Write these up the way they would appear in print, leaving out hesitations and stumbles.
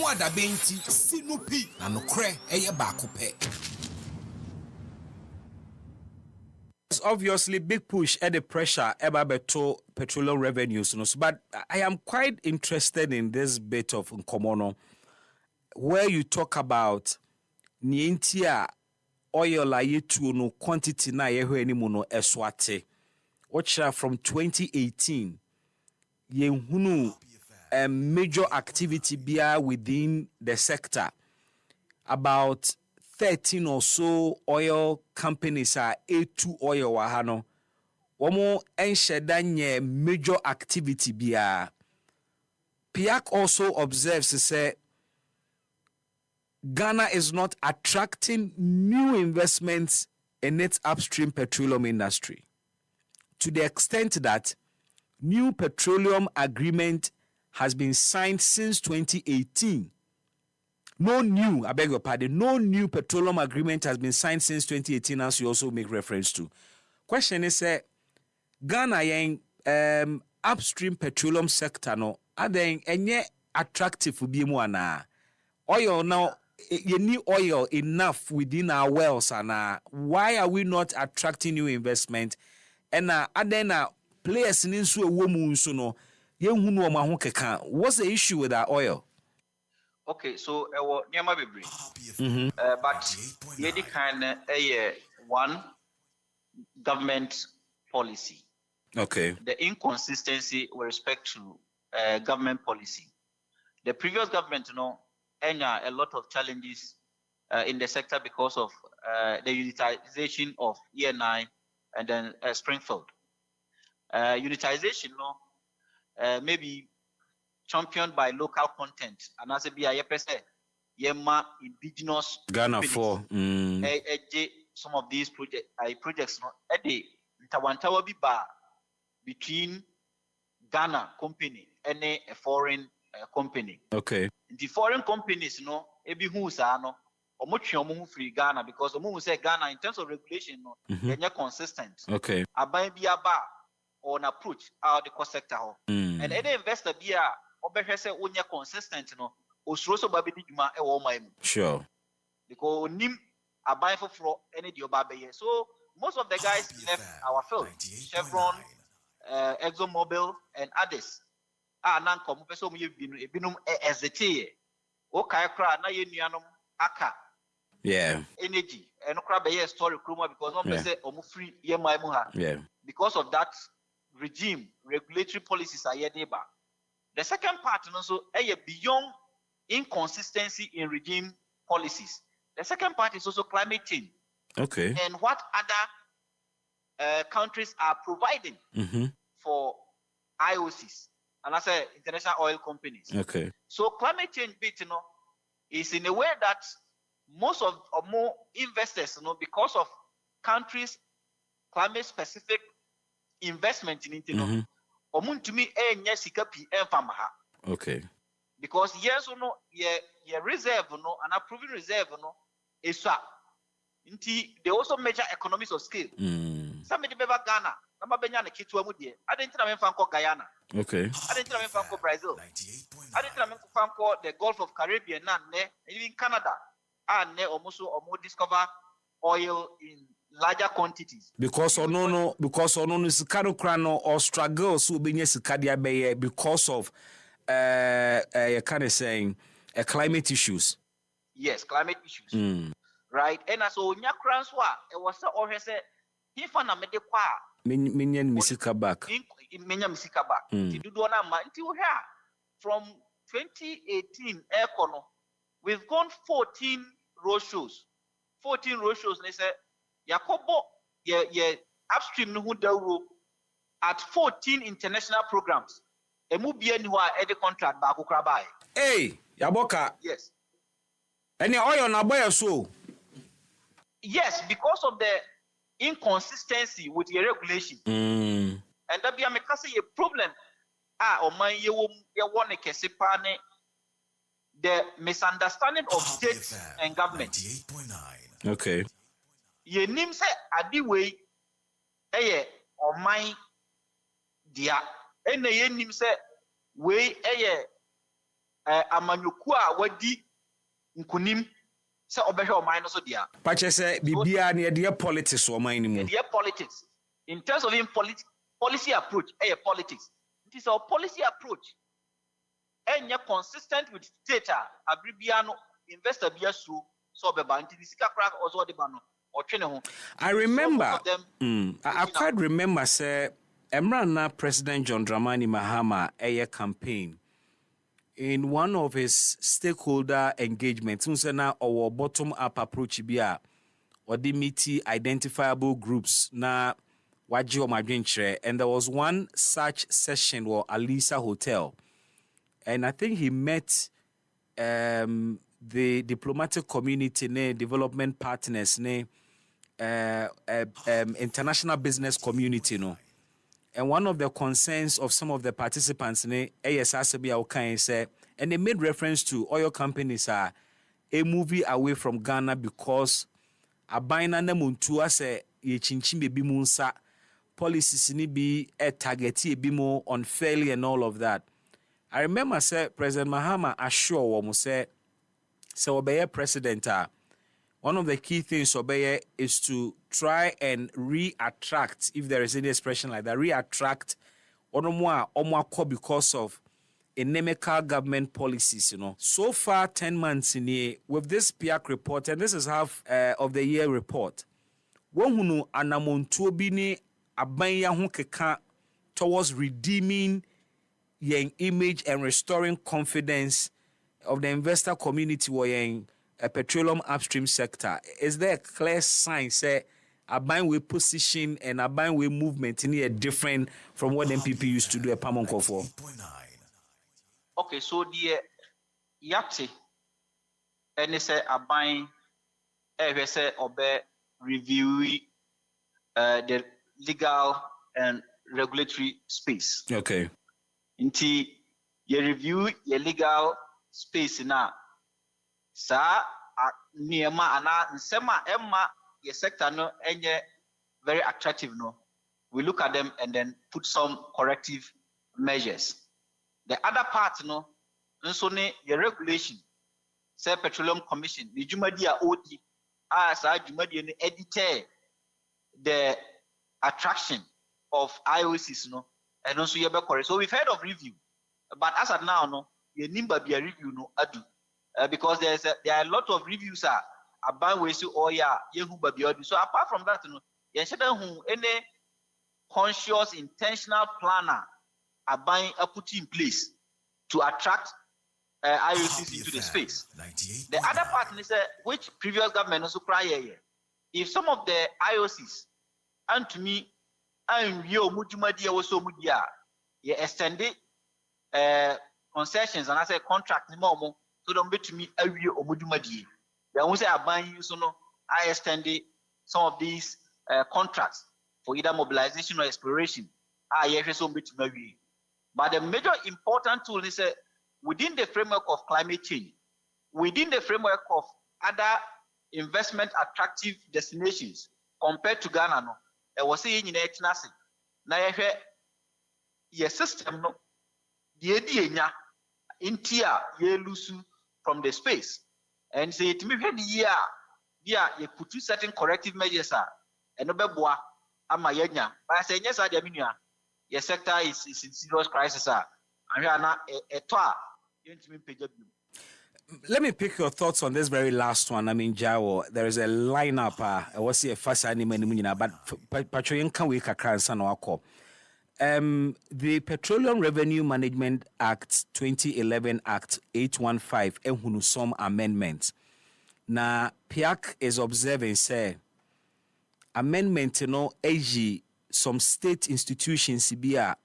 EpaHoaDaben ti sinupi na nokre eye baako pe. Obviously big push at the pressure about petroleum revenues, but I am quite interested in this bit of Nkomono where you talk about Nientia oil la yetu no quantity na yeho animu no eswate. Watcha from 2018 yenhunu a major activity bia within the sector. About 13 or so oil companies are A2 oil wahano. Womo enshedanye major activity bia. PIAC also observes to say Ghana is not attracting new investments in its upstream petroleum industry to the extent that new petroleum agreement has been signed since 2018. No new petroleum agreement has been signed since 2018, as you also make reference to. Question is, Ghana yen upstream petroleum sector no are then enye attractive for biemu ana oil now you need oil enough within our wells and why are we not attracting new investment and then players in so woman so no yenhunu oma ho keka. What's the issue with our oil? Okay, so Nyama be bring. But yedi kind one government policy. Okay. The inconsistency with respect to government policy. The previous government, a lot of challenges in the sector because of the unitization of ENI and then Springfield. Unitization, maybe championed by local content, and as a yema indigenous Ghana for some of these projects Tawantawa be bar between Ghana company and a foreign company. Okay. The foreign companies, ebi who sa omo free Ghana because omo say Ghana in terms of regulation, they're not consistent. Okay. Abai be a bar or an approach out the cost sector. And any investor be a obehese onya consistent, osroso babidi juma e wo mai. Sure. Because nim abai for any diobabe. So most of the guys left our field. Chevron, ExxonMobil, and others. Nan komo peso mu binum ezete o kai kra na ye nuanom aka energy and kra be ye story kroma because no say omu free ye mai mu ha because of that regime regulatory policies are here ba. The second part also beyond inconsistency in regime policies. The second part is also climate change. Okay. And what other countries are providing for IOCs. And I say international oil companies. Okay. So climate change bit, is in a way that most of or more investors, because of countries' climate specific investment in it, to me okay. Because yes or no, your reserve and approving reserve is they also measure economies of scale. Somebody be Ghana. I didn't tell Guyana. Okay. I didn't tell Brazil. I didn't tell the Gulf of Caribbean, even Canada. And almost or more discover oil in larger quantities. Because no sikano krano or struggle so be sikadia be because of you kind of saying climate issues. Yes, climate issues. Right. And so nya kranswa it was or say he found a medekwa Minyan Misika back. Menya Misika back. From 2018, we've gone 14 road shows. 14 road shows. They say, Yakobo, upstream at 14 international programs. A mubia niwa edi contract ba kukrabai. Hey, Yaboka. Yes. Any oil na boy so. Yes, because of the inconsistency with your regulation. And that be a problem. The misunderstanding of states and government. Okay. Ye nim say adi way or my dear. Ye nim say way amanyokua wadi nkunim se obehwe oman no so dia. Pache say bibia na dey politics oman ni mu. Dey politics. In terms of policy approach, politics. It is our policy approach. Enya consistent with data abribia no investor bia so beba nti sika kra ozo de ba no otwene ho. I remember I quite remember say Emrana President John Dramani Mahama campaign in one of his stakeholder engagements, na our bottom-up approach bia or the meet identifiable groups na waji o madwenche, and there was one such session or Alisa Hotel, and I think he met the diplomatic community, development partners, international business community, no. And one of the concerns of some of the participants, and they made reference to oil companies are a movie away from Ghana because a bina na muntua se ye chinchin be munsa policies ni be a targeti be more unfairly and all of that. I remember say President Mahama assure womu say obeye president one of the key things obeye is to try and re-attract, if there is any expression like that, re-attract omwa because of inimical government policies, So far, 10 months in here, with this PIAC report, and this is half of the year report, wohunu anamontuo bi ni abanya ho keka towards redeeming yen image and restoring confidence of the investor community in a petroleum upstream sector. Is there a clear sign say a buying position and a buying movement in here different from what MPP used to do a Pamonko for? Okay, so the yate and say a buying say obe review the legal and regulatory space. Okay. Inti you review your legal space now. Sa niema ana nsema emma your sector no enye very attractive no. We look at them and then put some corrective measures. The other part no nso ne your regulation say Petroleum Commission the jumadi a odi sa jumadi ne edit the attraction of IOCs no and also you be correct. So we've heard of review, but as of now no ye nimba be a review no adu. Because there are a lot of reviews about ways to yehu babiodi. So apart from that, any conscious, intentional planner are put in place to attract IOCs into the space. The other part is which previous government also prior year. If some of the IOCs and to me and you mujumadi also mudia, you extended concessions and I say contract more. So don't bet me every omudumadi. They won't say I buy you so no. I extended some of these contracts for either mobilization or exploration. Yes, so bet me. But the major important tool is within the framework of climate change, within the framework of other investment attractive destinations compared to Ghana, no. I was saying in Etinasi. Now your system no. The idea intia ye lusu from the space and say to me you put certain corrective measures and no beboa ama yenya but I say yes I mean your sector is in serious crisis and we are not Let me pick your thoughts on this very last one. I mean, Jawo, there is a lineup. I was here first animal, but Patrick can we kakran the Petroleum Revenue Management Act 2011 Act 815 ehunu some amendments. Na PIAC is observing say amendment some state institutions bia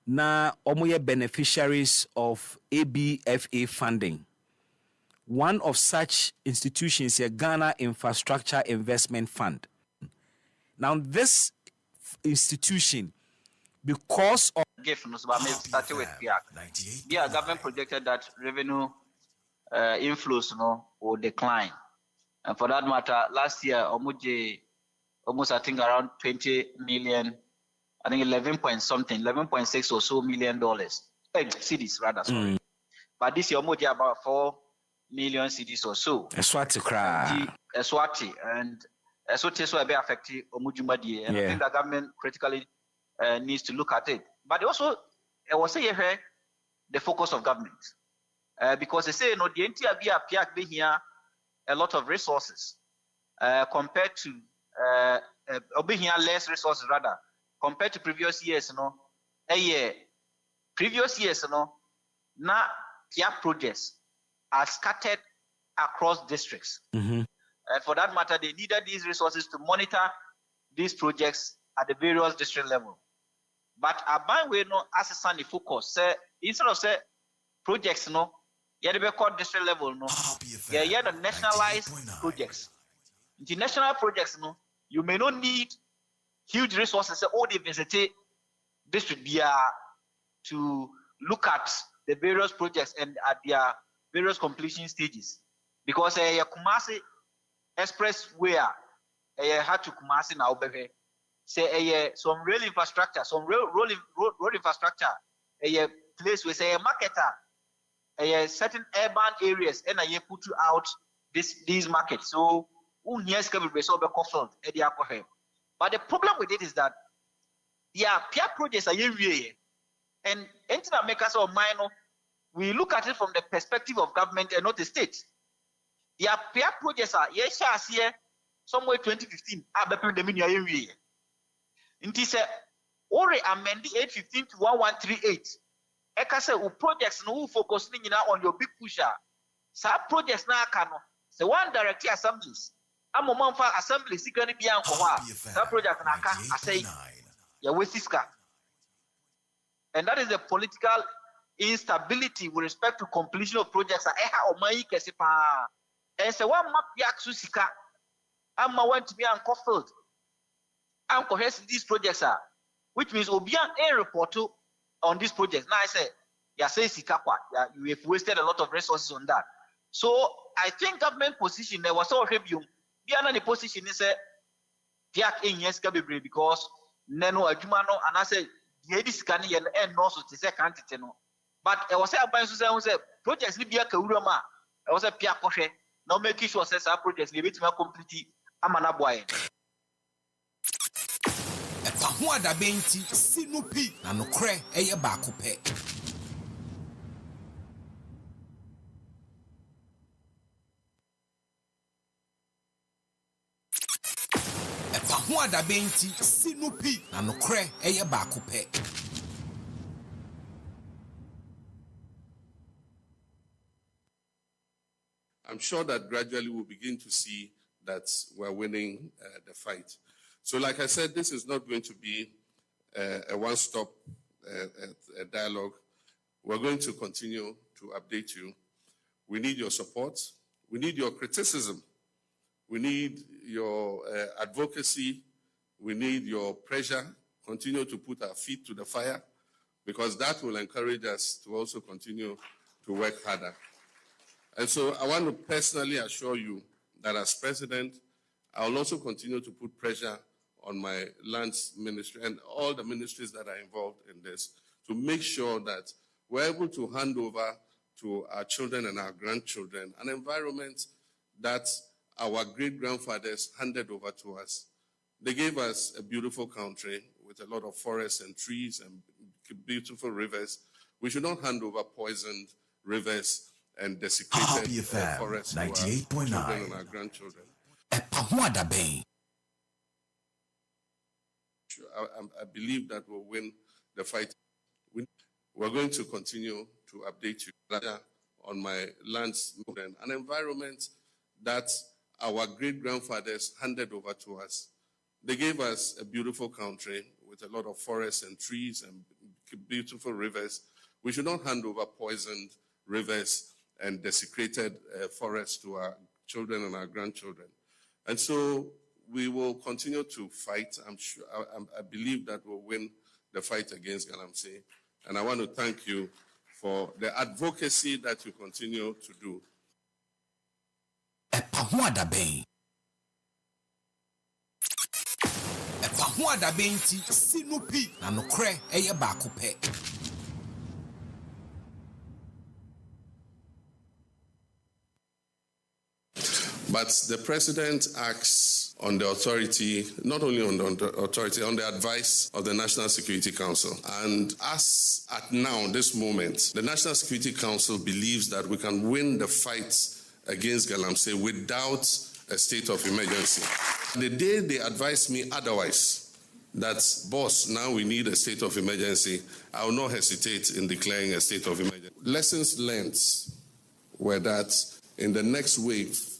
na omoye beneficiaries of ABFA funding. One of such institutions is Ghana Infrastructure Investment Fund. Now this institution, because of started with PIAC. The government projected that revenue inflows will decline. And for that matter, last year, almost I think around 20 million, I think 11 point something, 11.6 or so $million, cities rather, sorry. but this year almost about 4 million cedis or so. Eswati cry. Eswati and Eswati so be affected Omujumadi, and I think the government critically needs to look at it. But also, I was saying here the focus of government, because they say the entire PIAC be here a lot of resources compared to be here less resources rather compared to previous years. Previous years, now PIAC projects are scattered across districts. And for that matter, they needed these resources to monitor these projects at the various district level. But Aban we no assess the focus. Say instead of say projects you be called district level you the nationalized projects. The national projects you may not need huge resources. All the visit district to look at the various projects and at their various completion stages, because Kumasi Expressway had to Kumasi now say some rail infrastructure, some road infrastructure, a place where say a marketer, a certain urban areas, and I put out these markets. So but the problem with it is that peer projects are here, and internet makers or minor, we look at it from the perspective of government and not the state. Peer projects are here somewhere 2015. It is already amended 815 to 1138. Eka say projects no focusing on your big pusher. Some projects na kano. The one directly assemblies. I'm a month for assembly. Secretly be that project na ka. I say ya wesiska. And that is the political instability with respect to completion of projects. And so one map yak susika. I'm want to be uncoffled. I'm cohesive these projects are, which means Obian a report on these projects. Now I say, you have wasted a lot of resources on that. So I think government position there was all review. The position is a Piak in yes because Neno Ajumano and I said this can and also to say can't. But I was saying projects Libya Kaurama. I was a Piak Koshe. Now making sure says our projects Libya complete Amanaboy. EpaHoaDaben ti sinupi na nokre eye baako pe. EpaHoaDaben ti sinupi na nokre eye baako pe. I'm sure that gradually we'll begin to see that we're winning the fight. So like I said, this is not going to be a one-stop dialogue. We're going to continue to update you. We need your support. We need your criticism. We need your advocacy. We need your pressure. Continue to put our feet to the fire, because that will encourage us to also continue to work harder. And so I want to personally assure you that as president, I will also continue to put pressure on my lands ministry and all the ministries that are involved in this to make sure that we're able to hand over to our children and our grandchildren an environment that our great-grandfathers handed over to us. They gave us a beautiful country with a lot of forests and trees and beautiful rivers. We should not hand over poisoned rivers and desecrated forests to our children and our grandchildren. EpaHoaDaben. I believe that we'll win the fight. We're going to continue to update you on my lands, an environment that our great-grandfathers handed over to us. They gave us a beautiful country with a lot of forests and trees and beautiful rivers. We should not hand over poisoned rivers and desecrated forests to our children and our grandchildren. And so we will continue to fight. I'm sure, I believe that we'll win the fight against Galamsey. And I want to thank you for the advocacy that you continue to do. EpaHoaDaben. EpaHoaDaben ti sinupi na nokre eye baako pe. But the president acts on the authority, not only on the authority, on the advice of the National Security Council. And as at now, this moment, the National Security Council believes that we can win the fight against Galamsey without a state of emergency. The day they advised me otherwise, that, boss, now we need a state of emergency, I will not hesitate in declaring a state of emergency. Lessons learned were that in the next wave,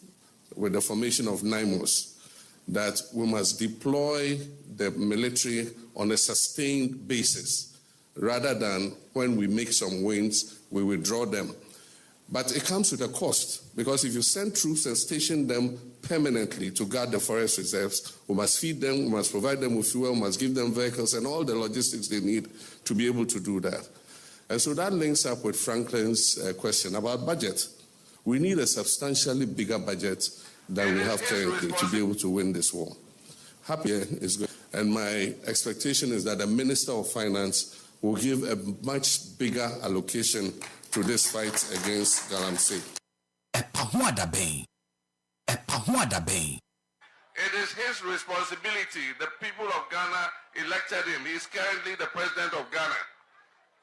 with the formation of NIMOS, that we must deploy the military on a sustained basis, rather than when we make some wins, we withdraw them. But it comes with a cost, because if you send troops and station them permanently to guard the forest reserves, we must feed them, we must provide them with fuel, we must give them vehicles and all the logistics they need to be able to do that. And so that links up with Franklin's question about budget. We need a substantially bigger budget than we have currently to be able to win this war. Happy is good. And my expectation is that the Minister of Finance will give a much bigger allocation to this fight against Galamsey. EpaHoaDaben. EpaHoaDaben. It is his responsibility. The people of Ghana elected him. He is currently the president of Ghana.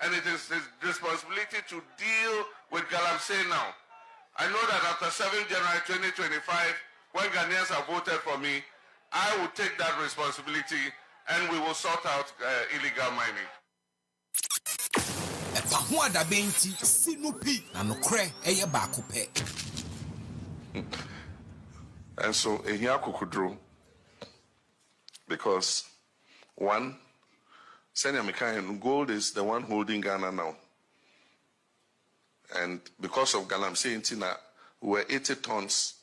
And it is his responsibility to deal with Galamsey now. I know that after 7 January 2025, when Ghanaians have voted for me, I will take that responsibility and we will sort out illegal mining. EpaHoaDaben ti sinupi na nokre eye baako pe. And so, ehia kukudru, because one, Senior Mikayan, gold is the one holding Ghana now. And because of Galamsey, we were 80 tons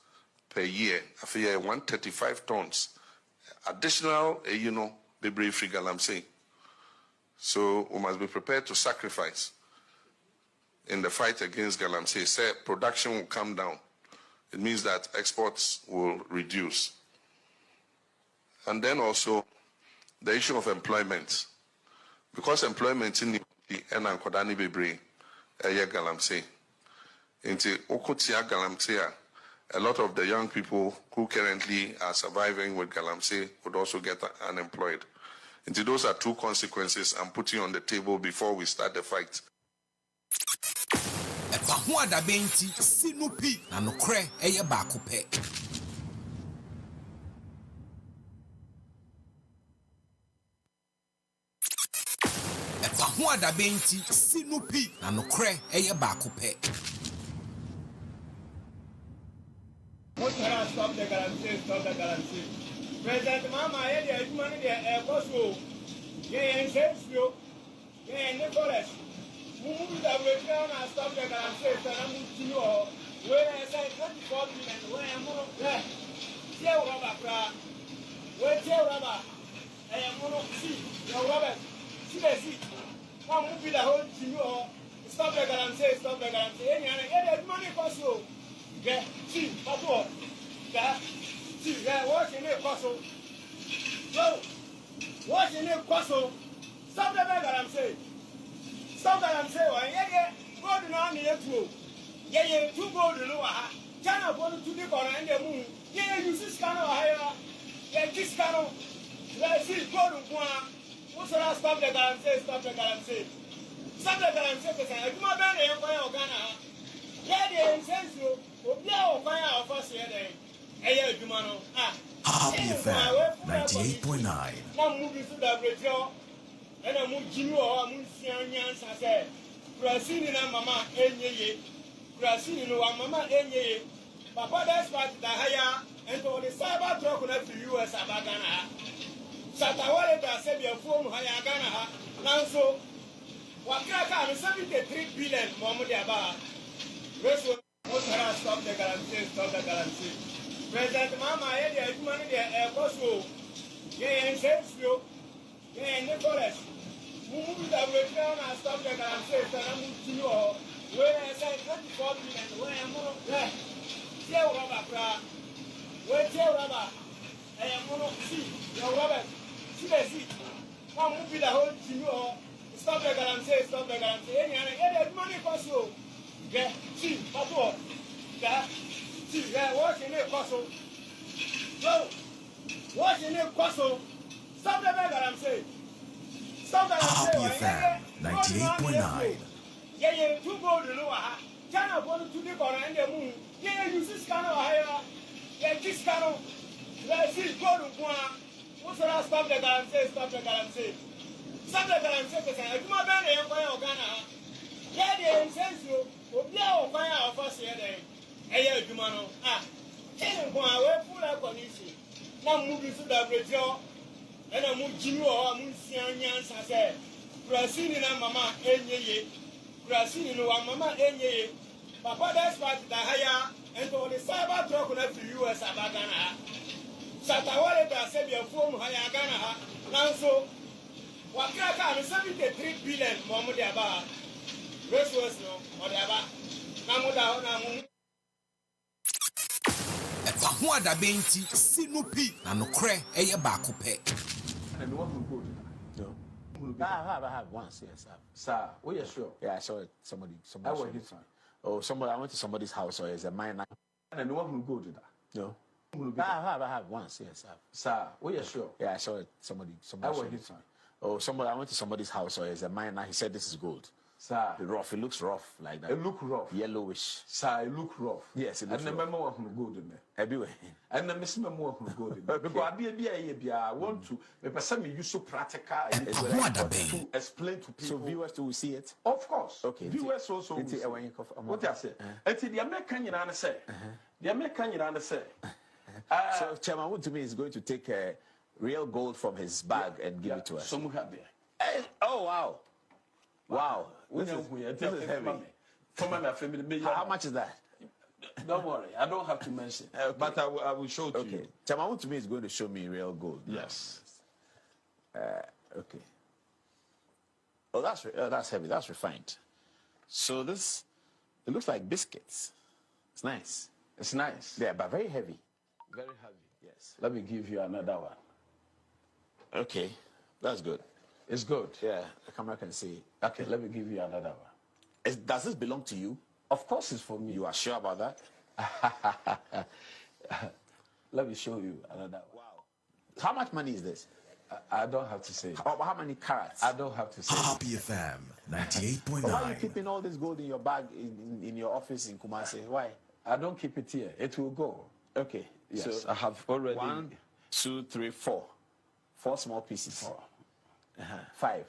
per year. I feel 135 tons. Additional, the brave free Galamsey. So we must be prepared to sacrifice in the fight against Galamsey. Say production will come down. It means that exports will reduce. And then also the issue of employment. Because employment in the Enankodani Bebre, Galamsey. Into Okotia Galamsey, a lot of the young people who currently are surviving with Galamsey would also get unemployed. And those are two consequences I'm putting on the table before we start the fight. EpaHoaDaben ti sinupi na nokre eye baako pe. EpaHoaDaben ti sinupi na nokre eye baako pe. Stop the Galamsey, stop the Galamsey. President Mama, the money there, Bosco, you, Nicholas. Move that way down and stop the Galamsey, and I'm to you all. Where I say 24 minutes, where I'm on there. Tell Robert, where tell Robert, I am on see, your Robert, see the seat. Come move the whole to you all. Stop the Galamsey, stop the Galamsey. Any money for you. Yeah, see, that's all. Yeah, see, yeah, what's in it, Cosso? So, what's in it, Cosso? Stop the bag, I'm saying. Stop that, I'm saying. Yeah, go to now, near two. Yeah, two go to Loa. China wanted to live on the moon. Yeah, you see, Scano higher. Yeah, this Scano. Let's see, go to one. What's the last stop the Galamsey? Stop the Galamsey. Stop the Galamsey, because I do my band in Ghana. Yeah, the sense you. EpaHoaDaben 98.9. Now moving to the Brazil, and I move Jimmy or Musian said, Brazilian Mama, Brazilian Mama, Papa, that's what the higher and all the cyber truck connect to US Abagana. Satawale said your phone Hayagana. Now so, what can 73 billion Momudiaba? Stop the Galamsey, stop the Galamsey. President Mama, the money there, Bosco, you, Nicholas. Move that way down and stop the Galamsey, and I'm to you all. Where I say 24 minutes, where I'm on there. Tell Robert, where tell Robert, I am on see, your Robert, see the seat. Come move the whole to you all. Stop the Galamsey, stop the Galamsey. Any money for you. Yeah, see, that's all. Yeah, See, what's in it, Cosso? So, what's in it, Cosso? Stop the bag, I'm saying. Stop that, I'm saying. 98.9. Yeah, 2 gold, you know, China wanted to live on the moon. Yeah, you see, Scano, yeah, this Scano. Let's see, go to one. What's the stop the guarantee? Stop the guarantee. Stop the guarantee, because I do my band and fire Ghana. Yeah, the incense, no fire of us here. Hey, you man, can't go away full of condition. Now moving to the radio, and I move you or Monsignans, I said, Brazil and Mamma, Enye, Brazil, Mamma, Enye. Papa, that's what the higher and to the cyber truck left to US Abagana. Satawale, I said, your phone, Hayagana. Now, so what can 73 billion, Momudiaba? Restless, no, or the Abba. Namuda, EpaHoaDaben ti sinupi na nokre eye baako pe. And one who go to no. I have once, yes, sir. Oh, yeah, sure. Yeah, I saw it. Somebody. I went this one. Oh, somebody. I went to somebody's house, or is a mine. And one who go to that. No. I have once, yes, sir. Oh, yeah, sure. Yeah, I saw it. Somebody. I went this one. Oh, somebody. I went to somebody's house, or is a mine. He said this is gold. Sir, rough. It looks rough like that. It look rough. Yellowish. Sir, it look rough. Yes, it looks rough. And the member want to go in there. Everywhere. And the member want to go in there. Because I want to. But some you so practical. To explain to people. So viewers to see it. Of course. Okay. Viewers also. What I say. Until the American you say. The American you say. So Chairman to me is going to take real gold from his bag and give it to us. Some have there. Oh wow. Wow, this is heavy. How much is that? Don't worry, I don't have to mention, but I will show to you. Chamawu to me is going to show me real gold. Yes. Okay. Oh, that's heavy. That's refined. So this, it looks like biscuits. It's nice. It's nice. Yeah, but very heavy. Very heavy. Yes. Let me give you another one. Okay, that's good. It's good. Yeah, the camera can see. Okay, let me give you another one. Does this belong to you? Of course it's for me. You are sure about that? Let me show you another one. Wow. How much money is this? I don't have to say. How many carats? I don't have to say. EpaHoaDaben 98.9. Why are you keeping all this gold in your bag in your office in Kumasi? Why? I don't keep it here. It will go. Okay. Yes, so I have already. 1, 2, 3, 4. 4 small pieces. 4. 5.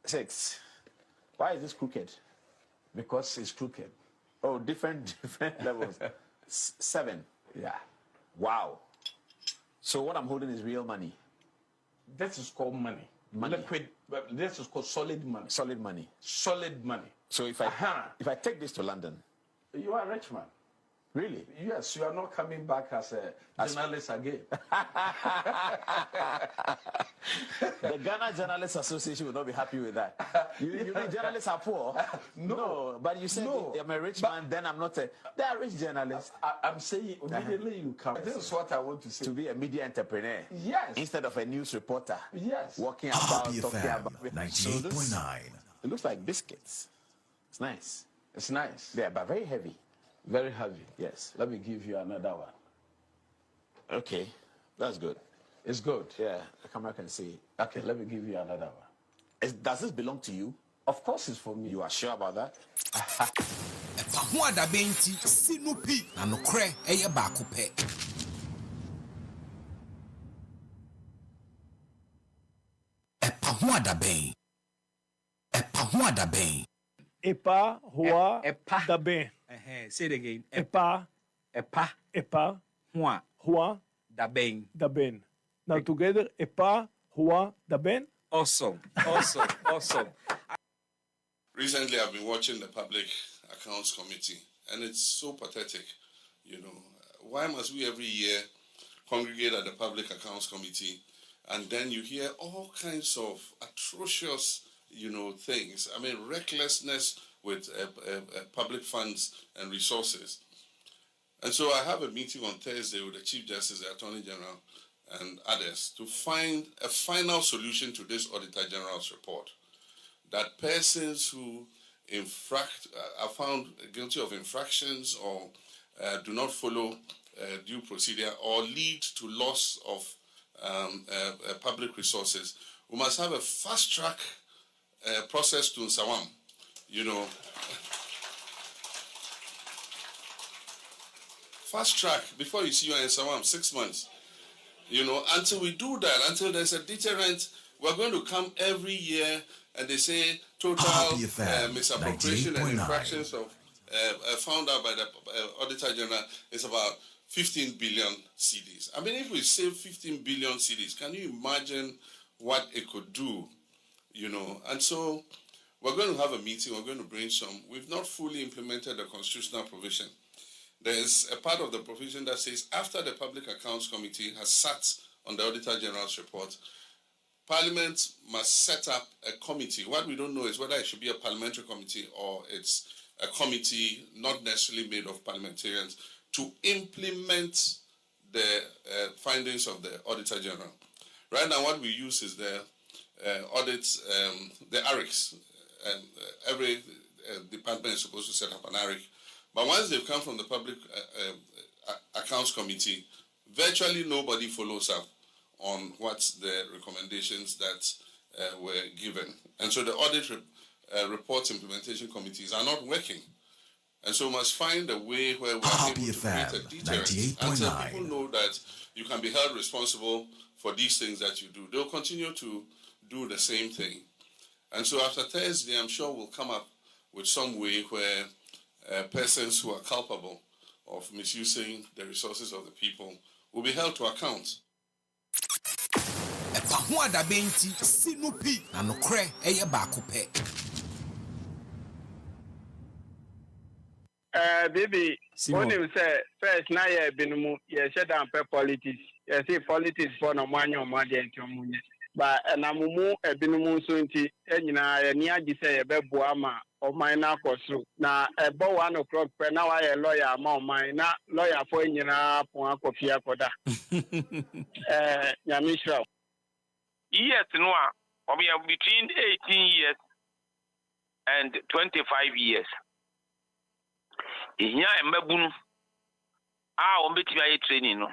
6. Why is this crooked? Because it's crooked. Oh, different levels. 7. Yeah. Wow. So what I'm holding is real money. This is called money. Liquid. This is called solid money. Solid money. Solid money. So if I take this to London, you are a rich man. Really? Yes, you are not coming back as a journalist again. The Ghana Journalists Association will not be happy with that. You mean journalists are poor? No, but you said I'm a rich man, then I'm not a... They are rich journalists. I'm saying immediately you come. This is what I want to say. To be a media entrepreneur. Yes. Instead of a news reporter. Yes. Walking about, talking about... 98.9. It looks like biscuits. It's nice. It's nice. Yeah, but very heavy. Very heavy. Yes. Let me give you another one. Okay. That's good. It's good. Yeah. The camera can see. Okay. Let me give you another one. Does this belong to you? Of course it's for me. You are sure about that? EpaHoaDaben ti sinupi na nokre eye baako pe. EpaHoaDaben. EpaHoaDaben. EpaHoaDaben. Say it again. EpaHoaDaben. Now together, EpaHoaDaben. Awesome. Recently, I've been watching the Public Accounts Committee, and it's so pathetic. Why must we every year congregate at the Public Accounts Committee, and then you hear all kinds of atrocious, things? I mean, recklessness with public funds and resources. And so I have a meeting on Thursday with the Chief Justice, the Attorney General, and others to find a final solution to this Auditor General's report, that persons who are found guilty of infractions or do not follow due procedure or lead to loss of public resources, we must have a fast-track process to Nsawam, Fast track before you see you in Nsawam, 6 months. Until we do that, until there's a deterrent, we're going to come every year and they say total misappropriation and infractions of found out by the Auditor General is about 15 billion cedis. I mean, if we save 15 billion cedis, can you imagine what it could do? And so we're going to have a meeting, we're going to brainstorm. We've not fully implemented the constitutional provision. There's a part of the provision that says after the Public Accounts Committee has sat on the Auditor General's report, Parliament must set up a committee. What we don't know is whether it should be a parliamentary committee or it's a committee not necessarily made of parliamentarians to implement the findings of the Auditor General. Right now, what we use is the audits, the ARICs, and every department is supposed to set up an ARIC. But once they've come from the Public Accounts Committee, virtually nobody follows up on what's the recommendations that were given. And so the audit reports implementation committees are not working. And so we must find a way where we're able to create a deterrent. Until people know that you can be held responsible for these things that you do, they'll continue to do the same thing. And so after Thursday, I'm sure we'll come up with some way where persons who are culpable of misusing the resources of the people will be held to account. EpaHoaDaben sinupi na nokre eye baako pe. Baby, when you say first na ye binumu ye shut down politics. You see politics for no money or money into money. But na mumu ebinumu so nti enyina ni agi say ye bebo ama o man na koso na ebo 1 o'clock pe na wa ye lawyer ama o man na lawyer for enyina pon akofia koda nyamishra yes no a we are between 18 years and 25 years ihia embabunu on beti ayi training no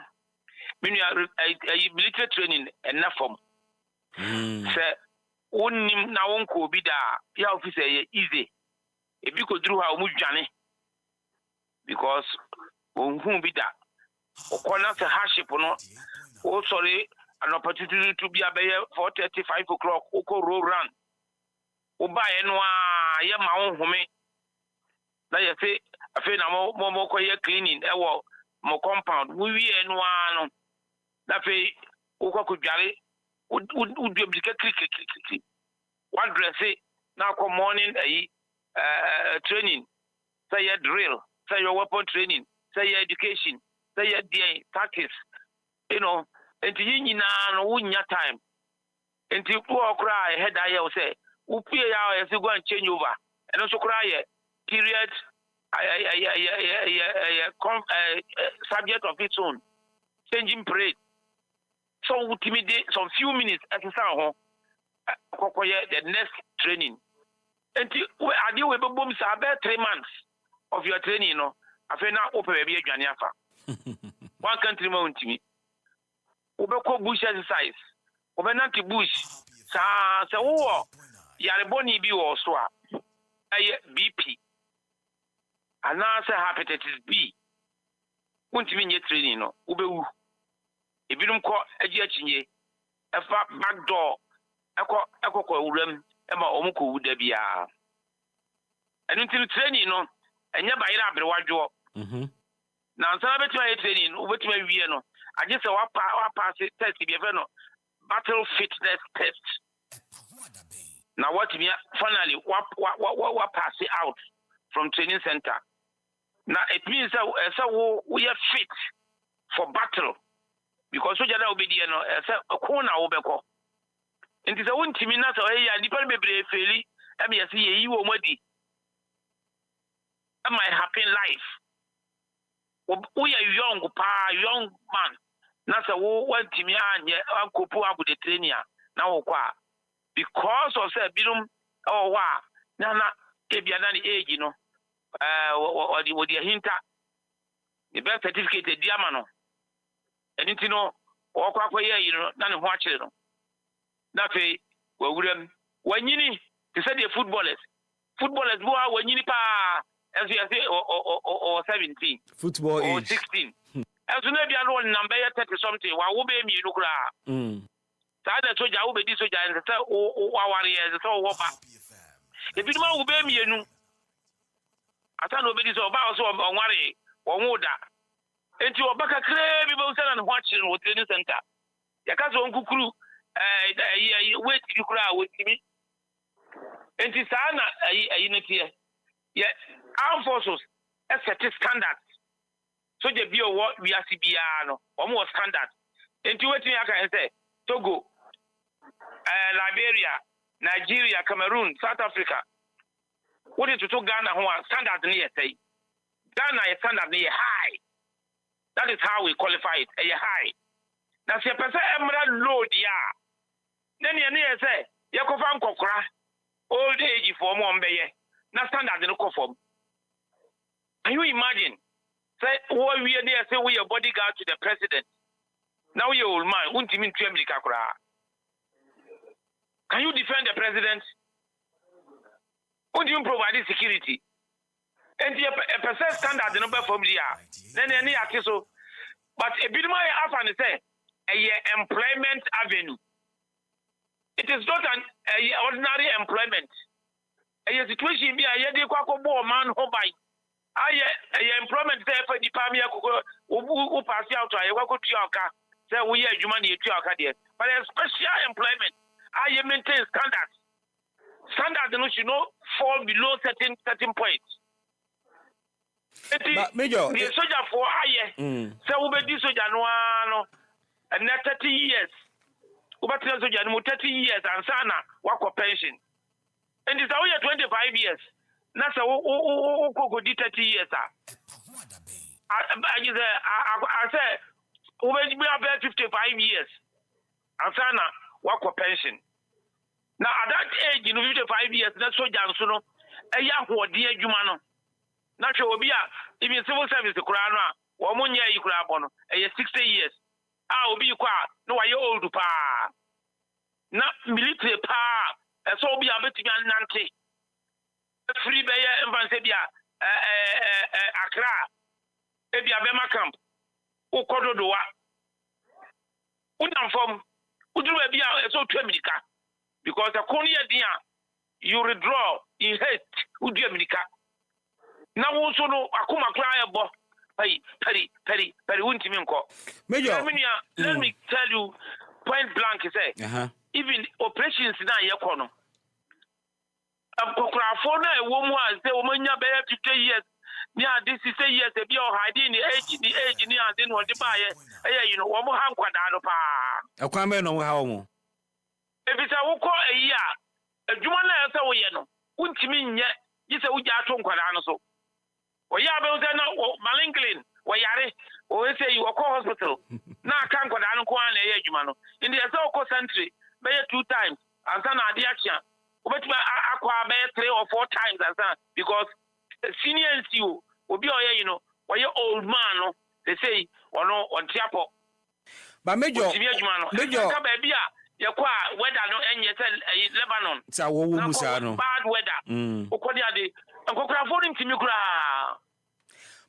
menu military training enough from say onim na wonko obi da ya officer ye easy e bi ko duru ha omu dwane because onhu bi da okona se hardship no o sorry an opportunity to be abaye 4:35 o'clock oko roll run o ba ye no a ye ma wonhome na ye say afi na mo ko ye cleaning e wo mo compound we wi e no a no na fe o ko dware would be able to click. One dress now come morning training, say your drill, say your weapon training, say your education, say your tactics, and to you no time. And to poor cry head I will say, who pay out as you go and change over, and also cry period subject of its own, changing parade. So some few minutes at the next training. And I deal with boom 3 months of your training, I feel now open a one country mount to me. Ubeko bush exercise. Ubenanti bush. Sa Yaraboni be or swap. BP. And now say hepatitis B. Won't mean your training, Ube. If you don't call a judge, a back door, a urim, Emma Omuku would be a. And until training, and never I what you. Now, some of it training, which may be, I just saw pass it test if you ever battle fitness test. Now, what me finally, what pass it out from training center. Now, it means that we are fit for battle. Because so jada obedi no a corner obeko nti se wontimi na so ya dipa bebre feli am yesi yi wo madi am my happy life we are young man na so wo wantimi anye ankopu abude training na wo kwa because of say bilum wa na ebia ni age no or the hinta the birth certificate di ama no enti no okwa ye na ne ho akire no na fe wawuram wanyini to say the footballers bo wanyini pa as you say or 17 football or age 16 as no bia no number 30 something wa wo be mi no kura saa da soja wo be di soja en say o waware ye say o wo ba ebi no ma wo be mi enu ata no be di so ba so onware wonwo da enti obaka kre bi be usana no ho akire no training center yaka so nkukuru wait you kura wotimi enti saa na ayi ne tie ye armed forces set standards so je bi owo wi asibia no omo standard enti wetin aka say Togo Liberia Nigeria Cameroon South Africa what is to Ghana ho standard ne say Ghana standard ne high that is how we qualify it high na se pese emra load ya ne say ye ko fa nkokora old age for mo mbeye na standard no ko form. Can you imagine say what we there say we a bodyguard to the president now you old man won't mean to America kura. Can you defend the president? Won't you provide security? And the percent standard the number from there then any so but a bit more often say a employment avenue. It is not an ordinary employment. A situation be a yedi kwako bo man ho by. Employment there for the pamia who pass out to a wako tuaka. Say we are human tuaka there. But a special employment. I maintain standards. Standards no should not fall below certain points. But Major, the soldier for so we be soldier no and 30 years. Over 30 years and sana work pension. And it's only 25 years. That's a 30 years. I say over 55 years. And sana work pension. Now at that age, 55 years, that's so Jansuno, a young dear Jumano. Not sure even civil service the Kurana, or 1 year you could have on 60 years. I will be quiet. No, I old pa. Not military pa. So be a bit nanti. Free Bayer and Vansebia, Accra, Ebia Bema Camp, Okodo Doa. Udam form, Udu be a so America. Because the Konya dia, you withdraw in haste, Udu America. Now also no Akuma cry about. Perry, Major, let me tell you point blank, say, even operations in a yakono. A Pokrafona, a woman, the woman, 50 years, near this is a year, the bio hiding the age, near then what the buyer, one more hand quadrado. A comment on how. If it's a woko a year, a Jumana, so we know, wouldn't mean yet, it's a Ujaton quadrano so. Or Malinklin, or Yare, or say you are hospital. Now I can't go down Jumano. In the Azoko century, by 2 times, and son are the action. But I 3 or 4 times as that because the senior you will be or your old man, they say, or no, on Tiapo. But Major, baby, you're quite weather no and yet Lebanon. It's a woman, bad weather.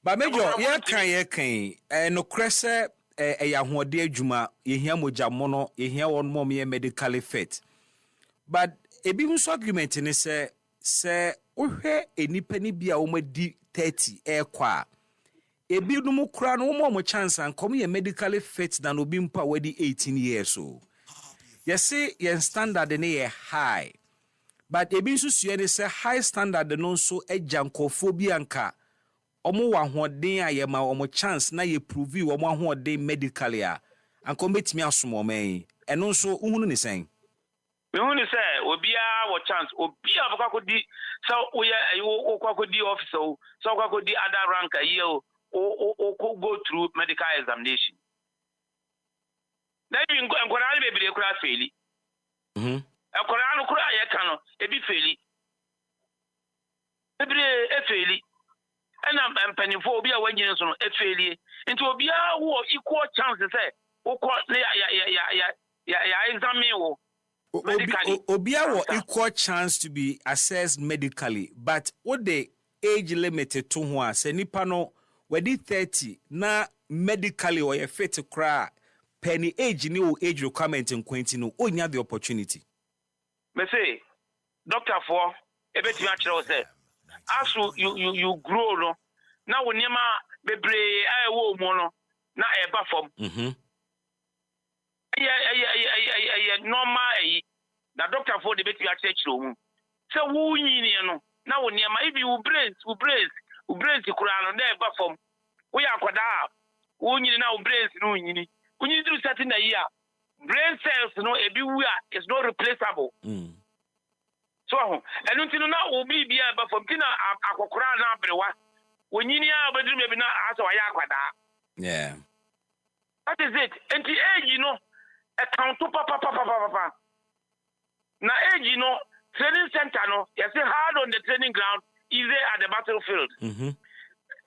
But Major, ye can no cresse a yahode adwuma ye hia moja mono ye hia won mom ye medically fit. But a big argument ni say ohwe enipa ni bia wo madi 30 kwa e bi no mu kura no mo chance an come ye medically fit than obi mpa wadi 18 years so. Yes say ye standard ni ye high. But ebi nso sua ne say high standard no so agyankofobia nka omo wa hoden ayema omo chance na ye prove omo ahoden medically a anko betimi asomo man eno nso uhunu ne sen me hunu say obia wo chance obia bakakodi so we okakodi officer so okakodi other rank a year o go through medical examination na bi nkora be be kura faili akora no kura ye kan no e bi faili bebre efeli ena mpanifo obi a wanyine so no efeli nti obi a wo equal chance say wo ya examine wo Obia will equal chance to be assessed medically, but what the age limited to one, say nipa no, wedi 30, na medically or a fit to cry, penny age new age requirement in Quintino, only have the opportunity. Me say, doctor for a bit natural say, as you grow, no, now when you ma bebre, I will mono, na a buffer. Normal na doctor for the beti access room so who nyini no na wo niam if you brains kura no na eba form we akwada wo nyini na wo brains no nyini kunyi through certain year brain cells no ebi wu is not replaceable so enu ntino na obi bia eba form tina akokora na abrewa wo nyini a obedru mebi na aso wa ya akwada yeah that is it enti age no account papa na age training center no you say hard on the training ground easy at the battlefield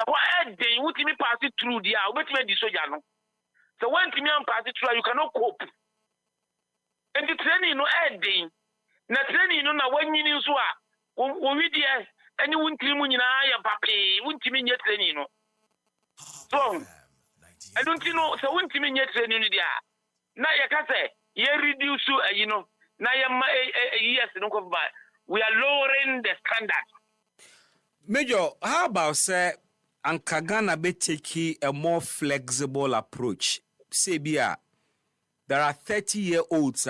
what day what me pass it through there what me the soldier no so when me pass it through you cannot cope and the training no day na training no na when you so a wo wi there any wuntiri mu nyina ya pape wuntimi nye training no so I don't know so wuntimi nye training no there na ya ka say ye reduce na yes, we are lowering the standard. Major, how about say Ankagana be taking a more flexible approach? Say there are 30-year-olds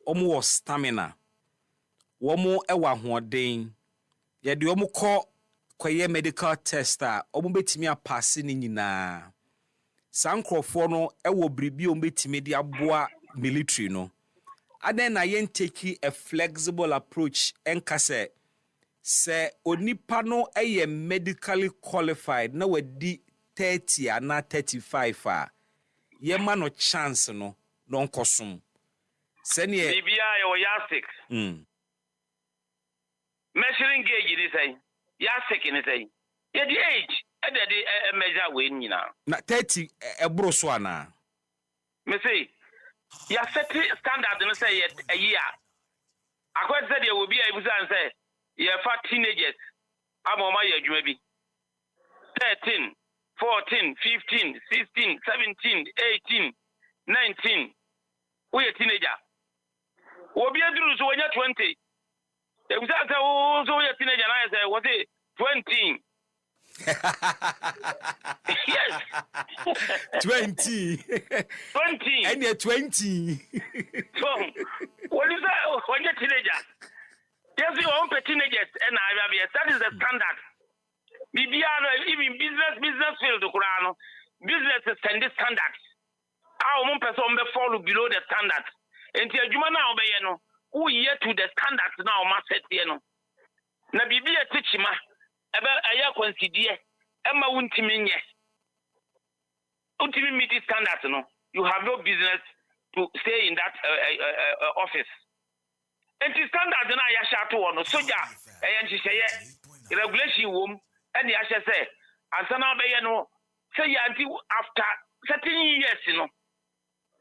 omo stamina, omo ewa hoden, ye di omo koye medical tester, omo betimi apase ni nyina. Sankrofo no ewo bribi omo betimi di aboa military no. And then I ain't taking a flexible approach and kase say onipa no a medically qualified na we di 30 and not 35 ye man no chance no don kosum sene bibia yo yastic measuring gauge ni say yastic ni say ye the age e dey measure we nyina na 30 ebro so ana me say ya set standard no say a year according to the will be able to say ye for teenagers amoma ye adwuma bi 13 14 15 16 17 18 19 we a teenager obi aduru so wonya 20 e bi say so we a teenager na say what say 20 yes 20 and you're 20 so what is that when you're teenager yes you own teenagers and that is the standard even business field business is standards our own person be follow below the standards and the adwuma na obeye no who yet to the standards now ma set here no na bibia teachima ebe aya consider ema wuntimi nye untimi meet standards no you have no business to stay in that office and the standard na ya shato no soja nhihye regulation wom and ya hye say ansana obeye no say ya anti after certain years no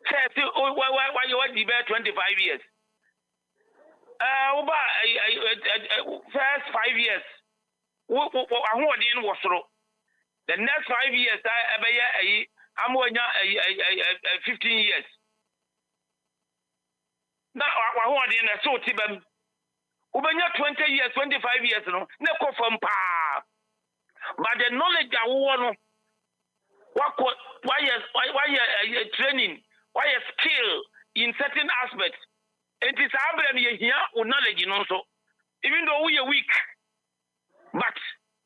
say why you want to be 25 years over first 5 years the next 5 years I'm 15 years now so tibem ubenya 20 years 25 years no ne ko from pa but the knowledge that we want why training why skill in certain aspects it is abram ye here knowledge no so even though we are weak but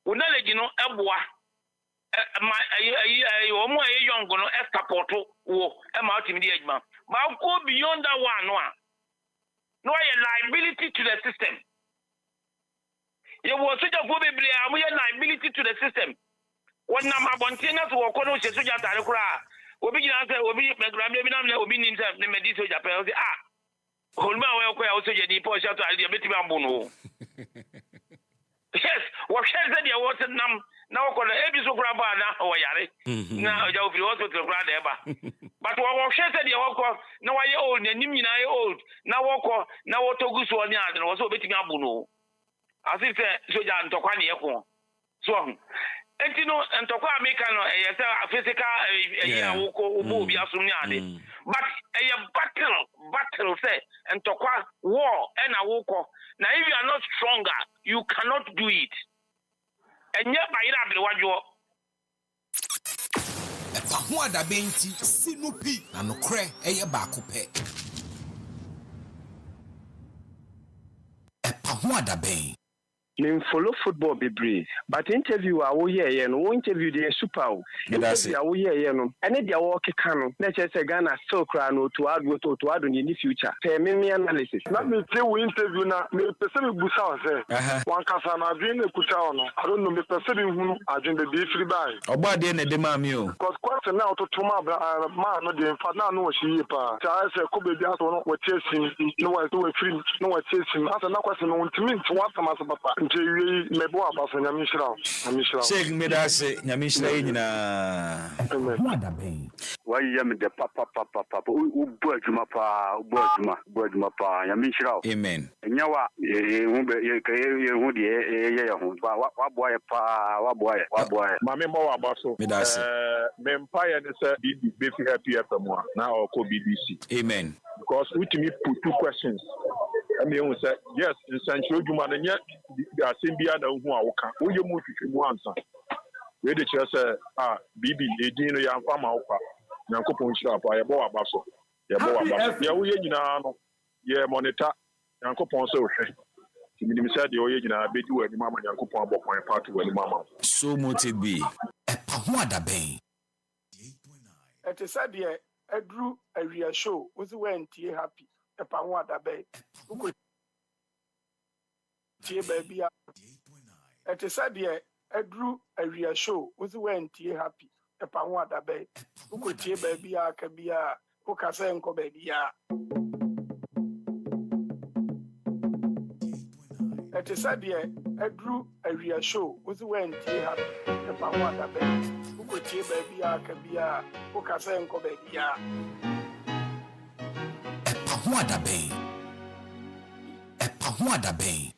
knowledge no eboa omo young no support wo e ma ultimate ejima but go beyond that one no liability to the system you was such a go be liability to the system when na abontina so ko no se soja tare kura obi gina say obi megrambe bi na obi ni nsem ne medi soja pe o say holma we ko ya soja ni po sha to ali beti ba mbo no yes What shares that you was nam now call every so grab now or yare. Now you will also to grab ever. But what shares that you walk now I old and you old. Now walk now what to go so on yard and also betting abuno. As if so Jan to Kwani Eko. So and you know, and to Kwamekano, a physical ubo be assumed. But a battle say, and to war and a walk. Now, if you are not stronger, you cannot do it. And yet, by that, what you EpaHoaDaben ti sinupi na nokre eye baako pe. EpaHoaDaben. Me follow football be brave, but interview a wo ye no interview the super interview a wo ye no ene dia wo keka no na che say Ghana still cry no to add in the future pay me analysis na me say we interview na me pese me busa o say wan kasa na adwen na kuta no I don't know me pese be hunu adwen be free by Obade na de ma mi o because question now to ma no de fa na no shi pa cha say ko be dia so no we chasing no we do free no we chasing asa na question no ntimi ntwa sama papa mebo abaso nyamishira Sheikh Medase nyamishira nyina EpaHoaDaben. Why yam de papa ubu adwuma pa nyamishira Amen. Nyawa hu de ye hu waboye pa waboye mame mo abaso Medase me empire ne say be happy FM na or ko BBC. Amen. Because we to me put two questions. I mean, we say yes, in Sancho Juma, and yet the Asimbia who are working. We you move to answer. We the chair say, BB, a dinner young farmer, Yankopon Shop, I bought a basso. Yeah, we yeah, monitor Yankopon so. He said, the Oyena, be you and Mamma Yankopon, but my part to any mamma. So much it be. EpaHoaDaben. It is said, yeah, I drew a real show with the way happy. EpaHoaDaben. Who could baby? It is said, yeah, I drew a real show with the way happy. EpaHoaDaben. Who could baby? Kabia, who can say, Uncle baby? It is said, yeah, I drew a real show with the way happy. EpaHoaDaben. Who could baby? Kabia, who can say, Uncle baby? EpaHoaDaben. EpaHoaDaben.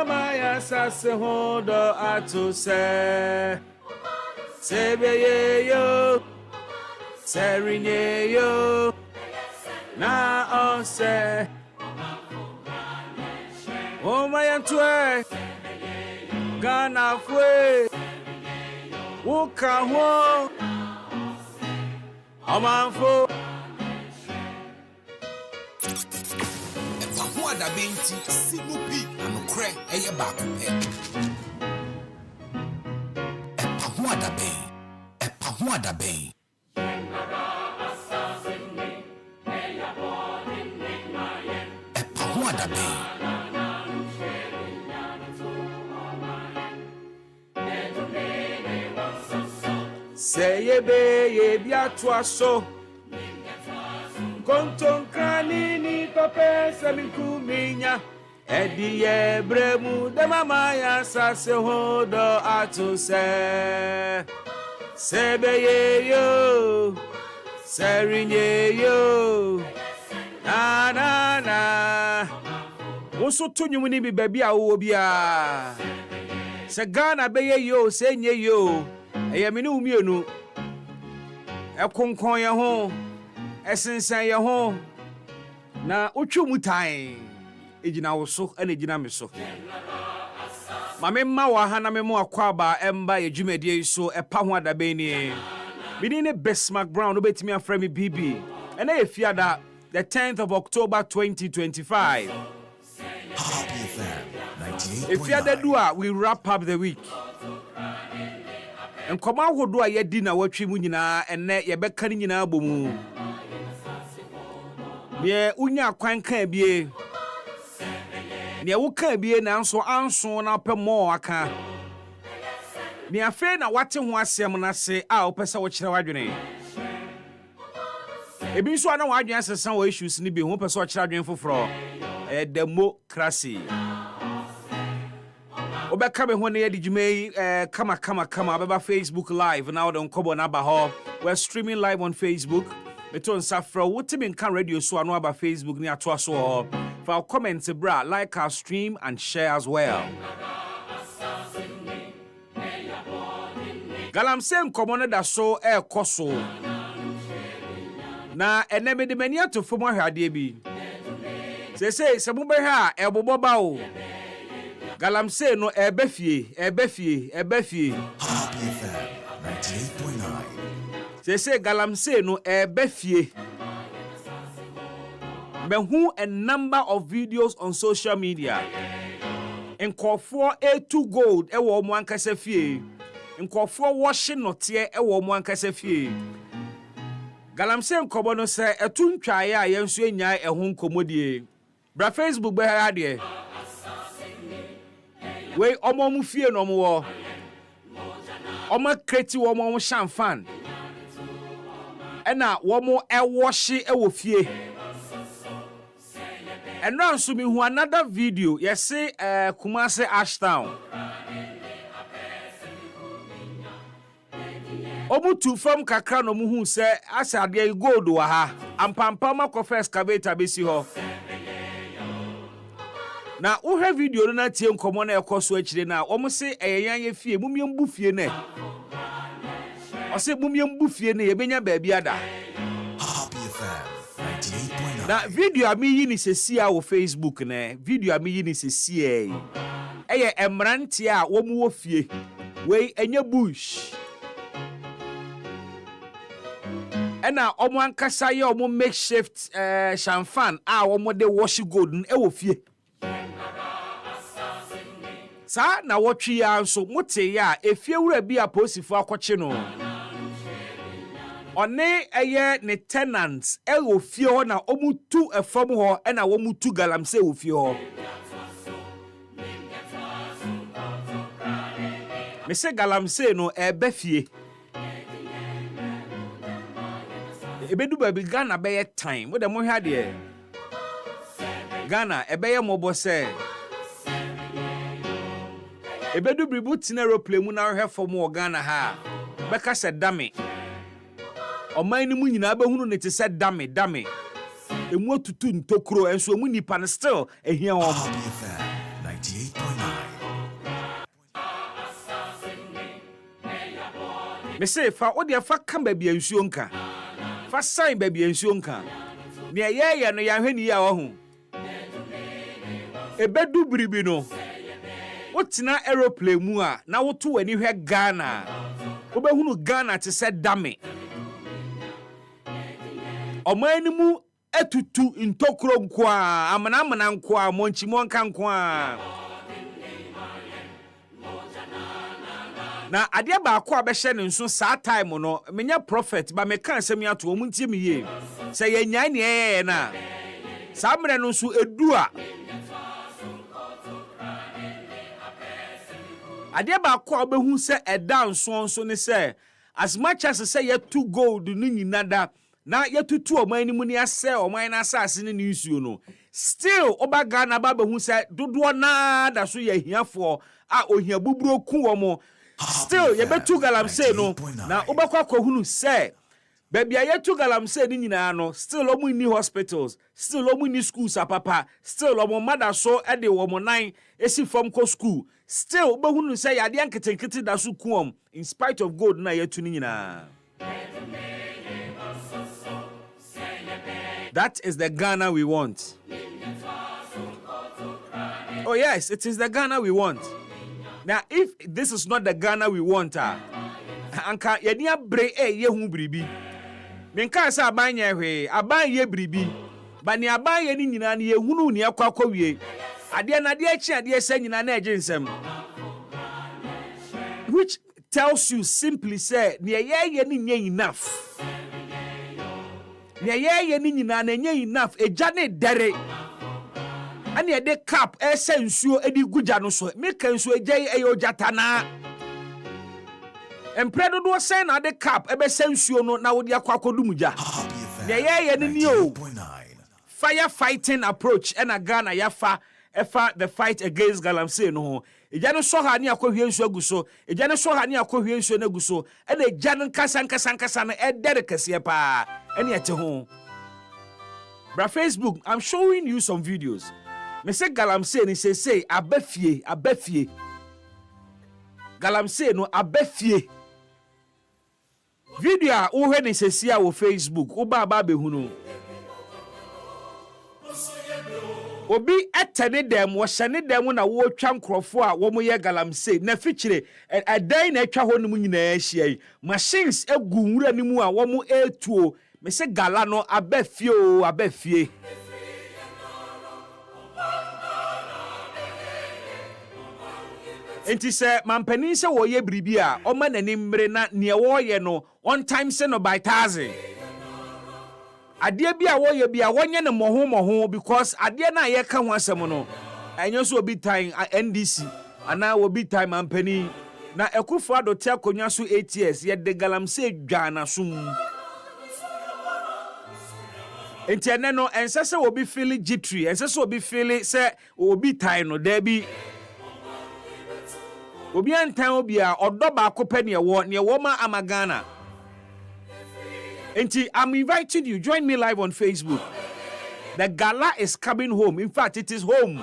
Maya sase hodo atu se Sebeye yo Serinye yo Na on se O maya tue Ghana fwe Wuka ho Amanfo EpaHoaDaben ti sinupi na nokre eye baako pe. EpaHoaDaben. EpaHoaDaben. EpaHoaDaben. Say ye be ye biatwa so Konton kanini pape semikuminya Ediye bremu de mama ya sase hodo atu se Sebeye yo Serinye yo Na Woso tunyu ni bi baby a wo bia Se Ghana beye yo se nye yo Eye me ni umienu Ekonkon ye ho Esensan ye ho na otwu mutan ejina wo so ene ejina me so mame ma wa ha na me mo akwaba emba ye dwumadie so EpaHoaDaben ni bini ne Bismark Brown obetimi afra me BB ene ye fiada the 10th of October 2025 if you are do we wrap up the week and come out do a yedi na watwi mu nyina ene ye beka ni nyina bomu Ye unya kwan kan bie. Ne wo kan bie na anso na pe mo aka. Ne afe na wate ho asem na se a opesa wo kire wadwene. Ebi so ana wadwene asesan wo issues ni bi ho pesa wo kire wadwene foforo. Democracy. Obeka me ho na ye digime kama beba Facebook live now don kobo na ba ho. We're streaming live on Facebook. Beton Safra, what team can radio so I know about Facebook near to us or for our comments, bra, like our stream and share as well. Galam same commoner that so air coso. Na enemy the mania to form her debi. Say, Samubeha, Ebobo. Galam say no ebefie. Happy FM 98.9. Say galamse no ebefie. Mehu a number of videos on social media. Nkofo A2 gold ewo mo ankasa fie. Nkofo washing notie ewo mo ankasa fie. Galamse nkobo no se etuntwae a yenso enyaa eho nkomodie. Bra Facebook be ha de. We omo mu fie no mo wo. Omo kreti wo mo shamfan. Ena womo ewoshi ewofie. Enra nso mi hu another video. Yesi Kumase Ashtown. Omu tu from kakra no mu hu se asade gold wa ha. Ampampa makofa excavator besi ho. Na uhe video no na tie nkomo na ekoso akire na omu se eyeyan ye fie mumiem bu fie ne. Ose mumiem bu fie ne yebenya baabi ada. Happy FM 98.9. Na video ami yi ni sesi a wo Facebook ne. Video ami yi ni sesi e. Eye emrante a wo mu wo fie. We enye bush. Ena omo ankasa ye omo makeshift shamfan a omo de wash golden e wo fie. Sa na wotwe ya nso mote ya efie wura bi aposifo akwache no. One eye ne tenants e wo fie ho na omutu efam ho e na wo mutu galamse wo fie ho. Me se galamse no ebe fie. Ebedu baby Ghana be ye time. Wo de mo hwa de. Ghana ebe ye mobo se. Ebedu bribu tina aeroplane mu na hwe fom wo Ghana ha. Beka se dame. Oman ni mu nyina behunu ne te se dame. Emu otutu ntokro enso mu nipa ne still ehia wo. 98.9. Me say fa ode fa kan ba bia nsuo nka. Fa sign ba bia nsuo nka. Ne ye no ya hwe ni ya wo ho. Ebedu bribi no. Wotina aeroplane mu a na woto wani hwe Ghana. Wobehunu Ghana te se dame. Omani mu etutu ntokro nkwa amana nkwa monchi monka nkwa. Na ade ba akwa be hye ne nso saa time no menya prophet ba me kan asem ya to omuntie me ye. Se ye nya ne ye na. Saa mre no nso edu a ade ba akwa obehu se eda nso ne se as much as say ye to gold ni nyinada na yetutu oman ni mu ni ase oman na asase ni nsuo no still oba Ghana ba behu se dodo na da so ye hiafo a ohia buburo ku wo mo still ye betu galamse no na obakwa kohunu se baby ayetu galamse ni nyina no still omu ni hospitals still omu ni schools apapa still omu mada so e de wo mo nan esi from ko school still obehunu se yade anketenkete da so kuom in spite of gold na yetu ni nyina. That is the Ghana we want. Oh yes, it is the Ghana we want. Now if this is not the Ghana we want, anka yedi abre ye hu bribi. Menka sa aban ye hwe, aban ye bribi. Ba ni aban ye ni nyina ne ye hunu ne akwa wie. Ade na de achi ade se nyina na eje nsem. Which tells you simply say ne ye ni nya enough. ne ye ni nyina na enye enough eja ne dere ani e de cap ese nsuo edi guja no so me kan nsuo eja e ojata na empredo do sen na de cap ebe se nsuo no na wo de akwakodumuja ne ye ni o firefighting approach and a Ghana yafa efa the fight against galamsey no eja no so ha ni akohwie nsu aguso eja no so ha ni akohwie nsu na aguso e na eja no kasa na e dere kase pa ene ete ho bra Facebook I'm showing you some videos me say galamsey ni say abafie galamsey no abafie video a wo hwe ni sesi a wo Facebook wo ba behu no obi etene dem wo hyene dem na wo twa nkrofo a wo mo ye galamsey na fikyire adan na atwa ho no nyina ahia machines egu nwura ni mu a wo mo etuo me se gala no abafie enti se mampani se wo ye bribi a o ma nani mmre na ne wo ye no on time se no by 1000 ade bia wo ye bia wonye ne moho because ade na ye ka ho asem no enyo so obi time NDC ana obi time mampani na ekufo adote akonwa so 8 years ye de galamsey dwana sum enti ene no ense se obi feel jittery ense se obi feel se obi time no da bi obi antan obi a odo ba akopɛ ne wo ma amagana. And I'm inviting you, join me live on Facebook. The gala is coming home. In fact, it is home.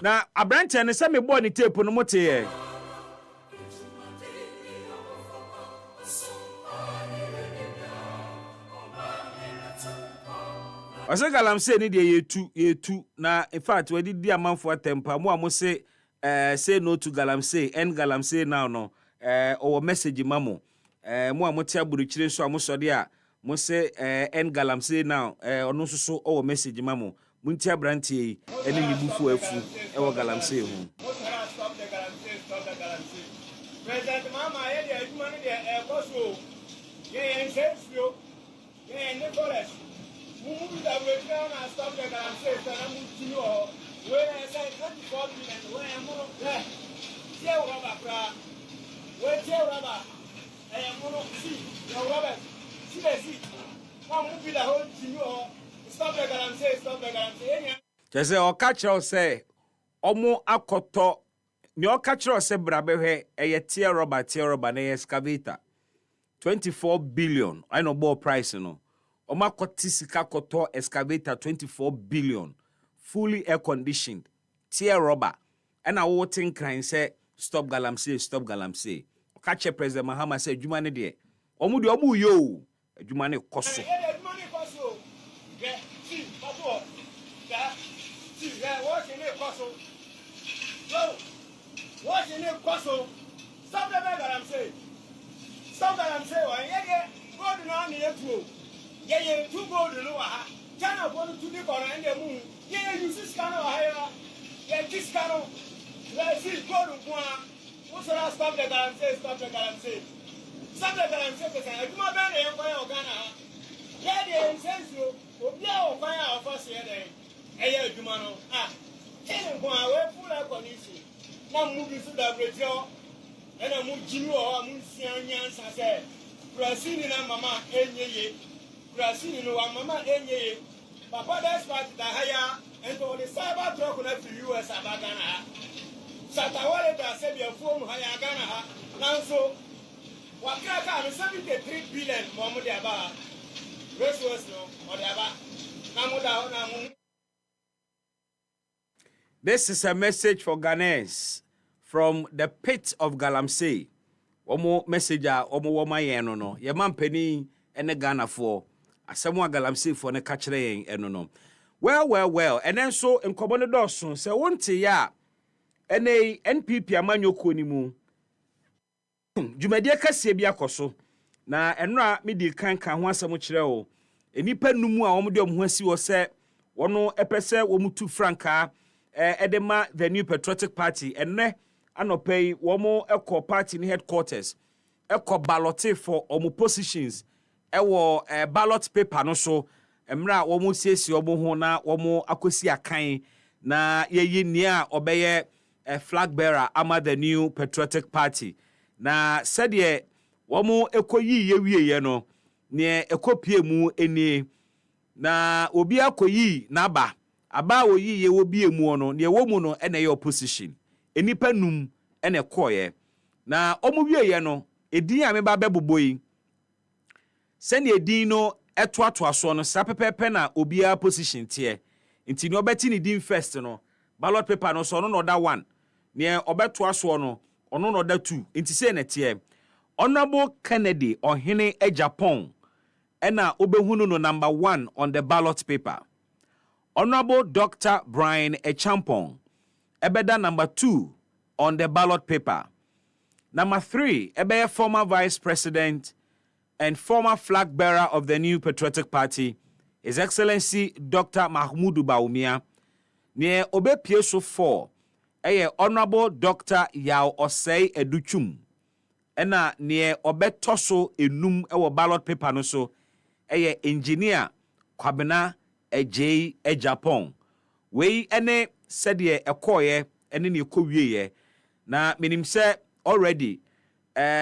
Now, Abrante and some born in tape on mote. I say galamsey ni dey ye two. Now, in fact, we did the man for temper. Mo say no to galamsey, end galamsey now no. Or message mamo. Mo amotia buruchire so amosode a mo se en galamsey now ono so o message mamo muntia brantie ene yibufu afu e wo galamsey hu President mama ye dey aduma ne dey koso ye ensefio ye ne forest mu da we try na stop the galamsey so na mu tinu o we say 24 minutes we mo ye rubber bra we je rubber Jese o catch us say omo akoto ni o catch us say brabehwe eye tier rubber na excavator 24 billion I know ball price no omo akoti sika koto excavator 24 billion fully air conditioned tier rubber and a wo tin kan say stop galamsey catch President Mahama say adwuma ne de omu de omu yo adwuma ne koso stop the galamsey wa ye gold na ne yetu ye two gold no wa ha China go to the corner and the moon ye use this kind of higher ye this kind of let's see gold kwa. Stop the galamsey. Stop the galamsey because I do my best in Ghana. Yeah, the incense will be our fire of us here. Hey, Jumano. Ten go away full of condition. Now moving to the radio and I move Jimmy or Musians. I said, Brasini and Mamma, Enye, Brasini, Mamma, Enye. Papa, that's what the higher and for the cyber truck to US Abagana. Satawale da se bia fom haya Ghana ha nanso wakaka me 73 billion mo de aba resource no mo de aba na mo da na mo. This is a message for Ghanaians from the pit of galamsey. Omo message a omo wo mayen no ye mampani ene Ghana for asemo galamsey for ne ka kire yen eno no. Well and then so nkobo ne doso se wonte ya ene NPP amanyoko ni mu dwumadie kase bi akoso na enra medi kan ho asem kire o enipa numu a omde omho asi wo se wono epese wo mutu franka edema the new patriotic party enne anopai wo mo ekọ party ni headquarters ekọ balloting for omo positions ewo ballot paper no so emra womo siesi omo ho na womo akosi akan na yeyi nia obeye flag bearer ama the new patriotic party na said womo ekoyi yewie no ne ekopie mu eni na obi akoyi na aba oyi ye obi emu no ne wo mu no ene ye opposition enipa num ene koye na omo wie no edin a me ba beboboyi sene edin no etoato aso no sa pepepe na obia position tie nti ne obeti ni din first no ballot paper no so no no da 1 ne obeto aso no ono no da 2 nti se na tie Honorable Kennedy Ohene Japan ena obehunu no number 1 on the ballot paper. Honorable Dr. Brian Echampong ebeda number 2 on the ballot paper. Number 3 ebe former vice president and former flag bearer of the new patriotic party, His Excellency Dr. Mahmoud Baumia. Near obe pieso 4 Honorable Dr. Yao Osei Educhum. Ena near obe toso enum ewo ballot paper no so engineer Kwabena Ej Japan. We ene sedye ekoye ene ne ekowie na minim se already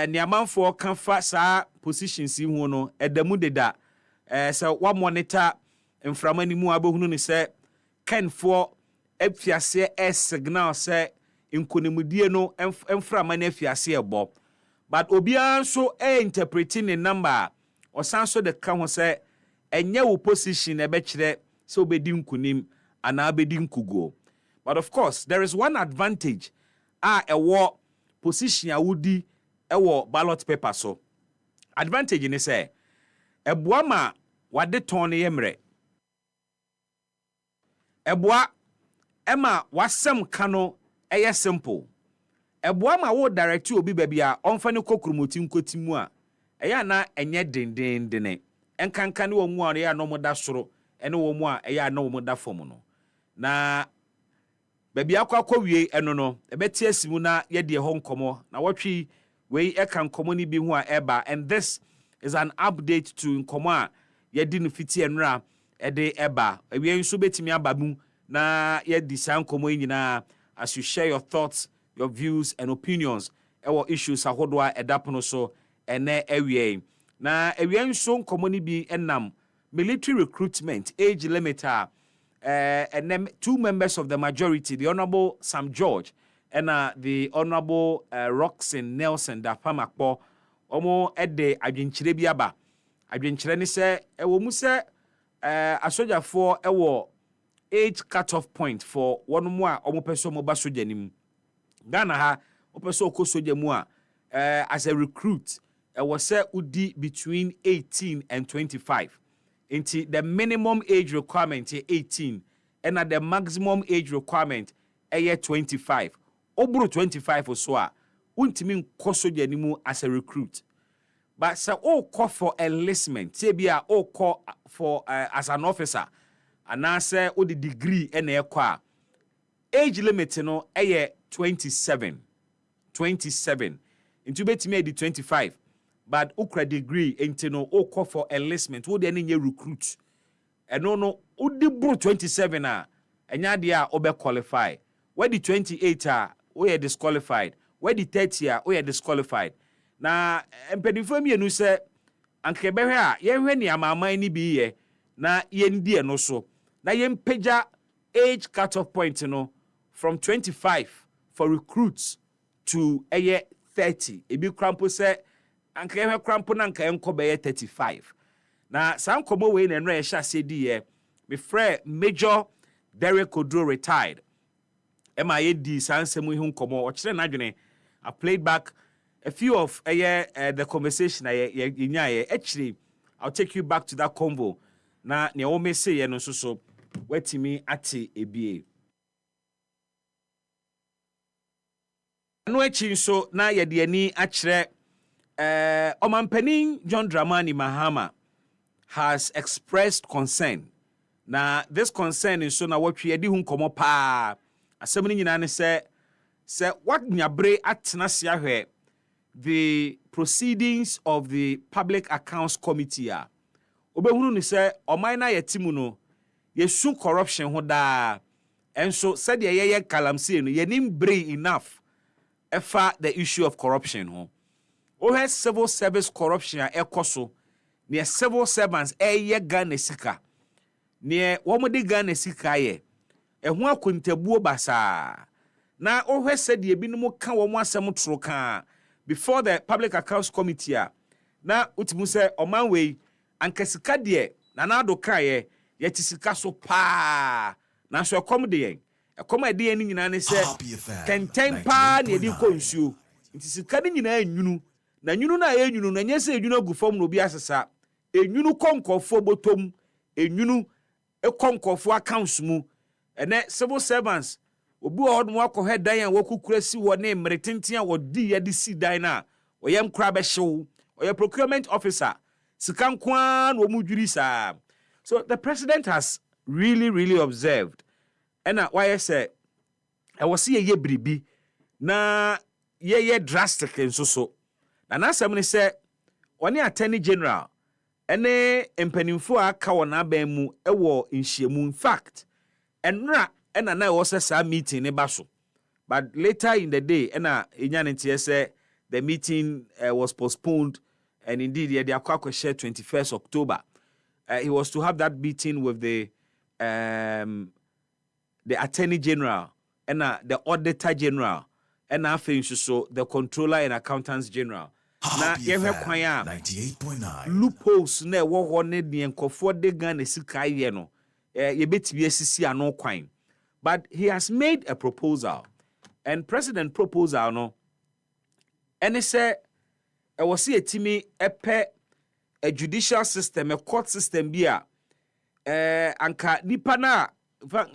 niamanfo kan fa saa positions yi ho no edamu deda se wa monitor inframani mu abohunu ne se kenfo afiase signal se inkonimudie no inframani afiase ebo but obian so interpreting the number or sanso de ka ho se enye wo position ebe kire se obedi nkunim ana abedi nkugo. But of course there is one advantage ewo position awudi ewo ballot paper so advantage ni say eboa ma wade ton ne yemre eboa ema wasem kano eye simple eboa ma wo direct obi baby a onfa ne kokromoti nkotimu a eya na enye dendendene enkanka ne wo mu a ya no moda soro ene wo mu a eya na wo moda fom no na baby akwa wie eno no ebeti asimu na yede ho nkomo na watwi we eka nkomo ni bi ho a eba and this is an update to nkomo a yede no fiti enra ede eba ewie nso betimi abamu na yedi san nkomo nyina as you share your thoughts, your views and opinions ewo issues ahodo a edapono so ene ewie na ewie nso nkomo ni bi enam military recruitment age limit and then 2 members of the majority, the Honorable Sam George and the Honorable Roxanne Nelson da Pamakpo, omo ede adwenkyere biaba. Adwenkyere ni se ewo mu se asoja for ewo age cut-off point for one mu a omo peso mo ba soja nim. Ghana ha opeso ko soja mu a as a recruit ewo se udi between 18 and 25. Into the minimum age requirement is 18 and at the maximum age requirement is 25. Obro 25 or so untimi nkoso janimu as a recruit. But so call for enlistment, say all call for as an officer and answer o the degree and age limit no 27. 27. Into betime the 25. But ukra degree enti no o call for enlistment wo de nye recruit eno no udi bro 27 a enya de a obe qualify where the 28 a we are disqualified where the 30 a we are disqualified na empedifo mienu se anke behwe a ye hwe ne amaman ni bi ye na ye ndie no so na ye mpeja age cut-off point no from 25 for recruits to 30 ebi krampo se anka ye krampo na anka enko be 35 na san komo we na enra ye sha sedi ye me frɛ Major Derek Odro retired ema ye di sansemu hu komo o kire na dwene I played back a few of the conversation ye nya ye actually I'll take you back to that convo na ne o me say ye no so wetimi ate ebie no echi so na ye de ani akire Omampanin John Dramani Mahama has expressed concern. Now, this concern is so now what we edi hun komo pa. Asem ni nyina ne se what nyabre atena sia hwe the proceedings of the Public Accounts Committee. Obehunu ni say oman na yetimu no yesu corruption ho da. And so said ye kalamsi no yenim brave enough efa the issue of corruption ho. O civil service corruption ekoso near civil servants ye Ghana sika. Near womodi Ghana sika ye. Ho akontabuo basa. Na o said ye binumu ka wo asem tro ka before the Public Accounts Committee na utimu say oman we ankasika de na na do kaye ye tisika so pa na so ekom de yen ekom ade yen nyina ne se kenten pa na edi konsuo ntisika ne nyina enwunu na nwunu na ye nwunu na nye se enwunu agufom no bi asesa enwunu konkofo botom enwunu ekonkofo accounts mu ene civil servants obi odmo akọ dan a wakukura si wo ne mretenten a wodi ye de si dan na oyem kra be hyew oye procurement officer sika nkwa no mu dwiri sa. So the president has really observed and why say I was see ye bribi na ye drastic so na asem ne say one attorney general ene empanimfo aka wona ban mu ewo nhyiamu. In fact enra ena na was a meeting ne baso, but later in the day ena enyanentie say the meeting was postponed, and indeed the akwa share 21st October. He was to have that meeting with the Attorney General and the Auditor General and so the Controller and Accountants General. Now, you have 98.9 loopholes ne wo ne de nkofo de Ghana sika ye no. You bet be sisi ano kwan. But he has made a proposal, and President proposal no. And he said, I was see a timi a judicial system, a court system bia anka nipa na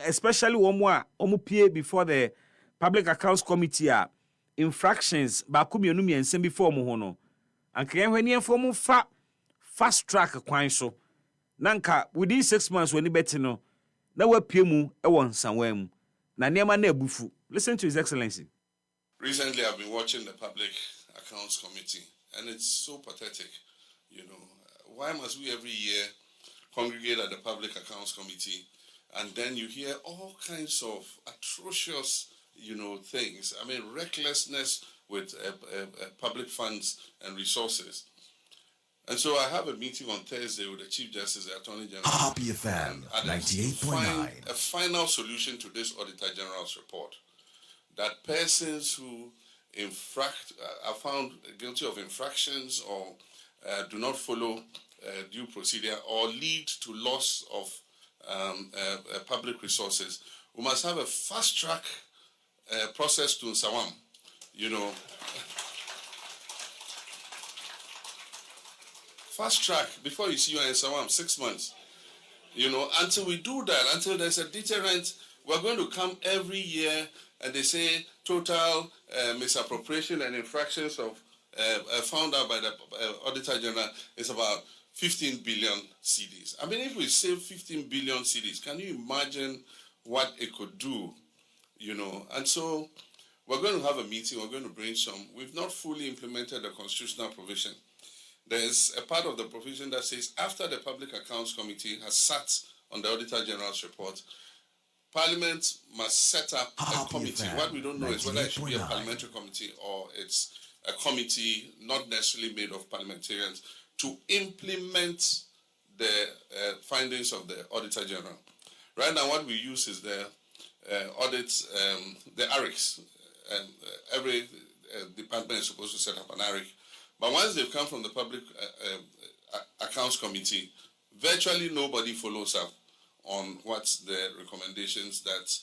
especially omupie before the Public Accounts Committee infractions ba kumienu miense before mo ho no anka yenhwani enfo mo fa fast track kwan so nanka within 6 months when beti no na wapie mu e won sanwa mu na niema na abufu. Listen to His Excellency. Recently I've been watching the Public Accounts Committee and it's so pathetic, you know. Why must we every year congregate at the Public Accounts Committee and then you hear all kinds of atrocious, you know, things? I mean, recklessness with public funds and resources. And so I have a meeting on Thursday with the Chief Justice, the Attorney General. Happy FM 98.9. A final solution to this Auditor General's report that persons who are found guilty of infractions or do not follow due procedure or lead to loss of public resources, we must have a fast track process to Nsawam, you know. Fast track before you see you in Nsawam, 6 months, you know. Until we do that, until there's a deterrent, we're going to come every year and they say total misappropriation and infractions of found out by the Auditor General is about 15 billion cedis. I mean, if we save 15 billion cedis, can you imagine what it could do, you know? And so we're going to have a meeting, we're going to brainstorm. We've not fully implemented the constitutional provision. There's a part of the provision that says after the Public Accounts Committee has sat on the Auditor General's report, Parliament must set up a committee. What we don't know is whether it should be a parliamentary committee or it's a committee not necessarily made of parliamentarians to implement the findings of the Auditor General. Right now, what we use is the audits, the ARICs. Every department is supposed to set up an ARIC. But once they've come from the Public Accounts Committee, virtually nobody follows up on what's the recommendations that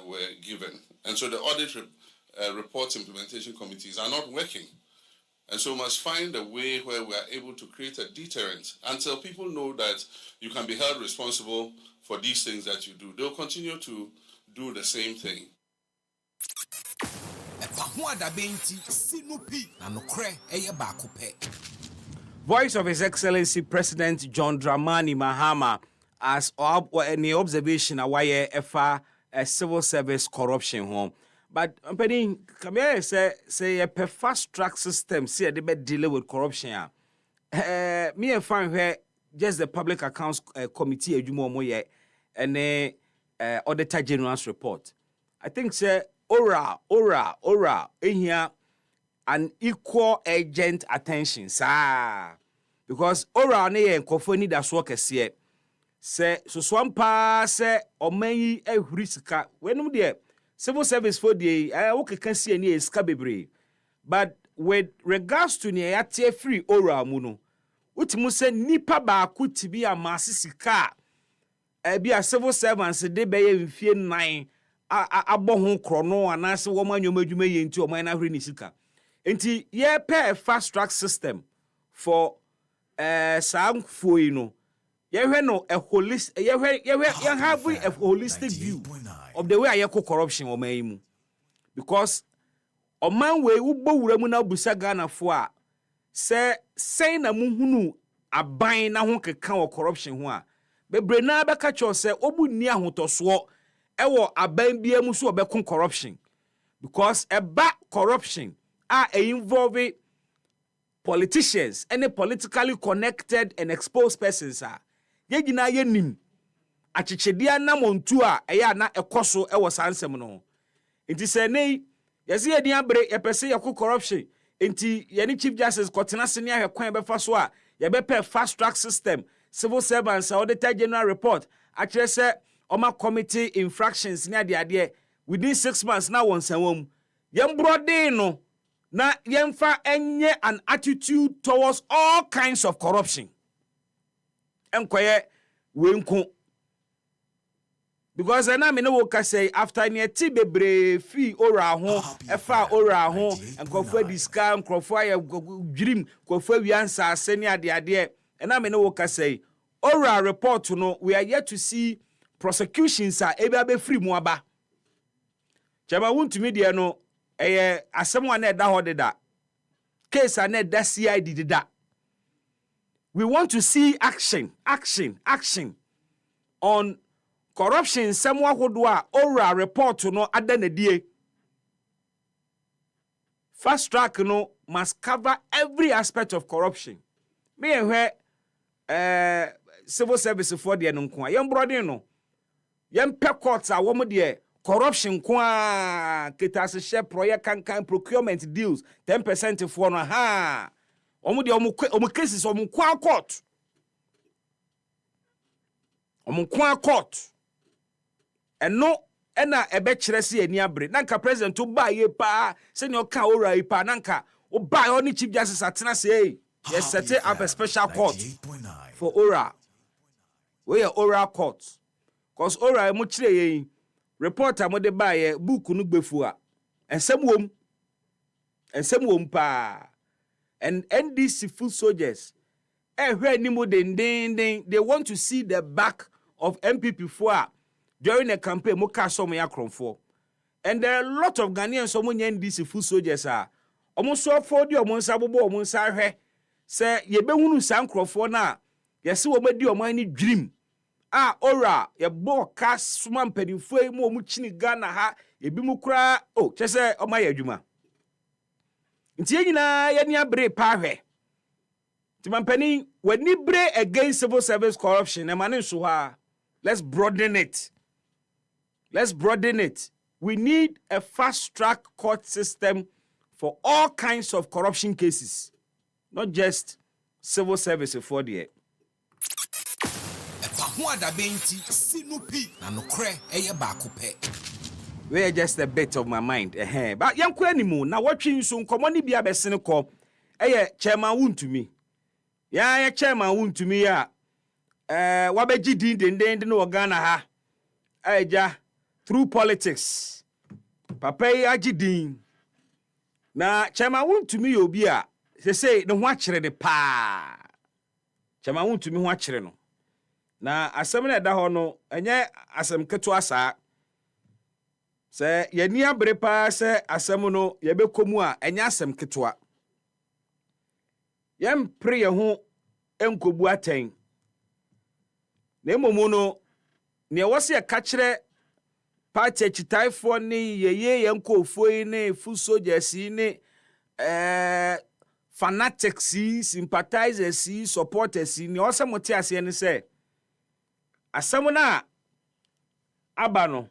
were given. And so the audit reports implementation committees are not working. And so we must find a way where we are able to create a deterrent until people know that you can be held responsible for these things that you do. They'll continue to do the same thing. Voice of His Excellency President John Dramani Mahama as any observation away a civil service corruption home. But come here, say a fast track system, see they be deal with corruption. Me and find where just the Public Accounts Committee and Auditor General's report. I think say ora in here an equal agent attention, sir. Because ora ne nkofo ni da so kese. Say so swampa say omanyi ehuri sika. Wenum de civil service for the can see any scabebre. But with regards to near free ora muno, which must say nipa ba could be a massisika. Be a civil servants de be in fear 9 abohun chrono and answer woman you may into a minor renisika. Enti ye pair fast track system for some for you know. You know a holistic you have a holistic view of the way I echo corruption or maimu. Because a man way ubo ramuna busagana for say na muhunu a buying na honke count corruption wa. Be brena be catch you say obu nia hontoswo ewo aban bia mu so obekon corruption. Because a back corruption are involving politicians, any politically connected and exposed persons are. Yegina yenim achichedia na montu a eya na ekoso ewo sansem no enti se nei yesi yedi abre yepese yako corruption enti yeni chief justice kotena sene ahwekwan befa so a yebepɛ fast track system civil servants auditor general report akire se oma committee infractions ne ade within 6 months na won sanwom yembrode no na yemfa enye an attitude towards all kinds of corruption. Enkoye wenku because na me no woka say after near ti bebre fi ora ho efa ora ho enkofa diska enkofa ya dwirim enkofa wiansa aseni ade na me no woka say ora report no we are yet to see prosecutions are ebe be free mu aba chaba wuntumi de no asem wa na da ho de da case na da CID de da. We want to see action on corruption. Someone who do a report no adanedie. Fast track no must cover every aspect of corruption. Me and where civil service for the nko. Yem brother no. Yem pe courts a wo de corruption kwa kita se share project kan procurement deals 10% for no ha. Omu de omu cases omu kwa court. Omu kwa court. Eno ena ebe chiresi eni abre. Nanka president to buy ye pa. Senior ka ora ye pa. Nanka o buy only chief justice atena say. Yes, set up a special court for ora. We are ora court. Cause ora emu chire ye. Reporter mo de buy ye book nu gbefua. Ensem wom pa. And NDC full soldiers, they want to see the back of MPP4 during the campaign. And there are a lot of Ghanaians, someone NDC full soldiers are almost so for the almost say, ye be wunu sankrofo na, yes, we do money dream. Ora, ye bo cast swamp and you fue mo muchini Ghana ha, ye bimukra, oh, just say, oh my juma. Nti na ye ni abre pa hwe ti mampani wani bre against civil service corruption e mane so ha. Let's broaden it. We need a fast track court system for all kinds of corruption cases, not just civil service for the EpaHoaDaben ti sinupi na nokre eye baako pe. Where just a bit of my mind. But young Quenimu, now watching soon common be a besinico. Chairman wound to me. Yeah, chairman wound to me. Wabeji did and no Ghana ha. Ja through politics. Papa Ajidin. Now, chairman wound to me, Obia. They say the watcher the pa. Chairman wound to me watcher no. Now, as some of that hono, and yet as some ketuasa. Se yeni abre pa se asem no ye bekomu a enya asem ketwa yem pre ye ho enkobu aten na emomu no ne wo se ka kire party chitaifo ni yeye yankofo ni full soldiers ni fanatics, sympathizers, supporters ni osamote ase ni say asam na aba no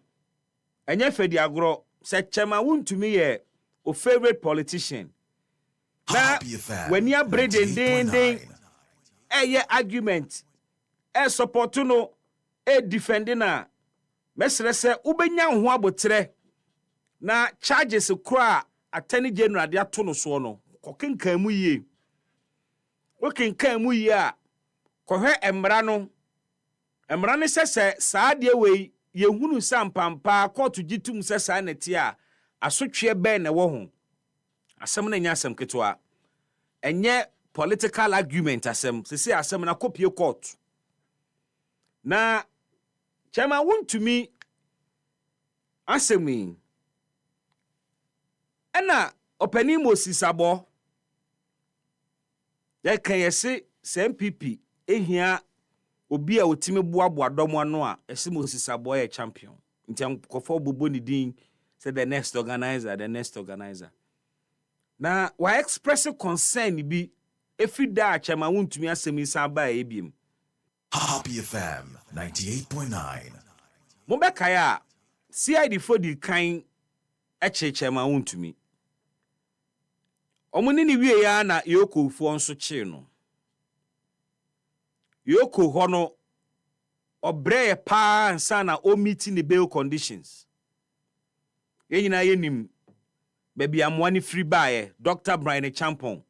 enye fedi agro se chema wuntumi ye o favorite politician na when you bread den argument support no defending na mesre se ubenya ho abotre na charges kra attorney general de ato no so no kokenkan mu yie wokenkan mu yie a kohwe emra no sese saade we yehunu sampampa court gitum sese aneti a asotwe be na wo ho asem na nya asem ketwa enye political argument asem sese asem na kopie court na chama wontumi asemi ena opani Moses abo ya kan yesi MPP ehia obi a otime boaboa domo ano a esi Moses abo ya champion nti kofo bobo ni din say the next organizer na wa express concern bi efida chama wontumi asemi san ba ebiem Happy FM 98.9. Mobekaya CID for the kind chama wontumi omuni ni wie ya na yoko fu onso chi no yoko ho no obre pa nsa na o meeting the bail conditions yenyina yenim baby amwani free buy Dr. Brian Champon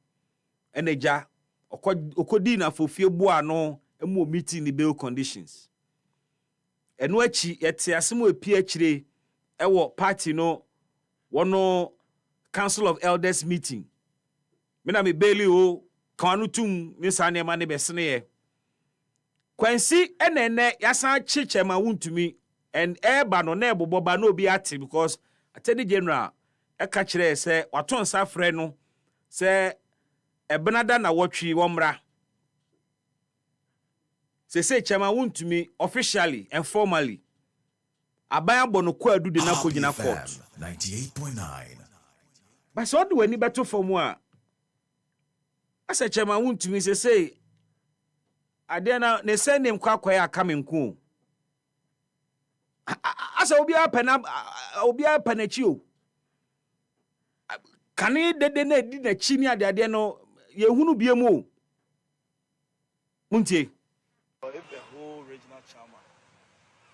eneja okodi na fofie bua no emu meeting the bail conditions enu achi yete asemo epi achire ewo party no wono council of elders meeting mina me baili o kanu tum ni sane ma ne besene ye kwansi enene yasan chichema wuntumi and eba no na ebobo ba no bi ate because attorney general eka kire se waton safre no se ebenada na wotwi womra se chema wuntumi officially and formally abaya bono ko adu de na kogina court 98.9. But so do any better for moi. As a chema wuntumi se adena ne send him kwakwaya coming cool. As obi apenachi o. Kani de na di na chini ade no yehunu biemu. Muntie. If the whole regional chairman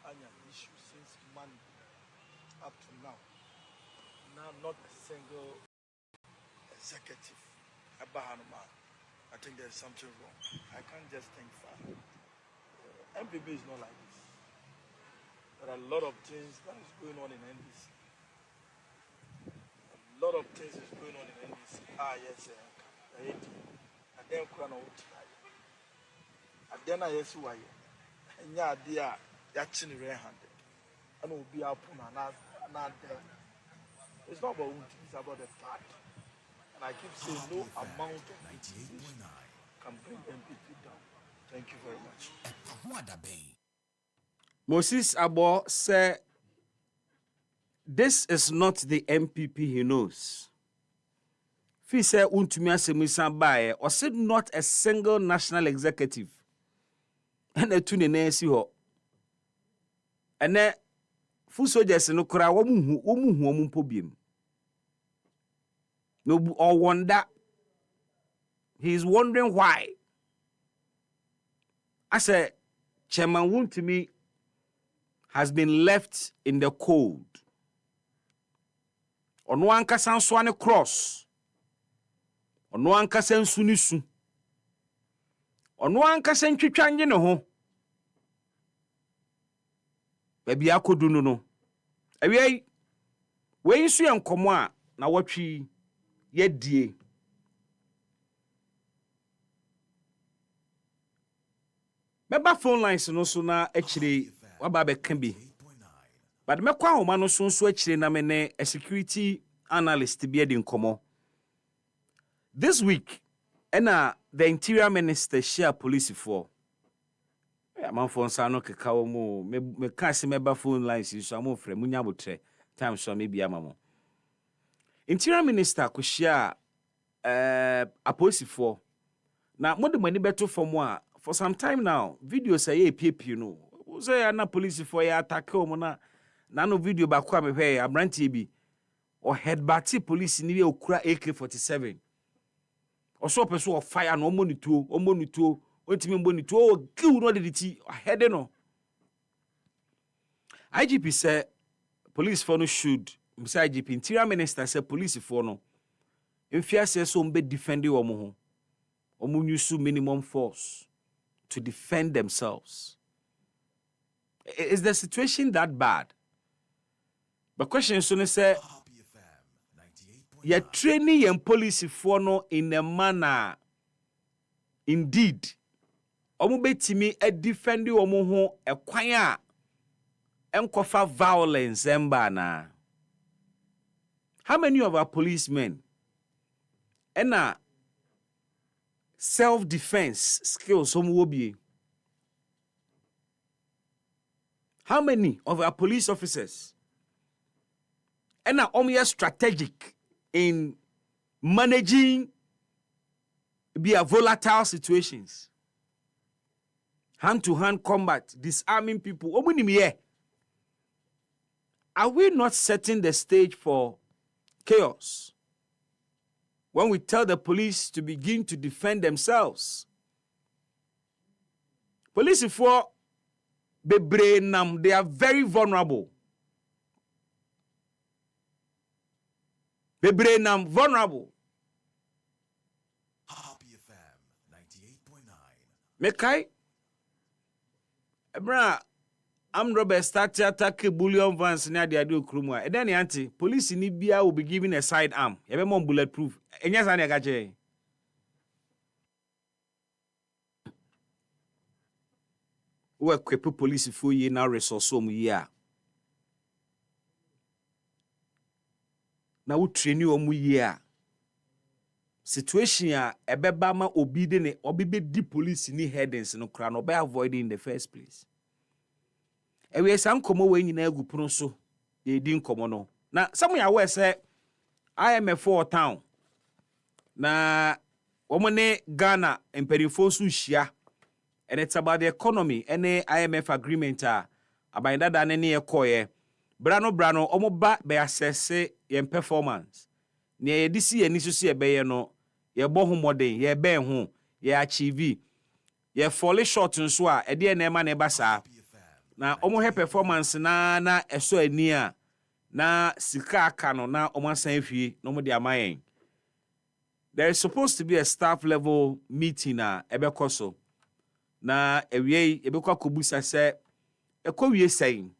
had an issue since Monday up to now not a single executive about man, I think there's something wrong. I can't just think far. MPB is not like this. There are a lot of things that is going on in NDC. A lot of things is going on in NDC. Yes, and then then I yes why and ya dear yaching red-handed and will be up on not there. It's not about it's about the fact. And I keep saying no amount of 98.9 can bring MPP down. Thank you very much. Moses Abo said this is not the MPP he knows. Fi say untumi asemisan bae or said not a single national executive. And a tune na si ho ene full soldiers no kura wo mu mpobiem no or wonder he is wondering why I say Chairman Wontumi has been left in the cold ono ankasa nso ane cross ono ankasa nsu ni su ono ankasa ntwitwa nge ne ho baby akodu no awie we nsu enkomo a na wotwi yedie meba phone lines no so na akire waba be kan bi but mekwa homa no so akire na me ne a security analyst bi edi nkomo this week the interior minister share police for man for Sano Kakao mo, me cast me phone lines in some frame, Munyabutre, time so maybe a mamma. Interior Minister Kushia Apostle. Now, more the money better for more. For some time now, videos say PAP, you know. Say na police for ya attack home na no video back kwa me hwe abrantie bi or headbutt police ni okura AK-47. Oso person of fire no omonituo ontimi mbonituo o giu no de ti head no. IGP say police for no should say IGP interior minister say police for no mfia say so mbe defend omo ho. Omo use minimum force to defend themselves. Is the situation that bad? The question is, say, you're training your police for no in a manner. Indeed, omo betimi e defend omo ho e kwan a enkofa violence emba na. How many of our policemen ena self-defense skills omo obi? How many of our police officers and are strategic in managing volatile situations? Hand-to-hand combat, disarming people. Are we not setting the stage for chaos when we tell the police to begin to defend themselves? Police for Bebrenam, they are very vulnerable. Bebrenam, vulnerable. Happy FM 98.9. Mekai, Ebra, I'm Robert start to attack bullion vans near the Ado Krumwa. And then the anti police in Libya will be given a sidearm. Everyone bulletproof. And yes, I negaje. We equip police for ye now resource some year. Now we train you on year. Situation ya ebebama obide ne obibe di police ni headings no kra no be avoid in the first place. Ewe sam komo we nyina agupuno so ye di nkomo no. Na some ya we say IMF for town. Na omone Ghana emperifo so hia. And it's about the economy. Any IMF agreement about that than any koye. Brano omo ba be assess yen performance. Near this year ni so see be no ye bo ho modern ye be ho ye achieve ye fall short nso a e de na ema na ba saa. Na omo he performance na eso ani a na sika aka no na omo asan fie no mo de amayen. There is supposed to be a staff level meeting ebekoso. Na ewie ebekwa kobusa se ekowie saying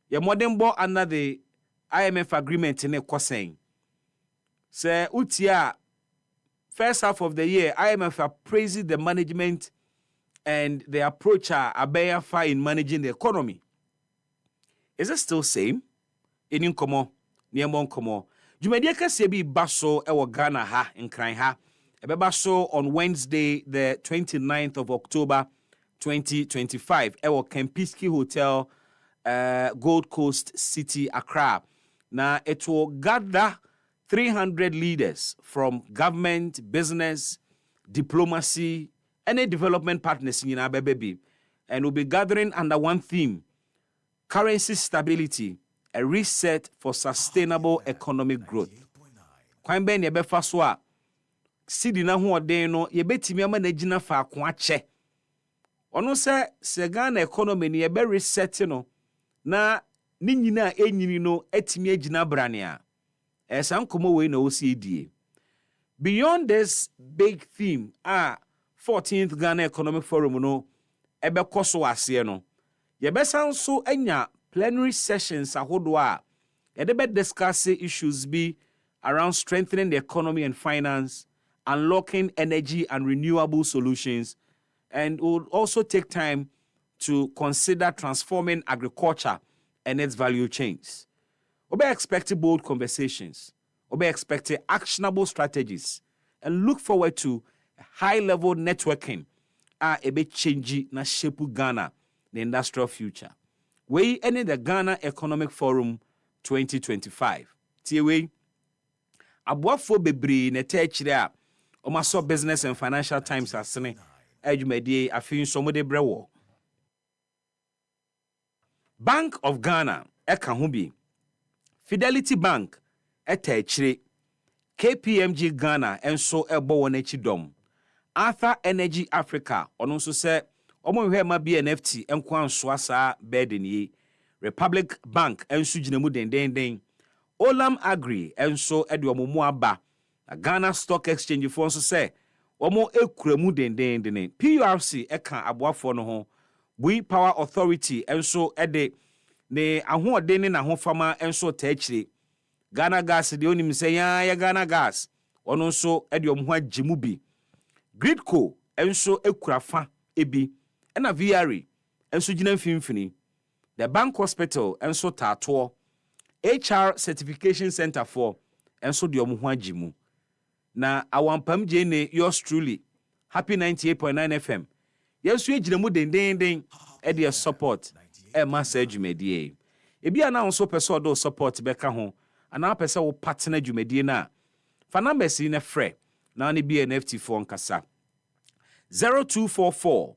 ye modern bo under the IMF agreement ne kosen se utia first half of the year IMF appraised the management and the approach abeya fa in managing the economy. Is it still same in komo niemon komo jumedie kase bi baso e wo Ghana ha nkran ha ebeba so on Wednesday the 29th of October 2025 ewo Kempinski Hotel Gold Coast City Accra. Now it will gather 300 leaders from government, business, diplomacy, any development partners in Abebe, and will be gathering under one theme: currency stability, a reset for sustainable economic growth. Kwan ben yebe faswa sidi na ho oden no yebetimi ama na gina fa ako ache. Ono se Ghana economy ni ebe reset no na ni nyina enyini no etimi agina brania. Esam komo we na osi die. Beyond this big theme, 14th Ghana Economic Forum no ebe koso ase no. Yebe sanso anya plenary sessions ahodo a yede be discuss issues be around strengthening the economy and finance, unlocking energy and renewable solutions, and will also take time to consider transforming agriculture and its value chains. We'll be expecting bold conversations. We'll be expecting actionable strategies, and look forward to high-level networking a bit changey na shape Ghana the industrial future. We ended the Ghana Economic Forum 2025. Tiwe, aboafo bebree na techire a omaso Business and Financial Times asene adwumadie afin so mode brewo. Bank of Ghana eka ho bi. Fidelity Bank etechire. KPMG Ghana enso ebo won echi dom. Arthur Energy Africa ono nso se omo hwe ma BNFT enko anso asa bedeni. Republic Bank enso ginemu den. Olam Agri enso ede omomu aba. Ghana Stock Exchange for nso se omo ekuremu den. PURC eka aboafo no ho. Bui Power Authority enso ede ne ahoɔden ne n'ahofama enso taachire. Ghana Gas de onim se ya Ghana Gas ono nso ede omho agimu bi. Gridco enso ekurafa ebi na VRE enso gina mfimfini. The Bank Hospital enso tato. HR Certification Center for enso de omho agimu. Na awampam jene yours truly Happy 98.9 FM. Yes, we ejina mu den e support e ma sa adwumadie. Ebi ana nso pese do support beka ho ana pese wo partner adwumadie na. Fa number si na frɛ na ne BNFT for nkasa. 0244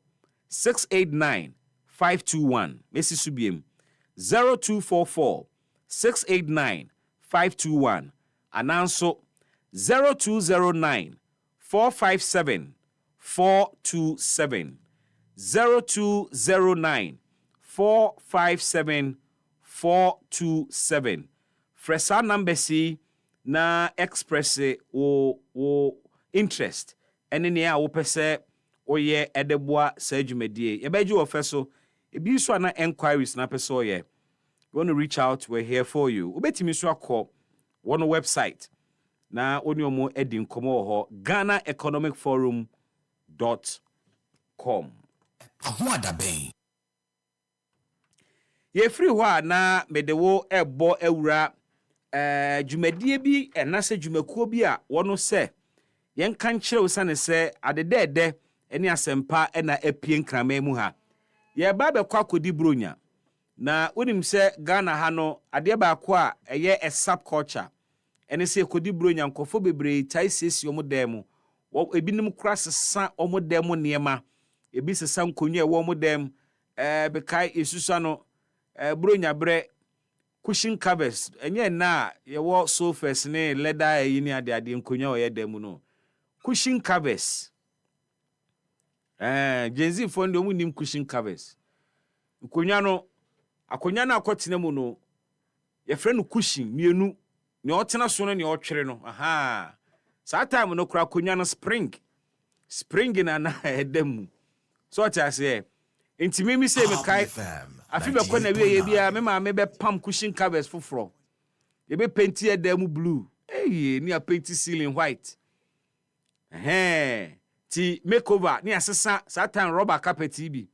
689 521 Messi subiem 0244 689 521 ananso 0209 457 427 0209 457 427. Fresa number C na express o interest. Ene ne a wo pese oye edeboa sajumedie. Ye beji ofeso ebi so na enquiries na pese oye. You want to reach out, we're here for you. Ubetimi so akọ one website na oni omo edi nkomo ho GhanaEconomicForum.com. EpaHoaDaben. Ye free hwa na medewo ebo ewura dwumadie bi enase dwumakuo bi a wono se yen kan kire usane se adedede eni asempa na apie nkrama mu ha ye ba be kwa kodi bronya na wonim se Ghana ha no ade ba kwa eye a subculture eni se kodi bronya nkofo bebre tai sesi omodem ebinim kura sesa omodem niema ebi sesa nkonwa ewo omodem bekai esusa no bronya bre cushion covers enye na yewo sofas ne leather yini ade nkonwa oyedem no cushion covers Genzi fo ndo mu nim cushion covers nkonwa no akonya na akotena mu no ye frɛ no cushion mienu ne otena so no ne otwere no aha saa time no kura akonya no spring na edem so ta se ntimi mi se me kai afi be ko na wie bia me ma me be pam cushion covers foforo ye be painti edem blue ni a painti ceiling white ti makeover ni asesa saa time rubber carpet bi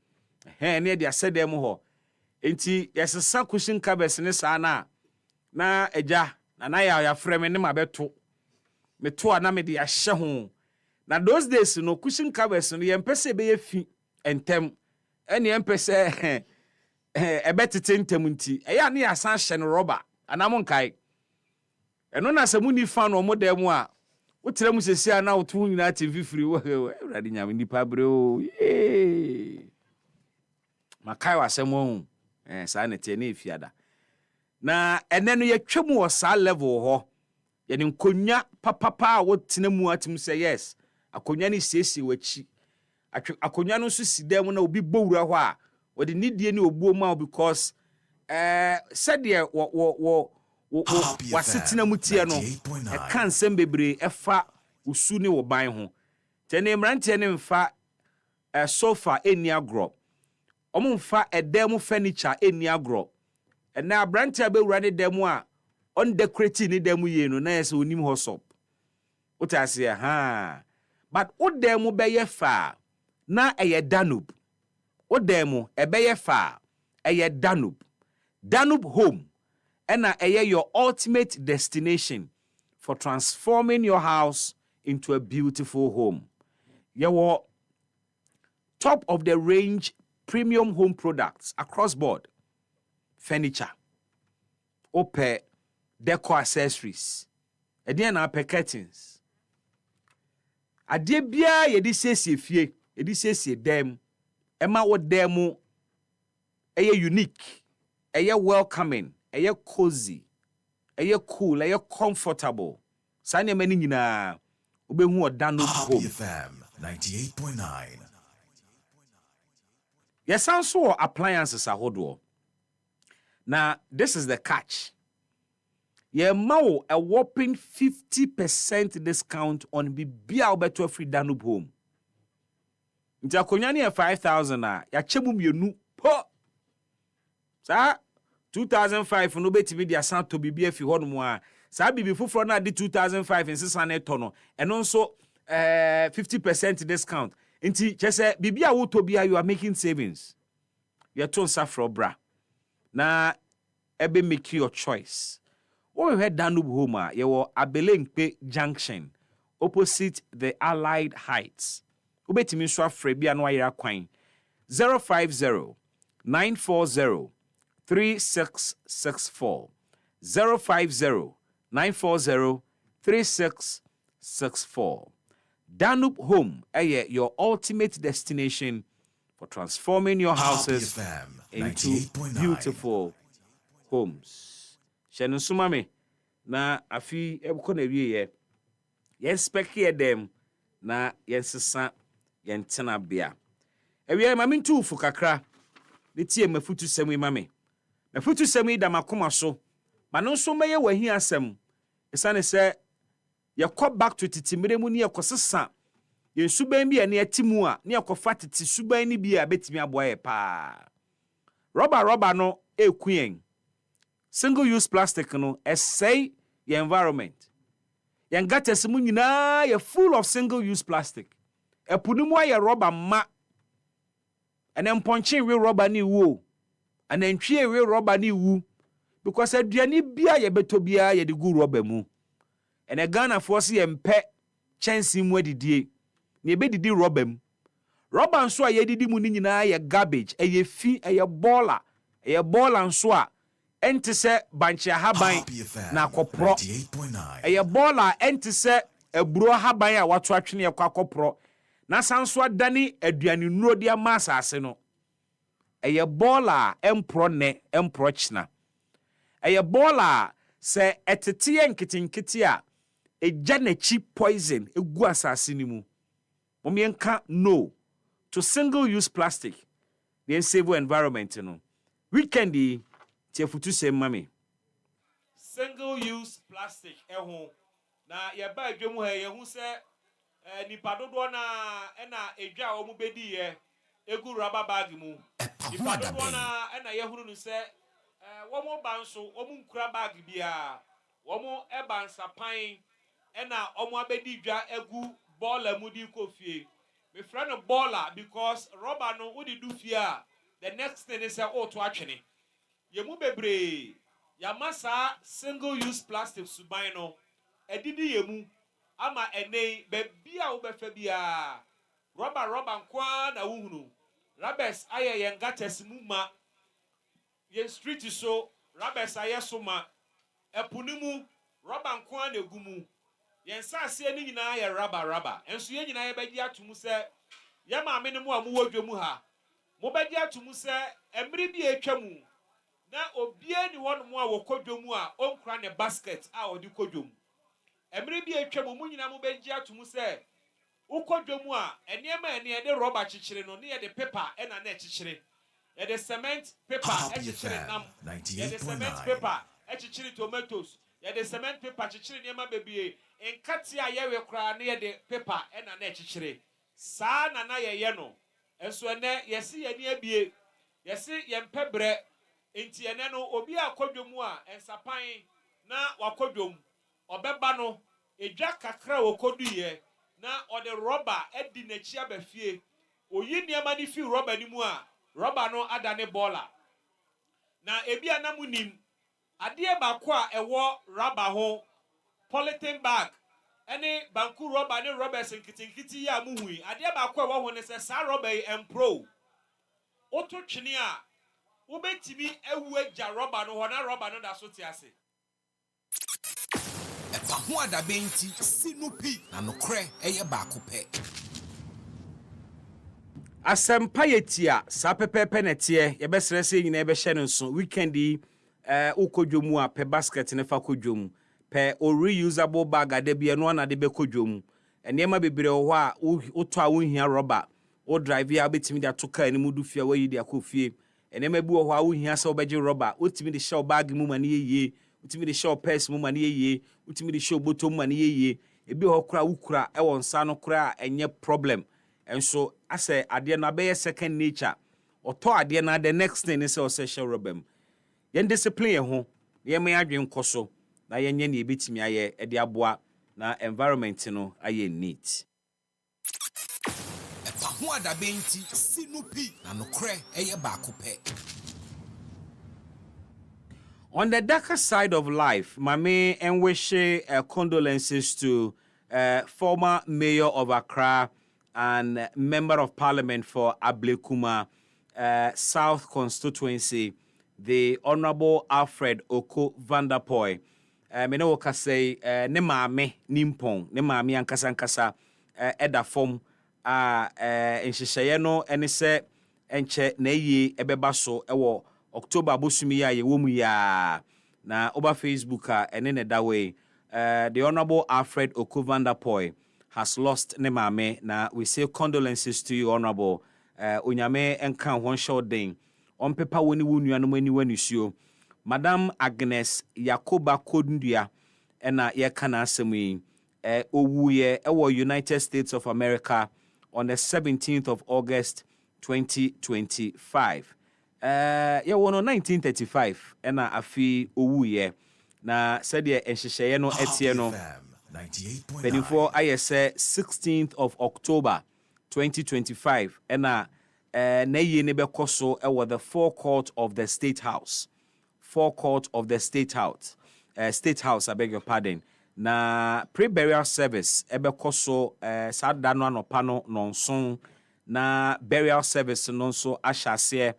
ni de asedem ho enti yesesa cushion covers ne saa na eja na ya frame ne mabeto meto na me de ahye ho na those days no cushion covers no yempese be yefi entem ene yempese ebetete ntem nti eya na ya san hye no rubber anam nkai eno na se muni fa no modem a wotere mu sesi na wotu nyina atimfifiri wo ewrade nyame nipa bre o makai wasemo saa nete na efiada na ene no yetwemu wo saa level ho ye ne nkonya papapa wo tena mu atim say yes akonya ne siesie wachi akonya no so sidem na obi bowura ho a wo de nidie ne obuo ma because said ye wo wasetina mutie no e kan sem bebre efa usu ne wo ban ho tene mrante ne mfa sofa eni agro omo mfa edem furniture eni agro na abrante abewura ne demu a on decorate ni demu ye no na yese onim hosop utase but odemu beye fa na eye Danube odemu ebeye fa eye Danube home and your ultimate destination for transforming your house into a beautiful home. Your top of the range premium home products across board. Furniture, ope decor accessories, edian na pe curtains. Ade bia ye di siesie fie, ye di siesie dem, ema wo demo eye unique, eye welcoming, eye cozy, eye cool, eye comfortable. Sa ne mani nyina obehu odano home. FM 98.9. Yes, also appliances ahodo. Now, this is the catch. A whopping 50% discount on bibia obeto free Danube home. Nti akonyani e 5,000 ya chemu mienu po. Sa 2005 no betimi dia santo bibia fi ho no a. Sa bibi fufro na di 2005 insisa na eto no. Eno nso 50% discount. Nti chese bibia wo to bia you are making savings. You ton safro bra. Na ebe make your choice. When we head Danube home, you were Abelenkpe Junction, opposite the Allied Heights. Ubetimi swa frebia no ayira kwan 050 940 3664 050 940 3664. Danube Home, your ultimate destination for transforming your houses into beautiful homes. Shenu sumame na afi ebuko na wiye yen spec here dem na yen sesa yen tena bia ewie mame ntu fu kakra ne tie mafutu semi mame mafutu semi da makoma so mano so meye wahi asem esane se yakọ back to titimire mu ne yakosesa yen suban bia ne atimu a ne yakofa titi suban ni bia betimi aboa pa rubber no ekuyen single-use plastic no essay your environment. Yang gates mu nyina ye full of single-use plastic. Epunu mu aye rubber ma. And then punching we rubber ni wu. And then twie we rubber ni wu. Because aduani bia ye beto bia ye de gu rubber mu. And a Ghana force ye mpe chance mu adidie. Ni be didi rubber mu. Rubber nso a ye didi mu ni nyina ye garbage, ye fi, ye baller. Ye baller nso a enti se banche haban na akopro eye bola enti se eburo haban a wato atwene yakwa akopro na sanso adani aduane nuro dia masa ase no eye bola empro ne empro china eye bola se etete nkitinkiti a eja na chi poison egu asase ni mu momienka no to single use plastic the save environment no weekendi Tiafutu se mami. Single-use plastic ehun na ye ba adwemu ha ye hu se nipa dodo na na edwa o mu bedi ye egu rubber bag mu. Nipa dodo na na ye hunu nu se wo mo banso wo mu nkura bag bia wo mo eba nsapan na o mo abedi dwa egu baller mu di kofie. Me friend no baller because rubber no wo di du fie a the next thing is o to atwene. Yemu bebre yamasa single use plastic suban no edidi yemu ama enei bebia wo befa bia rubber nkwa na wuhunu rubbers aye yen gates mu ma yen street so rubbers aye so ma epunimu rubber nkwa na egumu yen sase ni nyina ye rubber enso yen nyina ye bedi atumu se ye ma me ne mu amu wodwemu ha mo bedi atumu se emri bi etwamu na obie ni won mu a wokodwomu a onkra ne basket a odi kodwom emre bi etwam mu nyina mu benji atomu se ukodwomu a eniema ene de rubber chichire no ne ye de paper ena na chichire ye de cement paper chichire nam ye de cement paper chichire tomatoes ye de cement paper chichire niema bebie enkate a ye we kra ne ye de paper ena na chichire saa na ye no enso ene yesi ye ne abie yesi ye mpebre enti ene no obi akodwomu a ensapan na wakodwom obeba no edwa kakra wokoduye na ode rubber edi nachi abafie oyi niama ni fi rubber ni mu a rubber no adane baller na ebi anamunim ade ba ko a ewo rubber ho polythene bag ene banku rubber ne rubber senkitinkiti ya muhui ade ba ko ewo ho ne se sa rubber empro oto twene a wobetimi ewu agya rubber no hona rubber no da so ti ase EpaHoaDaben ti sinupi na nokre eye baako pe Asempa yetia sa pepepe netie yebesere se nyina yebehye no so weekend yi ukodwomu a pe basket ne fa kodwomu pe o reusable bag adebie no na de be kodwomu enema bebre ho a uto a wohia rubber o drive ya betimi de atoka ani mudu fia wayi de akofie enema bi ho a wohia se obegye rubber otimi de show bag mu mane yeye utimi de show purse mu mane yeye utimi de show bottom mane yeye ebi ho kura wukura e won sa no kura enye problem. And so I say ade na be second nature oto ade na the next thing is say share robem yen discipline ho ye me adwen koso na yenye na ebetimi aye e de aboa na environment no aye neat EpaHoaDaben ti sinupi na nokre eye baako pe. On the darker side of life, Mame and wish condolences to former mayor of Accra and member of parliament for Ablekuma South constituency, the Honorable Alfred Oko Vanderpoy. Mene woka say ne maame nimpon, ne maame ankasa eda form nhyehyeye no ene se enche na yi ebeba so ewo October abosumi ya ye womu ya na over Facebook ene ne da way the Honorable Alfred Oko Vanderpoy has lost ne maame na we say condolences to you Honorable onyame enka won show den on pepa woni wonuanom ani wanusuo Madam Agnes Yakoba Kondua ena ye kana asem yi owuye ewo United States of America on the 17th of August 2025 ye wono 1935 ena afi owuye na said enhyehyeye no etie no Benifo ayese 16th of October 2025 ena na ye ne bekoso ewo the forecourt of the State House State House I beg your pardon na pre-burial service ebekoso sada no anopa no nonson na burial service no so ahyase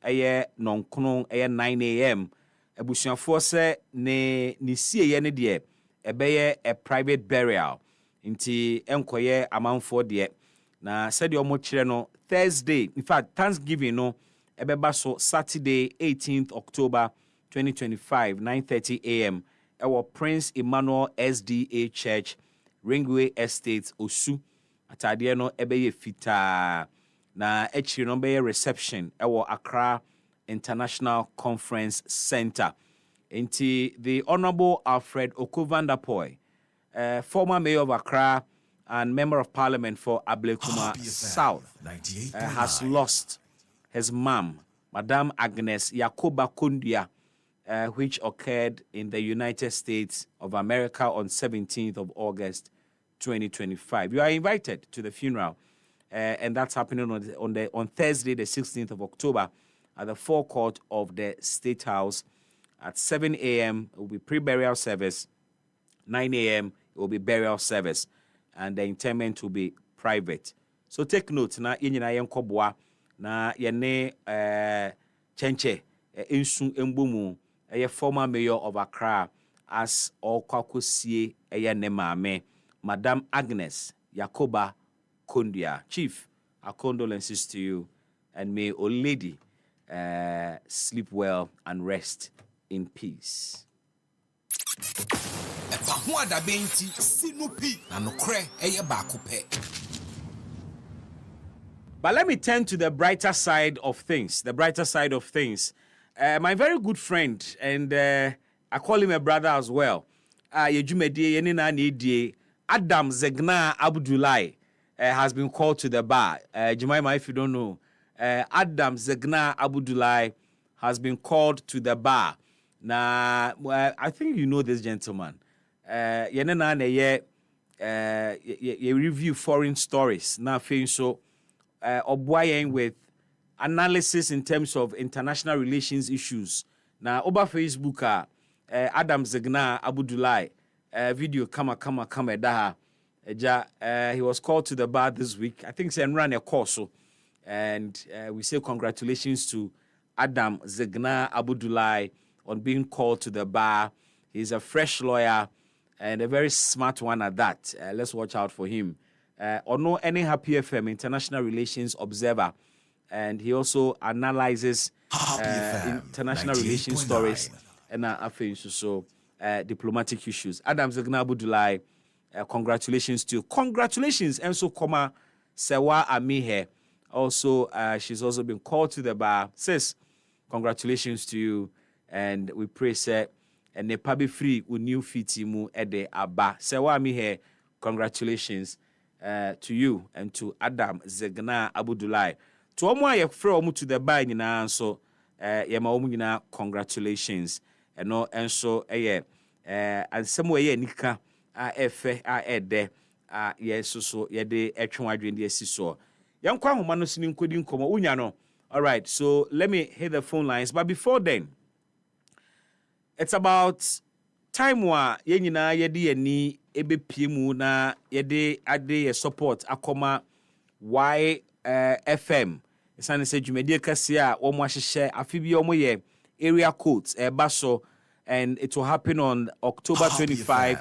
eye nonkono eye 9 a.m. Ebusuafo se ne sie ne de ebeye a private burial nti enkoye amanfo de na said omo kire no Thursday in fact Thanksgiving no ebeba so Saturday 18th October 2025 9:30 a.m. Our Prince Emmanuel SDA Church Ringway Estate Osu atade no ebeye fita na echi no beye reception our Accra International Conference Center. Into the Honorable Alfred Oko Vanderpoy, former mayor of Accra and member of parliament for Ablekuma South, has lost his mom, Madam Agnes Yakoba Kondua, which occurred in the United States of America on 17th of August 2025. You are invited to the funeral, and that's happening on Thursday, the 16th of October, at the forecourt of the State House. At 7 a.m., it will be pre-burial service. 9 a.m., it will be burial service. And the interment will be private. So take note, na yenyina yenkobwa na yene chenche insu embumu former mayor of Accra as okwakosie ne maame Madam Agnes Yakoba Kondua. Chief, our condolences to you, and may O Lady sleep well and rest in peace. EpaHoaDaben ti sinupi na nokre eye baako pe. But let me turn to the brighter side of things. My very good friend, and I call him a brother as well. Adam Zegna Abdulai has been called to the bar. Jemima, if you don't know, Adam Zegna Abdulai has been called to the bar. Now, I think you know this gentleman. You review foreign stories. Now, so with analysis in terms of international relations issues. Now, over Facebook, Adam Zegna Abdulai video kama daha. He was called to the bar this week. I think he ran a course. And we say congratulations to Adam Zegna Abudulai on being called to the bar. He's a fresh lawyer and a very smart one at that. Let's watch out for him. Ono any Happy FM International Relations Observer, and he also analyzes international relations stories and diplomatic issues. Adam Zegna Abudulai, congratulations to you. Congratulations, Enso Koma Sewa Amihe. Also, she's also been called to the bar. Sis, congratulations to you, and we pray, sir, and ne pabi free with new fitimu ede aba. Sewa Amihe, congratulations to you and to Adam Zegna Abudulai. To omo ye frɛ omo to the bar nyina so ye ma omo nyina congratulations. Eno enso eye ansem we ye nika a efe a ede a ye so ye de etwe wadwen de asiso. Yankwa homa no sini nkodi nkomo unya no. All right, so let me hit the phone lines, but before then, it's about time wa ye nyina ye de ani ebepie mu na ye de ade support akoma FM. Sane say dwumadi kase a wo mo ahyehye afibi wo mo ye area codes baso, and it will happen on October 25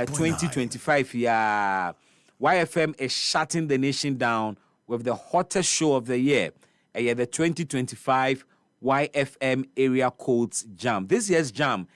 2025. Yeah, YFM is shutting the nation down with the hottest show of the year, the 2025 YFM area codes jam. This year's jam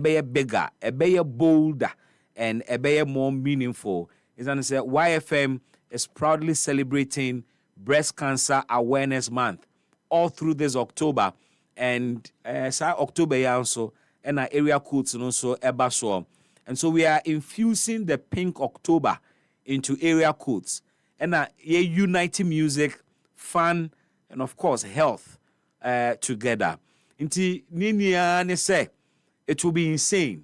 be bigger, be bolder, and be more meaningful. It's gonna say YFM is proudly celebrating Breast Cancer Awareness Month all through this October, and October also, and our area codes also ebaso. And so we are infusing the Pink October into area codes, and uniting music, fun, and of course health together. Inti ninia ne say it will be insane.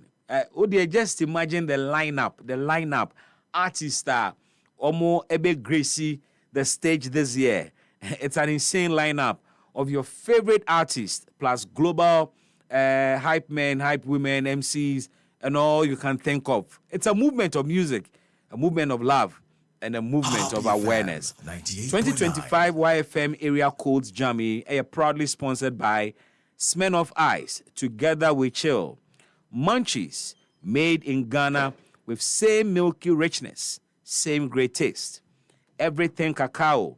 Just imagine the lineup, artists are Omo Ebe Gracie the stage this year. It's an insane lineup of your favorite artists plus global hype men, hype women, MCs, and all you can think of. It's a movement of music, a movement of love, and a movement of awareness. 2025 YFM Area Codes Jammy are proudly sponsored by Smirnoff Ice, Together We Chill, Munchies, made in Ghana with same milky richness, same great taste. Everything Cacao.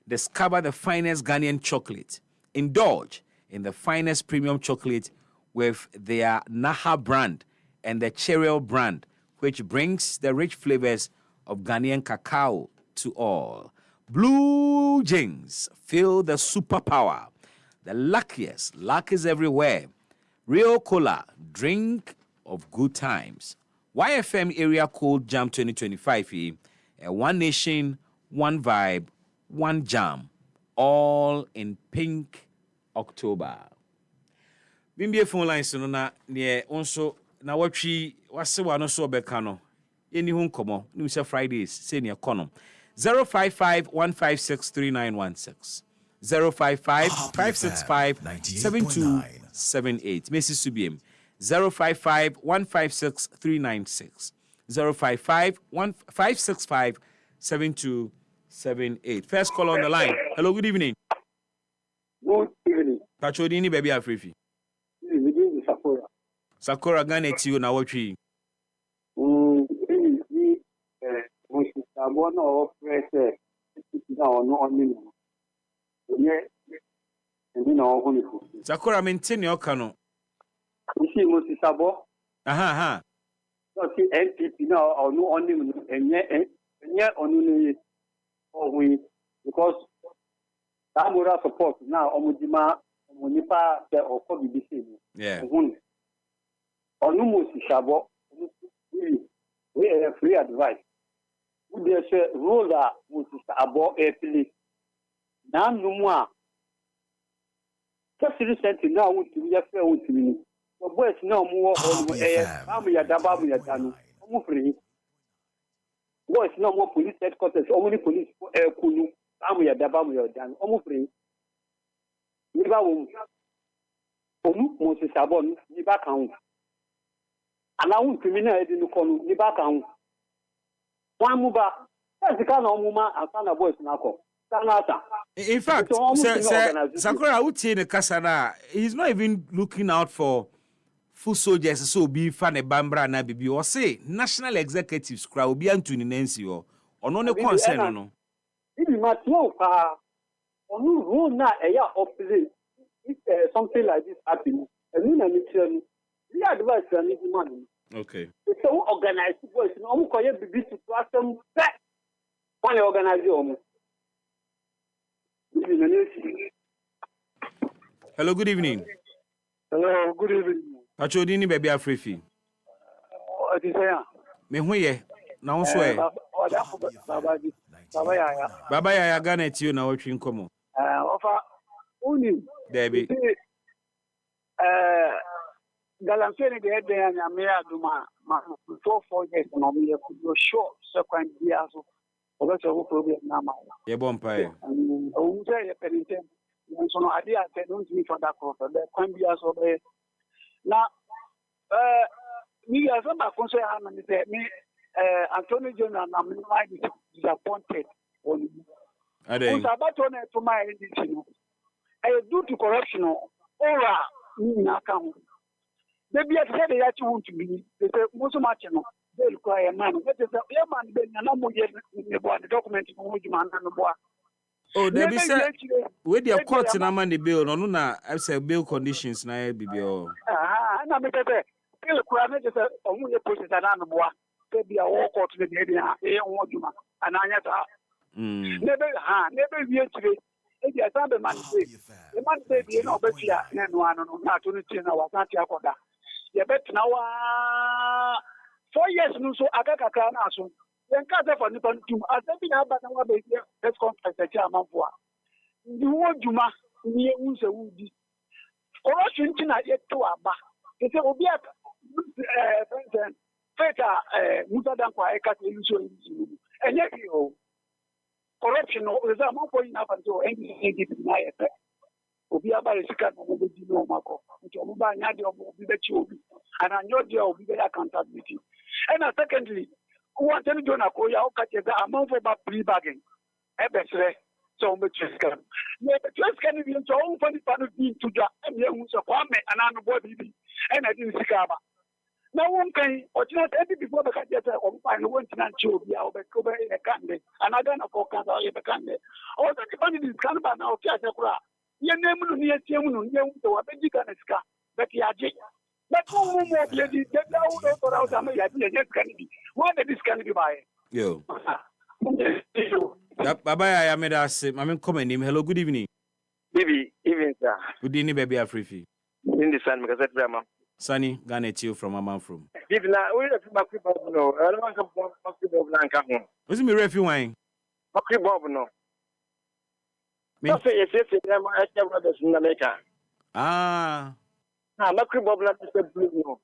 Discover the finest Ghanaian chocolate. Indulge in the finest premium chocolate with their Naha brand and the Cheryl brand, which brings the rich flavors of Ghanaian cacao to all. Blue Jeans, feel the superpower. The luckiest, luck is everywhere. Real Cola, drink of good times. YFM Area Code Jam 2025, one nation, one vibe, one jam, all in Pink October. Bimbi phone lines no na ne onso na watwi wasewa no so bekano. Eni hu nkomo, ni say Fridays, say ne kono. 055-156-3916. 055-565-7278. Mrs. Subiem. 055-156-396. 055-565-7278. First call on the line. Hello, good evening. Good evening. Pachodini baby Afrifi. Sakura. Sakura Ghana to you now what we. Sakura maintain your cano. You see, Moses Sabo. Aha. So see NPP now or no on him and yet on we because Tamura support now Omujima Munipa or BBC. Yeah. On Moses Sabo, we have free advice. Would they say rule that Moses Sabo airplane? Now no more. Just recently now, we have failed to me. The boys now more on air. I'm ya dabamu ya danu. I'm free. Boys no more police headquarters. Only police air kunu. I'm ya dabamu ya danu. I'm free. Niba wum. Onu Moses Sabon niba kan. Ana un criminal edi no konu niba kan. Wan muba. That's the kind of woman and kind of boys na ko. In fact, Sakura Uti in the Kasana, he's not even looking out for full soldiers, so be fan a Bambra na bibi or say national executives crowd be Anthony Nancy or no concern no. If you must know, who not a year opposite if something like this happens, and you know, the advice and need money. Okay. It's so organized voice, no call it be to some back. One organization. Hello, good evening. Hello, good evening. Pachodini baby Afrifi. What is here? Me who ye? Now swear. Baba ya Ghana to you now watching come. Offer only Debbie. Galamsey the head there and Amia Duma 4 years no me could go short second year so over so problem na ma. Ye bon pai. O say peniten so no ade ate don't me for that crop the can be as obey. Na me as a concern am say me Anthony Jonah na me disappointed on you. Ade. So about on to my NDC. Due to corruption or na account. They be at head that you want to be. They say most much no. They require man. That is a man ben na mo ye the document mo man na boa. Oh, they be say we dey court na man the bill no na I say bail conditions na bibi o. Na me say bill kwa na just omu ye process na na boa. They be a walk court na dey e won juma. Ananya ta. Never be today. If you are the man say, the man say, you know, but you are not to na wasati akoda. You bet now 4 years no so akaka kana so. Then kaza for nipan tum. Asabi na ba na wa be let's contact the chairman for. Ndi wo juma ni unse wudi. Corruption tina yeto aba. They say obi aka feta musa dan kwa eka te luso yi. Enye ki o. Corruption is a man for enough until anything na effect. Obi aba resika no mo di no mako. Nti omo ba nya de omo bi be chi obi. And I know there will be accountability. And secondly, who want to do na ko ya o ka che a man for ba pre-bargain. E be sre so mo chi scam. Ne be scam bi so o fa ni pa no bi to ja e me hu so kwa me ana no bo bi bi. E na di sika ba. Now one can or just every before the cat or find one to show the out over in a candy, another for cancer or candy. All the money is kind of now Casacra. Your name near Tiamun, young to a Bejicanesca, but Yaji. But no more lady, get out of my idea, just can be. Why this can be by? Yo. Baba, I am I'm coming him. Hello, good evening. Baby, even sir. Good evening, baby Afrifi. In the sun, because that's Sunny, Ghana to you from a man from. If now we have Macri Bob, no, I don't want to Macri Bob Lanka. Was me refi wine? Macri Bob, no. Me say, yes, I have brothers in America. Macri Bob, not the blue, no.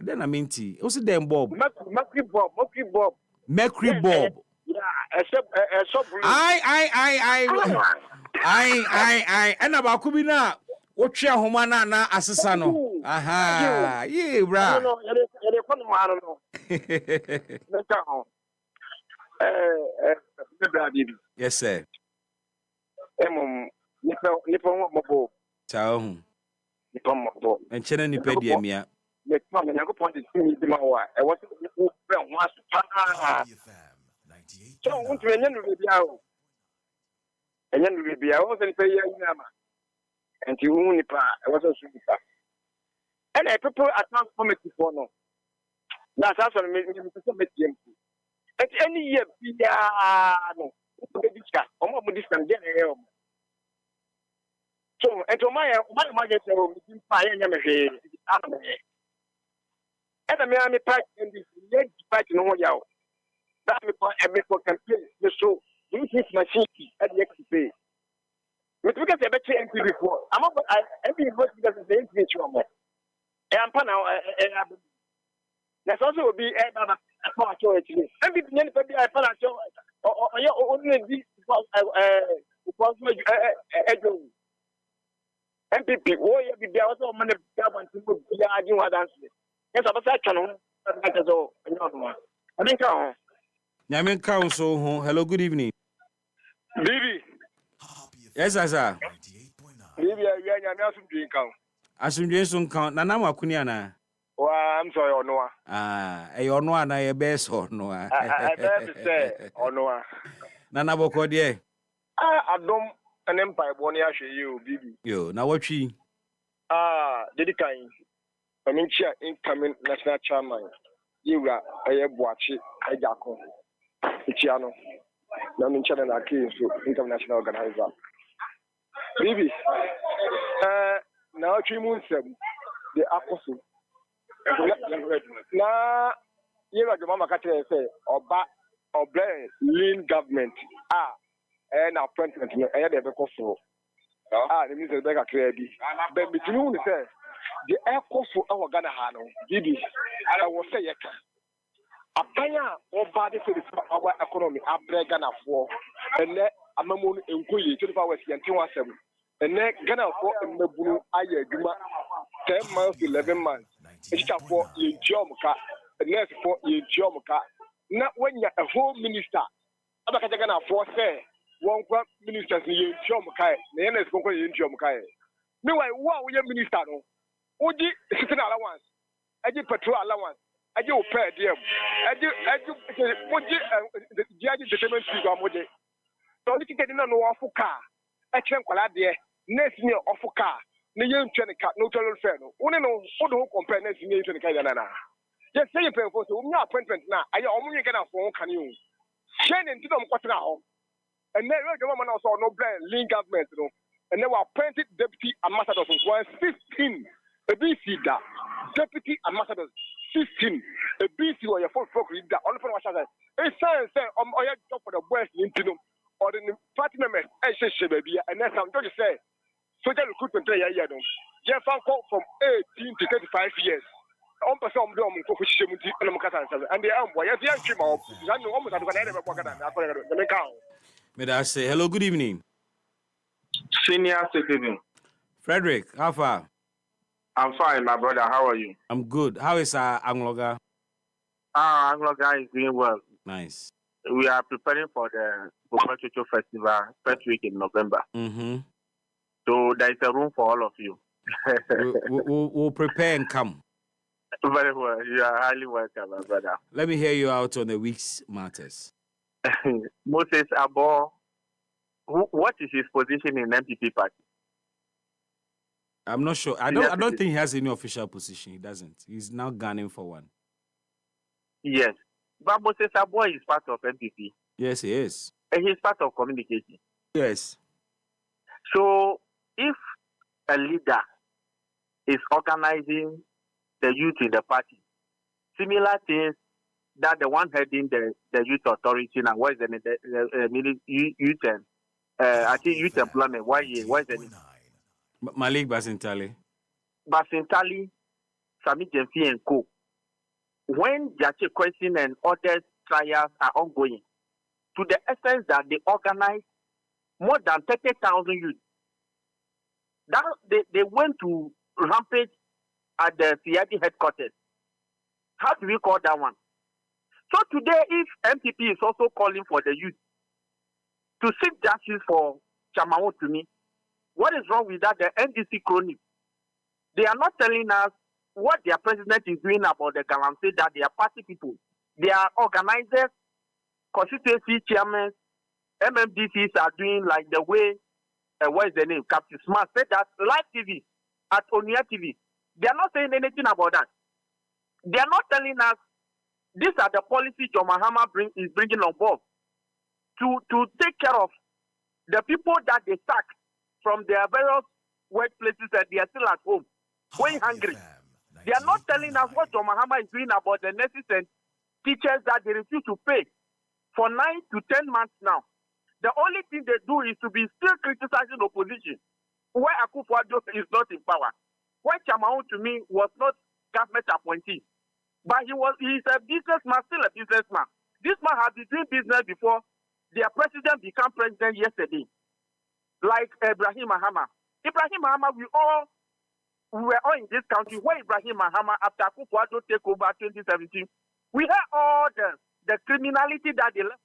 Then I mean, tea. What's the damn Bob? Macri Bob, Macri Bob. Macri Bob. Yeah, except I, and about Kubina. What your homana na asesano? Aha, yeah, bra. No, I don't know. Yes, sir. Nippon Mobo. Ciao. Nippon Mobo. And Chena Nipedia mia. Next moment, I go point to see the Mawa. I was so, I want to end with you. And then we be out and pay Yama. And you only I was a super. And I people at transformative for no. That's also making him. At any year, no. This can get a so, and to my market, I am a and a Miami Park in this late fight in Ohio. That's before campaign. The show, this is my city at the XP. But because I bet you MP before, I'm up. Every vote because it's the individual. I'm now. There's also be a part every anybody I found out or only this was MPP. Oh, yeah, there also money government to be arguing what answer. Yes, I was actually that is all. I think Yamin Council, hello, good evening. Bibi. Yes, sir. Bibi, we are not doing count. Asundwe so nkan na nam akuni ana. I'm sorry, Onoa. E ono ana ye best ono. I better say Onoa. Nana boko de. Adom an empire boni ahwe you, Bibi. Yo, na watwi. Dedi kan. Aminchia incoming national chairman. Yiwa Boachi Ajako. Ichiano. Na mincha na so international organizer. Bibi. Na watwi munsem the apostle. Na yiwa de mama katre say oba oble lean government and appointment no e dey be so the minister be kakra bi but between say the air cost for our Ghana ha no bibi I will say yeka apanya oba de for our economy abre Ghana for and amamu enkoyi 24 hours yantin wasem and Ghana for mbebunu aye adwuma 10 months to 11 months it's for your job ka next for your job ka na when you a whole minister abaka Ghana for say one ministers in your job kai na yen is go your job kai meanwhile we are minister no oji sitting allowance aji petrol allowance aji opay dem aji oji the determined fee go amoje so the ticket na no ofu car e kire nkwala de next me ofu car na yen twene car no total fair no one no odo compare next me twene car na yes say you pay for so we appointment na ayi omunye Ghana for kan you shey ne ntidom kwatena ho and then we go man also no blame lean government no and then we appointed deputy ambassadors for 15 a BC da deputy ambassadors 15 a BC or your folk leader all for what say it say or your job for the boys in Tino or the party members and say baby and then some don't say social recruitment yeah no yeah fan call from 18 to 35 years on person do am ko fushi muti na mukata and they am boy yes yan twima o zan no mo sadu kana na be kwagada na akora do me kan. May I say hello, good evening. Senior citizen. Frederick, how far? I'm fine, my brother. How are you? I'm good. How is Angloga? Angloga is doing well. Nice. We are preparing for the Bukmachocho Festival first week in November. Mm-hmm. So there is a room for all of you. we'll prepare and come. Very well. You are highly welcome, my brother. Let me hear you out on the week's matters. Moses Abo, what is his position in MPP party? I'm not sure. I don't think he has any official position. He doesn't. He's now gunning for one. Yes. But Moses Abo is part of MPP. Yes, he is. And he's part of communication. Yes. So if a leader is organizing the youth in the party, similar things that the one heading the youth authority now, what is the youth I think youth employment, why is the name? Malik Basintali, Sami Jemfi and Co. When Jache question and other trials are ongoing, to the extent that they organize more than 30,000 youth, that they went to rampage at the CID headquarters. How do we call that one? So today, if MPP is also calling for the youth to seek justice for Chamao to me, what is wrong with that? The NDC cronies, they are not telling us what their president is doing about the Galamsey, that they are party people. They are organizers, constituency chairmen, MMDCs are doing like the way, what is the name? Captain Smart said that live TV at Onia TV. They are not saying anything about that. They are not telling us these are the policies John Mahama is bringing on board to take care of the people that they sack from their various workplaces and they are still at home, going hungry. They are not telling us what John Mahama is doing about the nurses and teachers that they refuse to pay for 9 to 10 months now. The only thing they do is to be still criticizing opposition, where Akufo-Addo is not in power. Where Chamao to me was not government appointee. But he's a businessman, still a businessman. This man has been doing business before their president became president yesterday. Like Ibrahim Mahama. Ibrahim Mahama, we were all in this country where Ibrahim Mahama, after Akufo-Addo take over 2017, we had all the criminality that they left.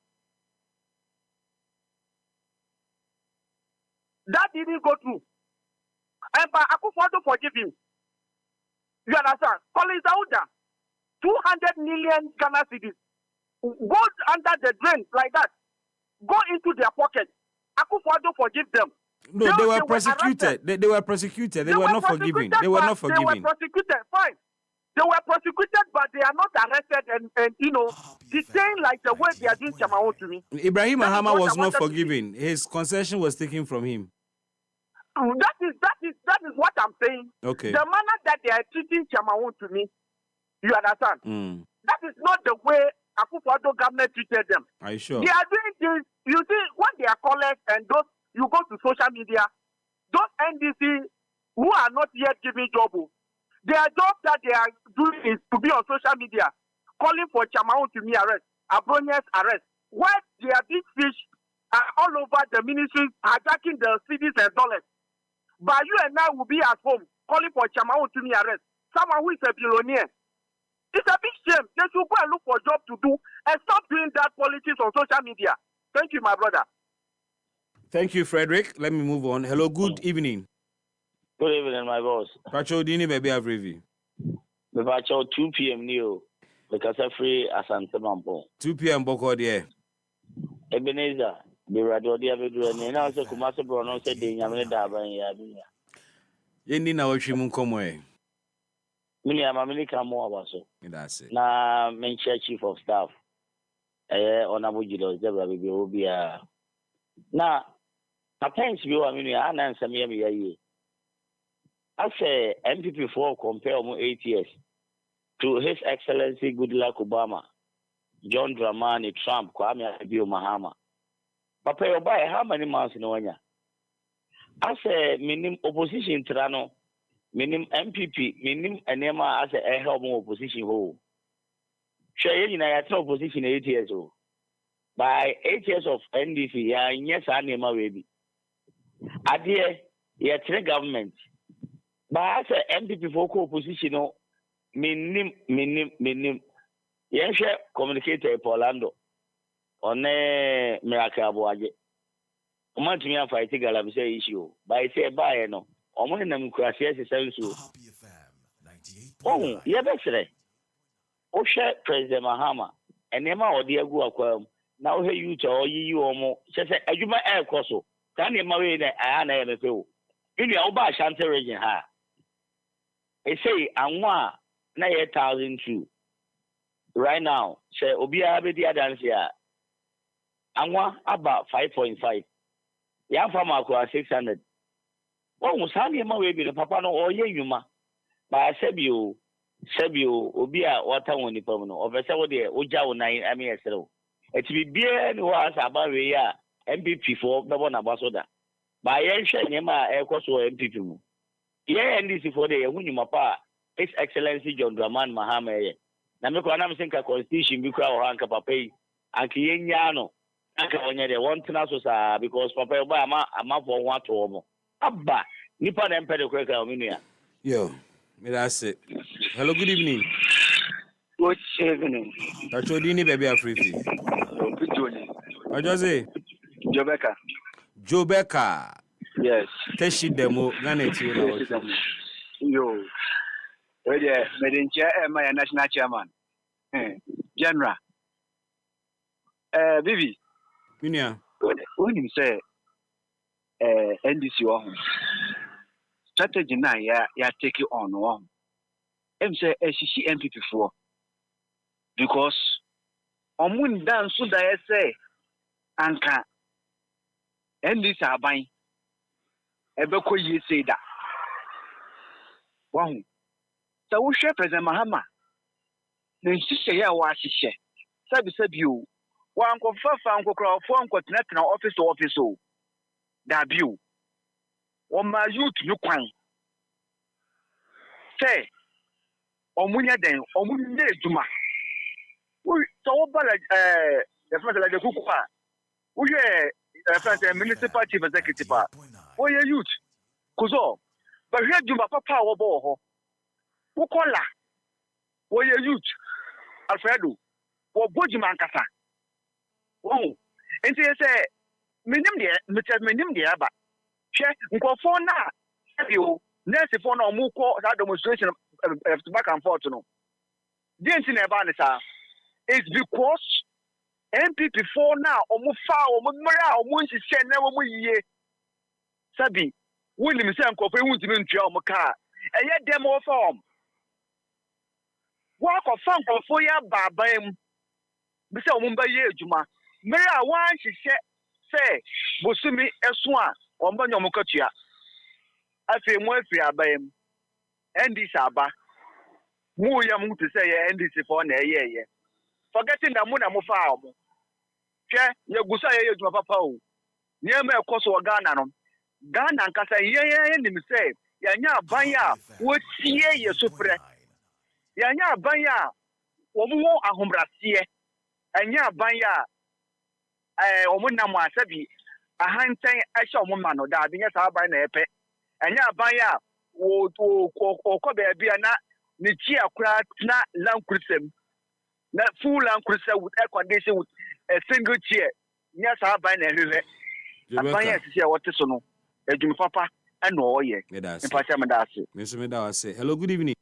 That didn't go through. And but I could forgive him. You understand? Collins Auda, 200 million Ghana cedis go under the drain like that, go into their pocket. I could forgive them. No, they were prosecuted. They were prosecuted. They were not forgiven. They were not forgiven. They were prosecuted. Fine. They were prosecuted, but they are not arrested and detained like the way they are doing Chamao to me. Ibrahim Mahama was not forgiven. His concession was taken from him. That is what I'm saying. Okay. The manner that they are treating Chamao to me, you understand? That is not the way Akufo-Addo government treated them. Are you sure? They are doing this. You see, when they are callers and those, you go to social media, those NDC who are not yet giving job, their job that they are doing is to be on social media, calling for Chamao to me arrest, Abronius arrest. Why their big fish are all over the ministry, hijacking the cities and dollars. But you and I will be at home calling for Chamao to me arrest. Someone who is a billionaire. It's a big shame. They should go and look for a job to do and stop doing that politics on social media. Thank you, my brother. Thank you, Frederick. Let me move on. Hello, good evening. Good evening, my boss. Pacho Dini baby Avrevi. The Pacho 2 p.m. Neo. Because I'm free as Antamampo. 2 p.m. Boko there. Ebenezer. The radio dia bedu and now say Kumasi Brono said the Yamina Daba and Yendi na wachimu komwe. Mini amamilika mo abaso. That's it. Na mention chief of staff. Honorable Julius Zebra bibi obia. Na thanks bi wa mini ana nsam ye me ye. I say MPP for compare mo 8 years to His Excellency Goodluck Obama, John Dramani, Trump, Kwame Abiyo Mahama. Papa yo buy how many months no anya? I say minim opposition trano. Minim MPP, minim enema as a help opposition ho. Share in a opposition 8 years old. By 8 years of NDC, yes, I nema baby. Adie, yeah, three government. But as a MPP for opposition, minim. Yes, communicator Orlando. On a miracle aboaje. Oman to me and fight galam say issue. By say by no. Omo na mkrasi ese senso. Oh, yeah, betre. O share President Mahama. Enema odi agu akwam. Na o he you to oyi omo. Se adwuma e koso. Ka na ma we na ana e me fe o. Ini a oba Ashanti region ha. E say anwa na ye 1,002. Right now, say obia be di adanse a anwa about 5.5. Ya fama akwa 600. Oh, Sani ma we be the papa no or ye yuma. Ba sebio obia wata woni pam no. Obese wo de oja wo nan ami esero. Eti bi bia ni wa asa ba we ya MPP for bebo na basoda. Ba ye hwe nyema e koso MPP mu. Ye NDC for de ye hunyuma pa His Excellency John Dramani Mahama ye. Na me ko na me senka constitution bi kwa ho anka papa yi. Anka ye nya no. Anka onye de won tena so sa because papa ba ama for ho ato omo. Abba nipa na mpede kweka ominua. Yo, me that's it. Hello, good evening. Good evening. Pacho Dini baby Afrifi. Good evening. Jose. Jobeka. Yes. Teshi demo Ghana ti na. Yo. Where the Medincha my national chairman. General. Vivi. Minia. When you say NDC strategy now ya take it on one. Say SCC MPP for because omun dan so da say anka NDC aban ebeko yi say da wahu so wo hwe President Mahama na nhihye ya wa hihye sabi o wa ankofafa ankokra fo ankotena office o da biu o ma youth no kwan say omunya den omunye ejuma so wo bala the first like kukupa wo hwe first municipal chief executive wo ye youth kuzo ba hwe ejuma papa wo bo ho wo kola wo ye youth Alfredo wo bojuma ankasa wo enti say menim de aba Che nkofo na ebio nurse for na omuko that demonstration back and forth no. The thing about it is because MPP for now omufa omumra omunhihye na omuyiye sabi woni mi se nkofo ehunti ntua omuka eye demo form wa ko fa nkofo ya babam bi se omumba ye adwuma mera wan hihye se bosumi eso a ombanyo omukatua afi mo afi abayam ndc aba mu ya mu te say ndc for na eye forgetting that mu na mo fa omo hwe ye gusa ye adwuma papa o niam ekoso Ghana no Ghana nkasa ye nim say yanya aban ya wo tie ye sofre yanya aban ya wo mu ahombrase anya aban ya omo na mo asabi ahantan ahye omo ma no da binya sa aban na epe anya aban ya wo be bia na ni chi akura na lankursem na full lankursem with air condition with a single chair nya sa aban na hwehwe aban ya sisi a wote so no edwuma papa ana oye mpacha medase mesomedase. Hello, good evening.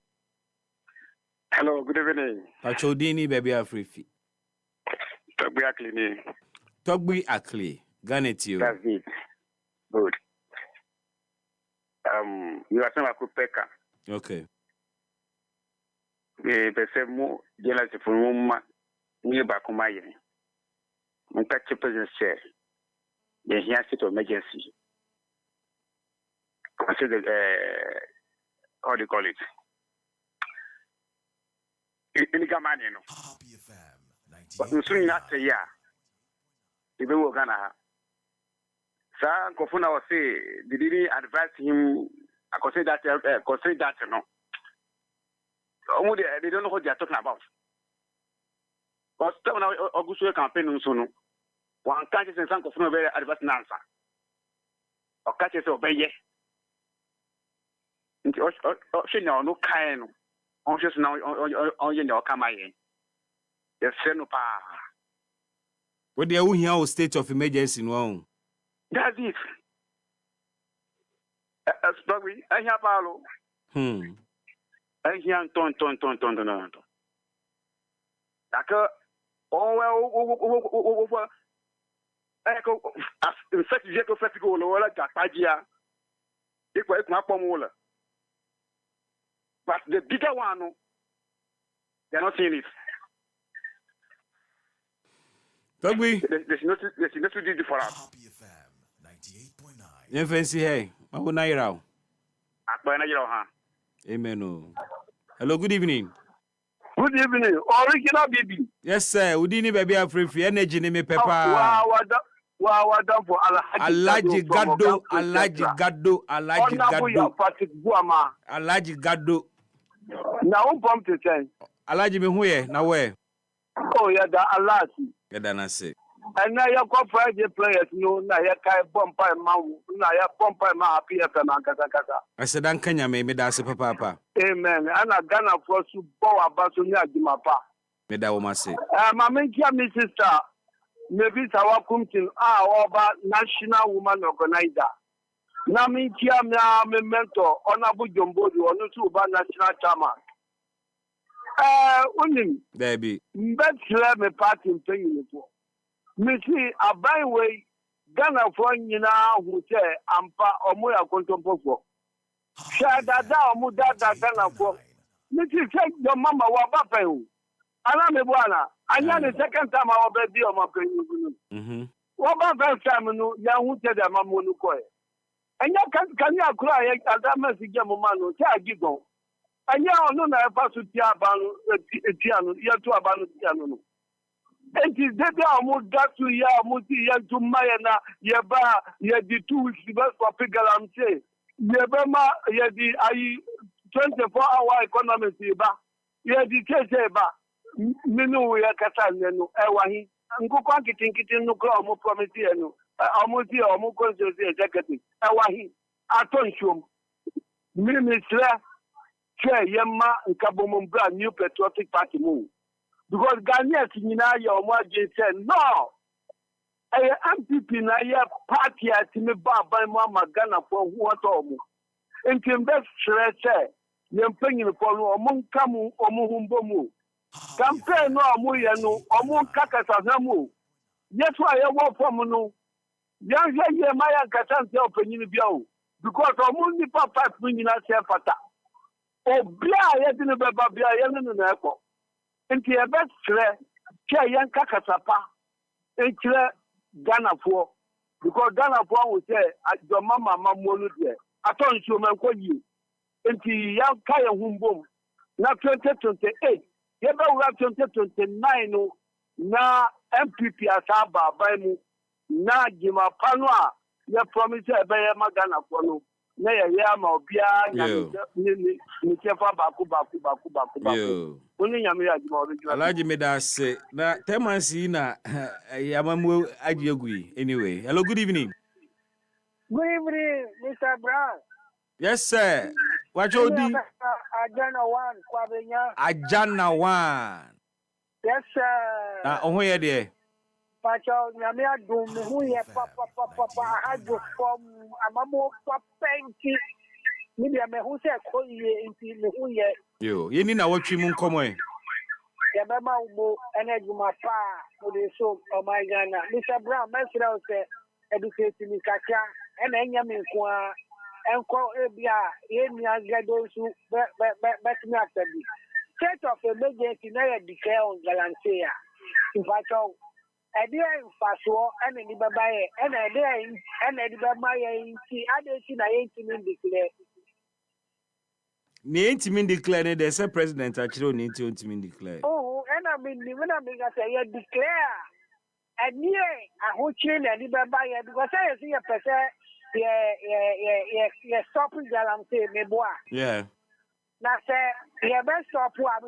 Hello, good evening. Pachodini baby Afrifi. Togbi Akli. Togbi Akli. Garnet you. That's it. Good. You are saying Akupeka. Okay. We pese mu jela se funu ma ni ba kuma yen. Mun ta ci president share. The here state of emergency. Consider how do you call it? In Gamani no. But you soon not say yeah. Ibe wo Ghana. Sa Kofuna was say did he advise him I consider that no. They don't know what they are talking about. Because when August campaign no one can't say some Kofuna very advise answer. Or catch us obey. No kind on just now on your Kamayan. Yes, no pa. What they are here state of emergency no. That's it. Sorry, I have Paulo. I hear ton. Like over. Echo, in fact, you go festival or like Pagia. It was not Pomola. But the bigger one, they're not seeing it. There's nothing to do for us. You fancy hey, I will not hear. Amen. Hello, good evening. Good evening. Original baby. Yes, sir. Udini baby free energy ni me pepper. Wow, for Alaji Gado. Now pump to change. Alaji me huye na we. Oh yeah, that Alaji. Get na say. And now your corporate players no na ya kai bompa ma na ya bompa ma happy FM kasa. I said dan Kenya me da se papa. Amen. Ana Ghana for su bo abaso ni adwuma pa. Me da wo ma say. Ma menkia me sister. Maybe Sawa Kumtin Oba National Woman Organizer. Na menkia me mentor Honorable Jombodi Onusu Uba National Chairman. Unim. There be. Mbetire me party mpanyini fo. Me see aban we Ghana fo nyina hu se ampa omo ya kontompo fo. Sha dada omo dada Ghana fo. Me see say your mama wa ba pa hu. Ana me bwana anya the second time I will be on my penny. What about first time no ya hu te da mama no ko e. Anya kan ya kura ya ada message mama no cha gigon. Anya onu na fa su ti abanu etianu ya tu abanu tianu no. Enti dede amu datu ya amu ti ya tu maya na ya ba ya di 2 weeks ba for pigalamse. Ya ba ma ya di ai 24-hour economy ti ba. Ya di tese ba. Minu ya kata nenu ewahi. Nkukwa kitinkiti nukla omu promise enu. Omu ti omu constituency executive. Ewahi. Aton shum. Minister. Yema Nkabomumbra New Patriotic Party move. Because Ghanaians in Omo say no. MPP na ye party ati me ba ban mo magana for who ato mo. Enti invest say ye mpanyin for no omo nka mu omo humbo mu. Campaign no omo ye no omo nka kasa mu. Yeso aye wo form no. Yan ye maya kasa nte opanyin bia o because omo nipa pipe nyina se fata. Obia ye dinu beba bia ye no na ekọ. Enti ye best say yan kasa pa. Enti Ghana for because Ghana for will say your mama monu there. I told you man call you. Until young Kaya Humbum. Now 2028. You have 2029 na MPP asaba by mu na Jima Panwa. You promise by Ghana for no. Na ya ma obia ni kefa baku. Alaji meda say na temansi na yamamu ajiegui anyway. Hello, good evening. Good evening, Mr. Brown. Yes, sir. What you do? Ajana one, Kwabenya. Ajana one. Yes, sir. Na ohoye de. Pacho nyamia dum hu ye papa aju from amamo papenki. Ni dia me hu se ko ye nti me hu ye. Yo, ye ni na watwi mu nkomo e. Ya be ma ubo energy ma pa for the so oh my Ghana. Mr. Brown, mesra say educate me kacha ena enya me nko a enko ebia ye ni agado su bet me after bi. State of emergency na ye declare on Galantea. In fact, idea in faso ena ni baba ye ena idea ena di baba ye nti adeti na ye nti me declare. Ni intimi declare there's a president actually ni intimi declare. Oh, and I mean say you declare and ye a who chain and baba because I see a person stopping Galamsey me boy. Yeah. Now say you best stop what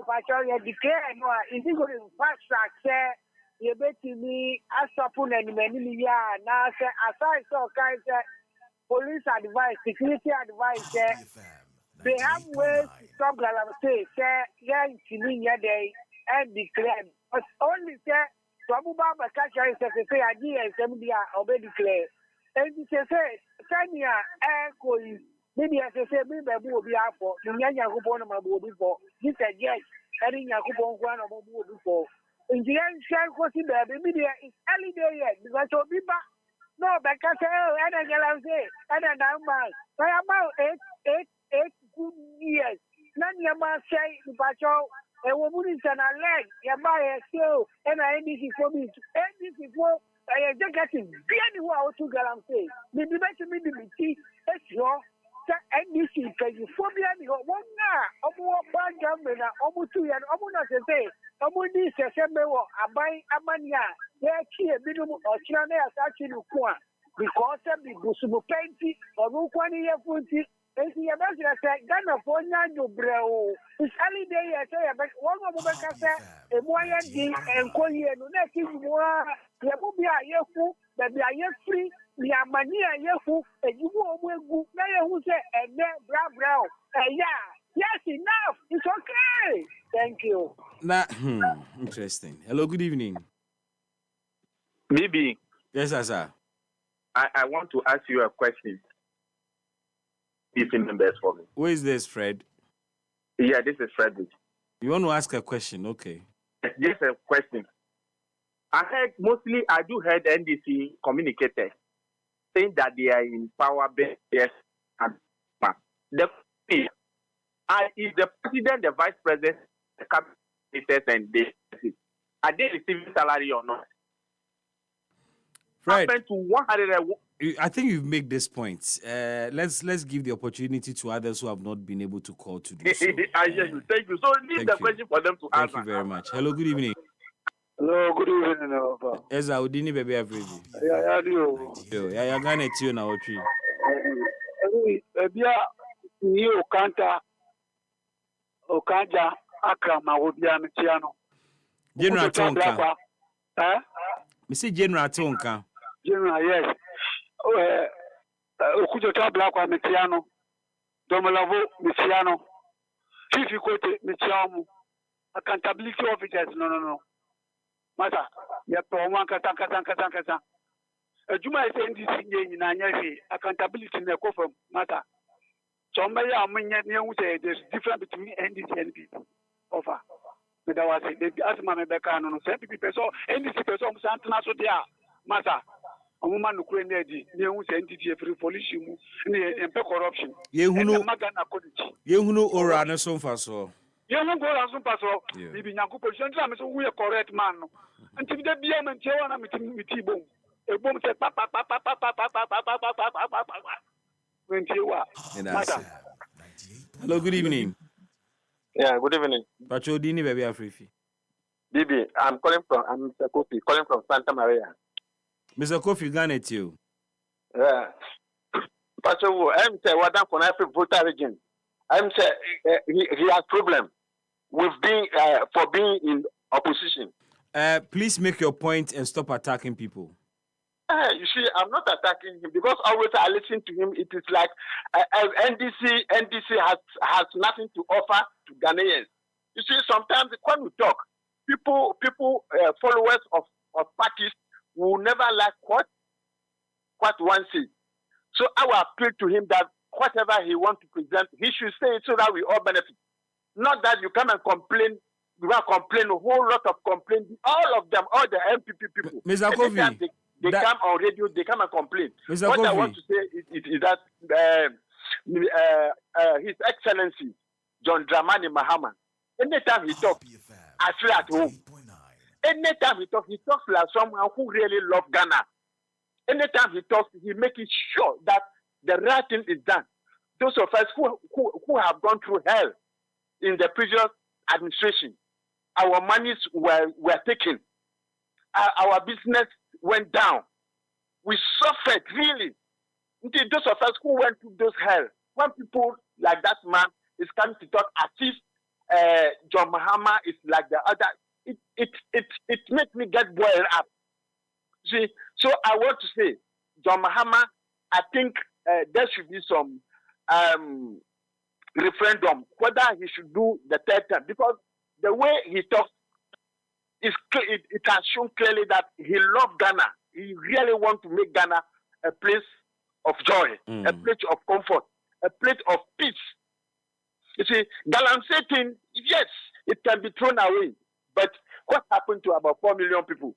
you declare no is it going to fast track say you bet me I stop on any ya now say aside so kind police advice, security advice they have ways to stop Galamsey, say, yeah, day and declare. But only say, Baba Kacha is a say, idea, somebody already declare. And you say, Sanya, Echo, maybe as I say, maybe I will be out for, Yanya Kupon will be for. He said, yes, and in Yakupon, one of them will be for. In the end, shall consider the media is early day yet, because of Biba. No, because and a Galamsey, and a number. I am about 8 good years. None of my say, Pacho, a woman is an leg, Yamaya still, and I need for me. And this is what I executive. Be anyone to Galamsey. The debate to me, the tea, it's your. And this is phobia. One now, almost one government, almost 2 years, almost as I say, almost this September, I buy a mania, they're here, minimum or China as actually because of the Busumu Penti or Rukwani Yafuti. And the ambassador said, Ghana for Nando Bro. It's early day, I say, but one of the Cassa, a Moyan D and Koya, no nothing more. There will be a Yafu, that they are free. We are mania Yafu, and you will go, who say, and then Brown. Yeah, yes, enough. It's okay. Thank you. Nah, interesting. Hello, good evening. Maybe. Yes, sir. I want to ask you a question. Members for me. Who is this, Fred? Yeah, this is Fred. You want to ask a question? Okay. Just a question. I do heard NDC communicated saying that they are in power base. Yes, is the president, the vice president, the cabinet, and are they receiving salary or not? Fred, to 101. I think you've made this point. Let's give the opportunity to others who have not been able to call to do so. Thank you. So leave the question for them to answer. Thank you very much. Hello, good evening. Hello, good evening. Yes, I would baby everything. Yeah, you. Yeah, you're gonna tell now what you. Ni Okanja Akra Mawubia Mitiano. General Tonka. Me say General Tonka. General, yes. Okujota Blackwa Mitiano. Domolavo Mitiano. Chief Kote Mitiamu. Accountability officers, no. Mata, ya Poma Kata. Juma is NDC in Anyashi, accountability in the cover matter. So many say there's difference between NDC and people. Offer. But I was saying, as Mamma Becca, no, 70 people, NDC person, Santana, so there, matter. A woman who couldn't entity of police and corruption. You know, or an so far so. You won't go as soon as maybe Naku position, so we are correct man. Until the BM and Chewana meeting with T-Boom. A boom said, Papa. When you are. Hello, good evening. Yeah, good evening. Pacho Dini, baby, Afrifi. Bibi, I'm Mr. Kofi, calling from Santa Maria. Mr. Kofi, Ghana, you. Yeah. Pacho, I'm saying, what for every voter region. I'm saying, he has problem with being, for being in opposition. Please make your point and stop attacking people. You see, I'm not attacking him because always I listen to him. It is like NDC has nothing to offer to Ghanaians. You see, sometimes when we talk, people, followers of parties will never like what one says. So I will appeal to him that whatever he wants to present, he should say it so that we all benefit. Not that you come and complain. You will complain a whole lot of complaints. All of them, all the MPP people. Mr. Kofi, they come on radio, they come and complain. Mr. What Kofi. I want to say is that His Excellency John Dramani Mahama, anytime he talks, I feel at home. Anytime he talks like someone who really loves Ghana. Anytime he talks, he makes sure that the right thing is done. Those of us who have gone through hell in the previous administration, our monies were taken. Our business went down. We suffered, really. Those of us who went through those hell, when people like that man is coming to talk as if John Mahama is like the other, it makes me get boiled up. See, so I want to say, John Mahama, I think there should be some referendum whether he should do the third term, because the way he talks, it has shown clearly that he loves Ghana. He really wants to make Ghana a place of joy, a place of comfort, a place of peace. You see, Galamsey thing, yes, it can be thrown away, but what happened to about 4 million people?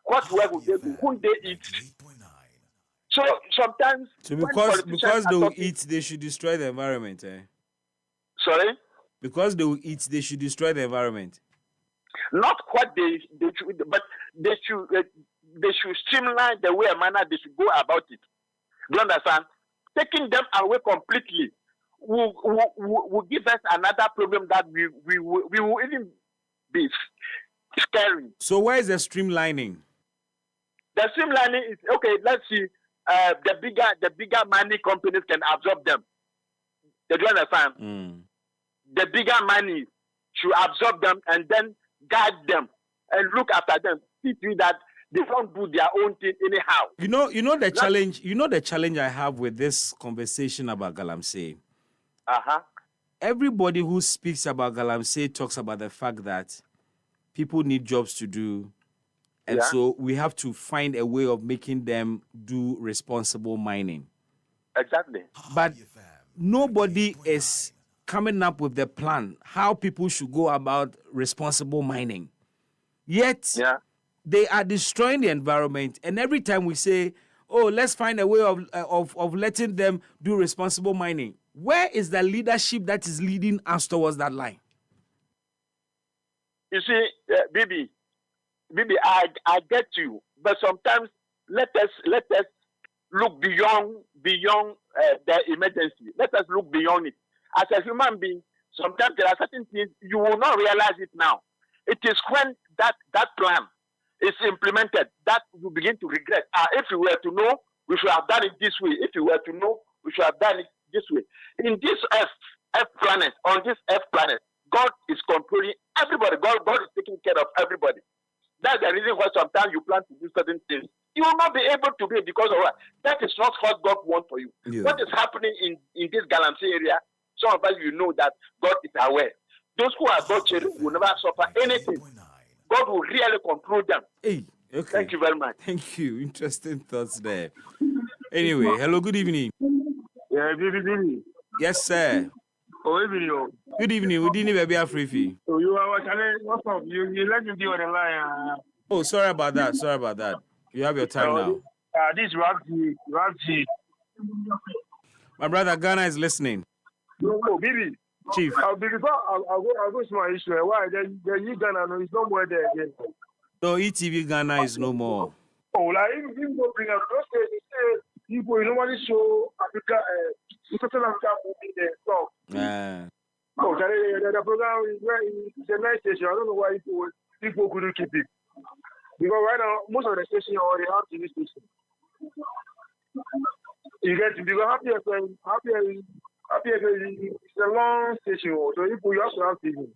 What work would they do? Who they eat? So sometimes, because they will eat, they should destroy the environment. Sorry? Because they will eat, they should destroy the environment. Not what they should, but they should streamline the way and manner they should go about it. Do you understand? Taking them away completely will give us another problem that we will even be scary. So where is the streamlining? The streamlining is okay. Let's see. The bigger money companies can absorb them. Do you understand? The bigger money should absorb them and then guide them and look after them. See to that they don't do their own thing anyhow. You know the challenge. You know the challenge I have with this conversation about Galamsey. Everybody who speaks about Galamsey talks about the fact that people need jobs to do, and so we have to find a way of making them do responsible mining. Exactly. But nobody is coming up with the plan how people should go about responsible mining. Yet they are destroying the environment, and every time we say, "Oh, let's find a way of letting them do responsible mining," where is the leadership that is leading us towards that line? You see, Bibi, I get you, but sometimes let us look beyond the emergency. Let us look beyond it. As a human being, sometimes there are certain things you will not realize it now. It is when that plan is implemented that you begin to regret. If you were to know, we should have done it this way. If you were to know, we should have done it this way. In this Earth planet, on this Earth planet, God is controlling everybody. God is taking care of everybody. That's the reason why sometimes you plan to do certain things. You will not be able to do it because of what? That is not what God wants for you. Yeah. What is happening in this Galamsey area, some of us, you know that God is aware. Those who are God children will never suffer anything. God will really control them. Hey, Okay. Thank you very much. Thank you. Interesting thoughts there. Anyway, hello, good evening. Yeah, good evening. Yes, sir. Oh, evening. Good evening. We didn't be a free fee. So you are what's up? You let me be on the line. Oh, sorry about that. Sorry about that. You have your time now. This Rapji. My brother Ghana is listening. Oh, baby. Chief. I'll go to my issue. Why? You Ghana, no, it's no more there again. No, ETV Ghana is no more. Oh, like, if you go bring up those cases, people, you normally show Africa, Southern Africa movie there. So, oh, the program is a nice station. I don't know why people couldn't keep it. Because right now, most of the stations already have TV stations. You get to be happy is a long station, so you have to have TV.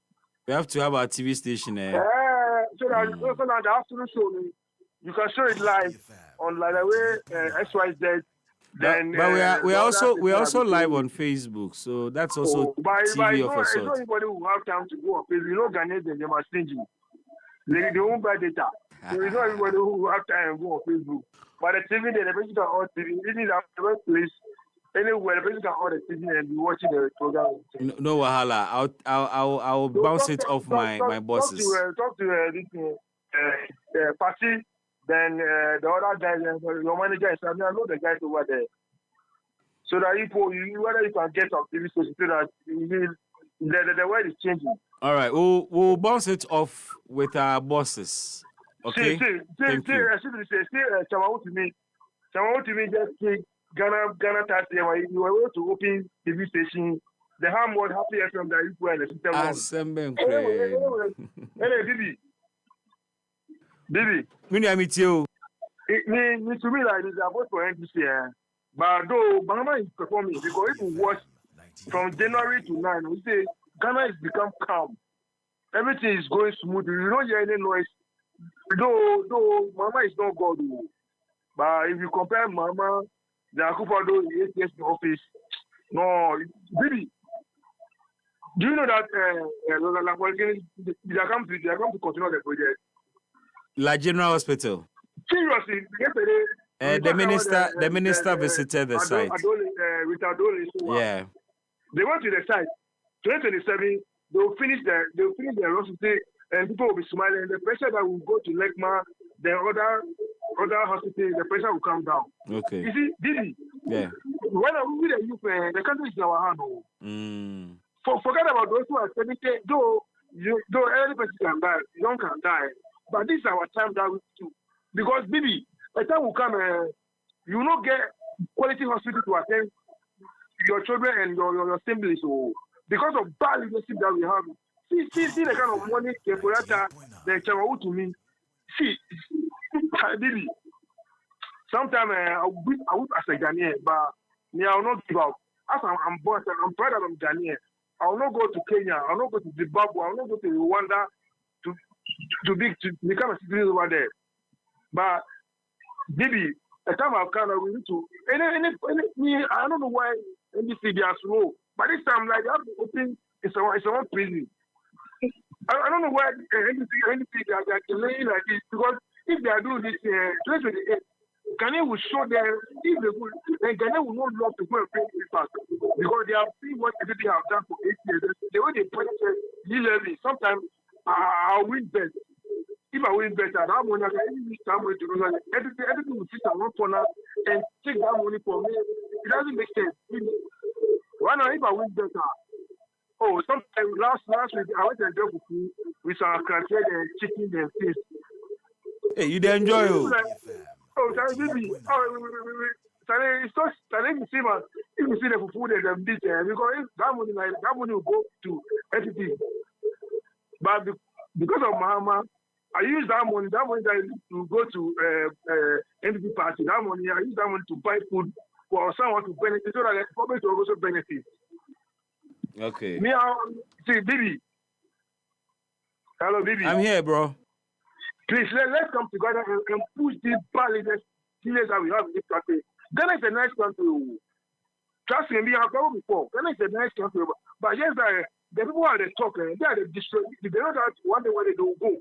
We have to have our TV station. So that the afternoon show, you can show it live on like the way XYZ. Then, but we're also live on Facebook, so that's also TV of a sort. It's not anybody who have time to go on Facebook. You know, Ghanaians they must stingy. They won't buy data. So it's not everybody who have time to go on Facebook. But the TV, the person can on TV. This is the best place. Anywhere, the person can on the TV and be watching the program. No wahala. I'll bounce it off my bosses. Talk to this Party. Then the other guys, your manager is. I know the guys over there. So that whether you can get on TV station, so that the world is changing. All right, we'll bounce it off with our bosses. Okay. Thank you. Chamawu to me just say Ghana tax here. You were able to open TV station. The Hamwood Happy FM that you were in the system. Anyway, Bibi. Me meet you. Me to me like this. I vote for NDC. But though Ghana is performing, because if you watch from January to 9, we say Ghana has become calm. Everything is going smooth. You don't hear any noise. Though Mama is not God. But if you compare Mama, the Akufo-Addo 8 years in office, no, Bibi. Do you know that they are come to continue the project? La General Hospital. Seriously, yesterday. The minister visited the site. Yeah. They went to the site. 2027, they'll finish the hospital and people will be smiling. The pressure that will go to Lekma, the other hospital, the pressure will come down. Okay. You see, Didi. Yeah. When we the youth, the country is in our hand. Forget about those who are 70. Though every person can die, young can die. But this is our time that we do. Because, baby, a time will come, you will not get quality hospital to attend your children and your assemblies. So, because of bad leadership that we have. See the kind of money the Chamawu to me. See, baby, sometimes I would as a Ghanaian, but me, I will not give up. As I'm born, I'm proud that I'm Ghanaian. I will not go to Kenya. I will not go to Zimbabwe. I will not go to Rwanda to become a citizen over there. But, baby, the time I've come, we need to. I don't know why NBC they are slow. But this time, like, they have to open. It's a one prison. I don't know why NBC they are delaying like this. Because if they are doing this, 2028, Ghana will show them. If they would, then Ghana will not love to go and pay this back. Because they have seen what everything have done for 8 years. The way they punish E-Levy, sometimes I'll win best. If I win better, that money I can use that money to do that. Everything will sit on one corner and take that money from me. It doesn't make sense. Why not if I win better? Oh, sometimes last week I went and drove with some crackhead and chicken and fish. Hey, you did enjoy it. Baby. It's not the same as if you see the food and the beach because that money will go to everything. But because of Mahama, I use that money that to go to NDP party. That money, I use that money to buy food for someone to benefit so that the public will also benefit. Okay. Me, see, baby. Hello, baby. I'm here, bro. Please, let's come together and push these bad leaders that we have in this country. Ghana is a nice country. Trust me, we have told before. Ghana is a nice country. But yes, the people are the talk, they are the destroy. They know that one day when they don't go.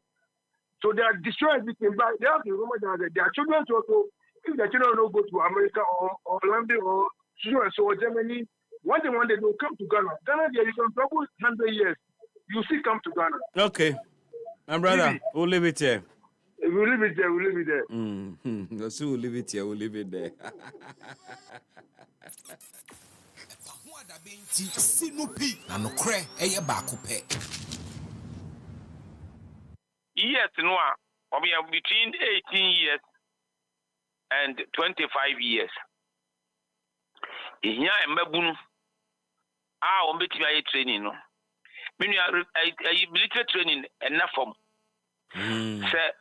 So they are destroying everything. But they have to remember that their children also, if their children don't go to America or London or so or Germany, one day they'll come to Ghana. Ghana, there you can travel 100 years. You still come to Ghana. Okay. My brother, we'll leave it here. We'll leave it there. So we'll leave it here. We'll leave it there. EpaHoaDaben ti sinupi na nokre eye baako pe. Yes, no, we are between 18 years and 25 years. Here, Mbabunu, on between training, no. Meaning, military training enough from. Say,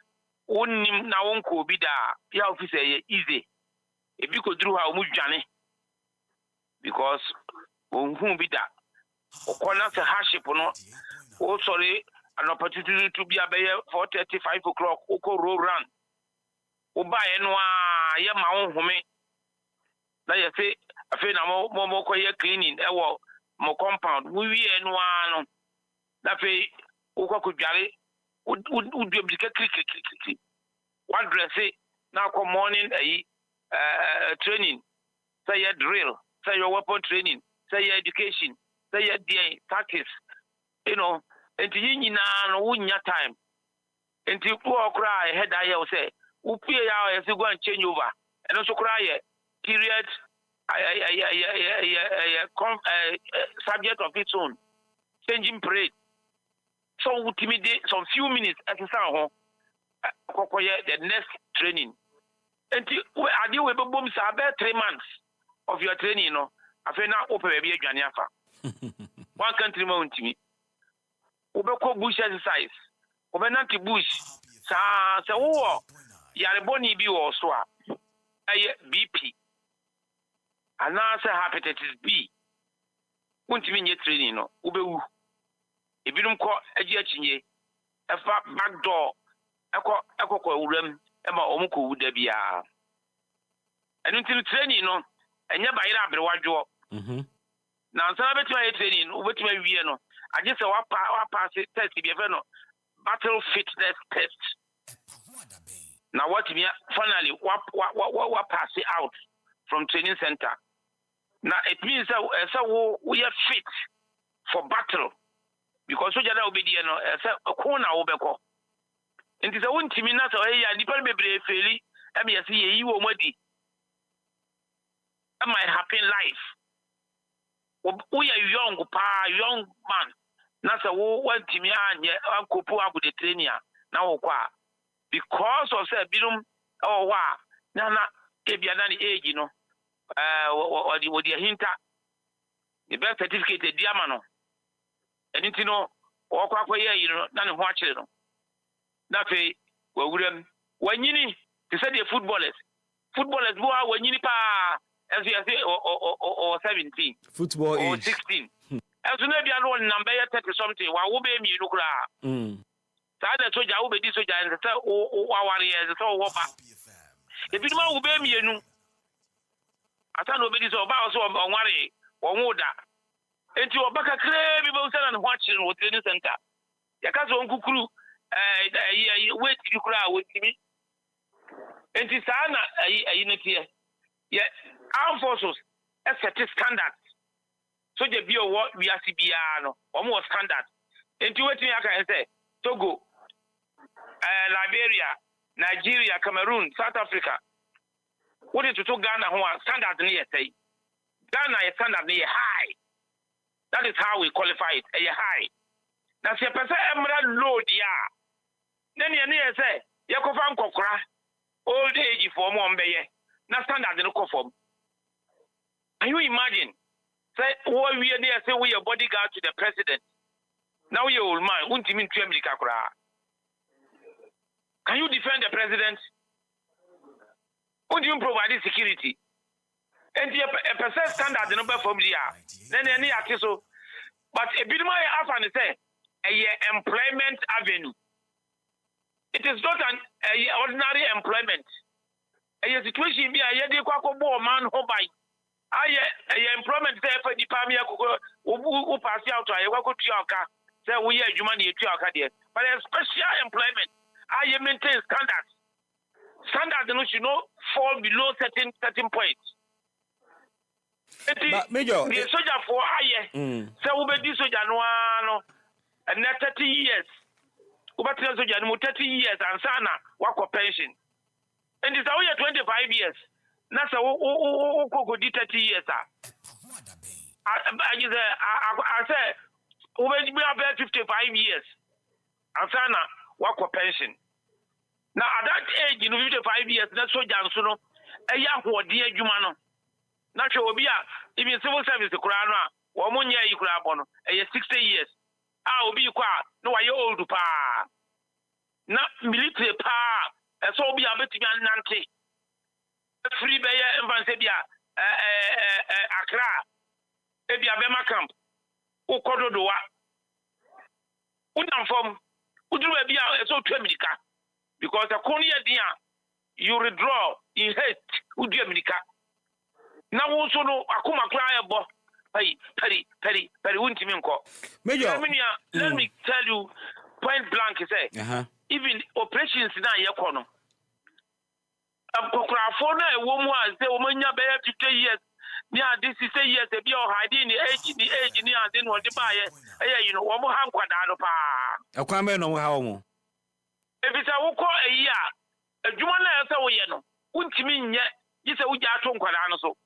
only now on Kobida, your officer easy. If you could do how much journey, because whom be that? Or corners a hardship or not. Oh, sorry. An opportunity to be a 4:35 o'clock, Oko roll run. Oba enwa ya ma on home. Na ye say afi na mo cleaning ewo mo compound. We enwa no. Na fe Oko kudware udu bi click. One dress na come morning training. Say your drill, say your weapon training, say your education, say your tactics. You know, and you no wunya time. And you cry head I say, who pay as you go and change over. And also cry period subject of its own. Changing parade. So intimidate some few minutes at the sound the next training. And I deal with boom about 3 months of your training, you know. I feel now open baby one country mount me. Ubeko bush exercise. Ubenanti bush. Sa yare boni bi or swa. BP. And now say hepatitis B. Untimi nye training no. Ubewu. Ebinum ko eji efa back door. Eko ko urem ema omuko wuda bia. Enu ntimi training no. Enye bayira abrewadwo. Na ansana betima training, ubetima wie no. I just say what pass test be no battle fitness test. Now what me finally what pass it out from training center. Now it means that we are fit for battle because soldier will be there no a corner obeko. And it's a one team na so hey ya nipa bebre feli e me say yi wo madi. Am I happy life? We are young man. Nasa wo wantimi anye ankopu abu de training na wo kwa because of say binum wa na ebia na ni age no wo di hinta the birth certificate di ama no eniti no wo kwa ye yi no na ne ho akire no na fe wo wuram wanyini te say the footballers bo wanyini pa as you say or 17 football or age 16 as you know, be alone number 30 something. Why would be me look at? So I told you, I will be this and the warriors, so what? If you don't obey me, you know, I can't obey this about so on worry or more that. And to a back a crave, people and watching with the center. You can't on cuckoo, wait, you cry with me. And it's a unity. Yeah, armed forces, a certain standard. So the bio what we are CBR almost standard. Into what I can say Togo, Liberia, Nigeria, Cameroon, South Africa. What is to Ghana who are standard near say? Ghana is standard near high. That is how we qualify it, a high. Now see a person emerald load, yeah. Then you near say, Yakofan Kokra, old age for Mombay, not standard in the conform. Can you imagine? Say, what we are there, say we are bodyguard to the president. Now you old man, won't you mean to America? Can you defend the president? Would you provide security? And a percent standard the number from the then any so. But a bit more often say a employment avenue. It is not an ordinary employment. A situation be a yedi kwako man who by. Employment there for the Pamia who pass out to a say we are human but a special employment I maintain standards. Standards should not fall below certain points. But Major, the soldier for so we be soldier no and 30 years. We be soldier no 30 years and sana work pension. And it's our 25 years. Na so go di 30 years I say we be about 55 years. And sana work pension. Now at that age, 55 years, that's so Jansuno, a young who dear Jumano. Natural be even civil service the Kurana, or 1 year you could have on a 60 years. I will be quiet, no, I old to pa. Not military pa, and so be a bit Nanti. Free Bayer and Vansebia, Accra, Ebia Bema Camp, Okodo Doa. Unam from Udubia, so Tremica. Because the Konya dia, you withdraw in hate with the America. Now also no akuma cry bo. Peri Wintiminko. Major, let me tell you point blank say. Even operations na yakono. Abokrafona a woman say omanya be 50 years. Nia this is say years e be o hide the age ni ade no de baye. You know, omo hankwada no pa. Akwame no ha omo. If it's a woko a year, a Jumana as a way, Untimi yet, you say, we are to Quadanoso.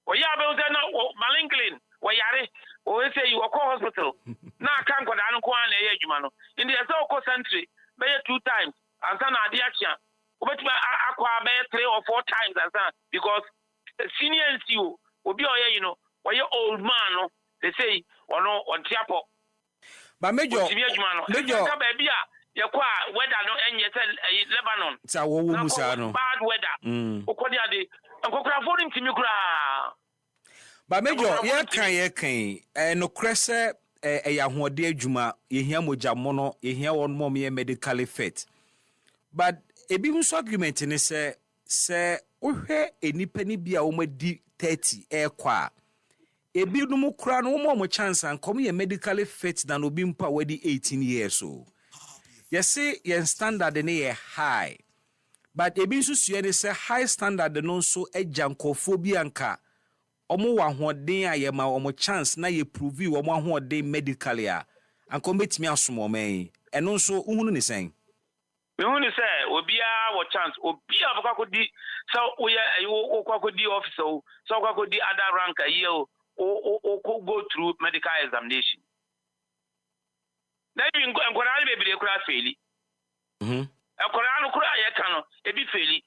Or Yabel, Malinglin, or Yare, or say you are hospital. Now can't go down Kwan a Jumano. In the Azoko century, bay 2 times, and son Adiacia. But Aqua bay 3 or 4 times, and son, because senior you will be, or your old man, they say, or no, on Tiapo. But Major, Yakwa weather no enye Lebanon. Sa wo musa no. Bad weather. Okodia de nkokra fo ntimi kura. Ba Major ye kan no krese ya hoode adwuma ye hia moja mono ye hia won mom ye medically fit. But ebi nso argument ni se ohwe enipa ni bia wo madi 30 kwa ebi no mu kura no mo chance an kom ye medically fit than obi mpa wadi 18 years so. You see, your standard is high. But a bit so high standard no so a jankophobia anka. Omo wa hoden ayema omo chance na ye prove you omo hoden medically a. Anko metimi asomo men. Eno so uhunu ni sen. Me hunu say obia wo chance obia bakakodi so we okakodi officer so okakodi other rank a year o go through medical examination. Na bi nkora na bebere kura feli. Nkora no kura ye kan no e bi feli.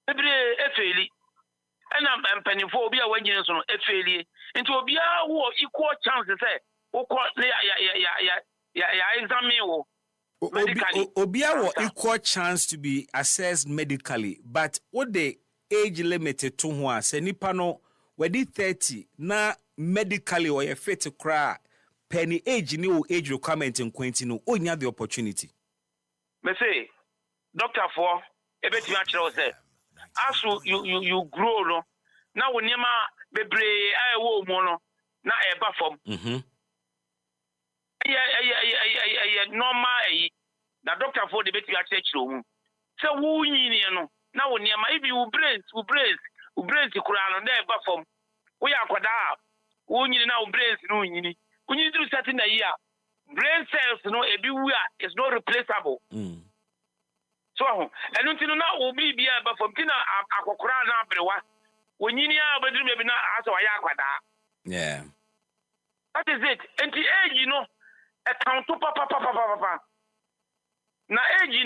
Bebere e feli. Ena mpanifo obi a wanyine so no e feli. Nti obi a wo equal chance say wo ya examine wo. Obi a wo equal chance to be assessed medically, but what the age limit to ho a se nipa no wedi 30 na medically or ye fit kra penny age ni o age requirement in Quentin no onya the opportunity. Me say doctor for ebetimi a kire say as you grow no na wo niam bebre a wo mu no na e ba fom normal na doctor for the betimi a kire mu say wo nyini no na wo niam if you brains kura no na e ba fom wo ya kwada wo nyini na wo brains no nyini when you do certain a year, brain cells, everywhere is not replaceable. So, and until now, will be but from Tina Akokra na Brewa. When you near bedroom, maybe not as a yakwada. Yeah. That is it. And the age, a count to papa. Now, age,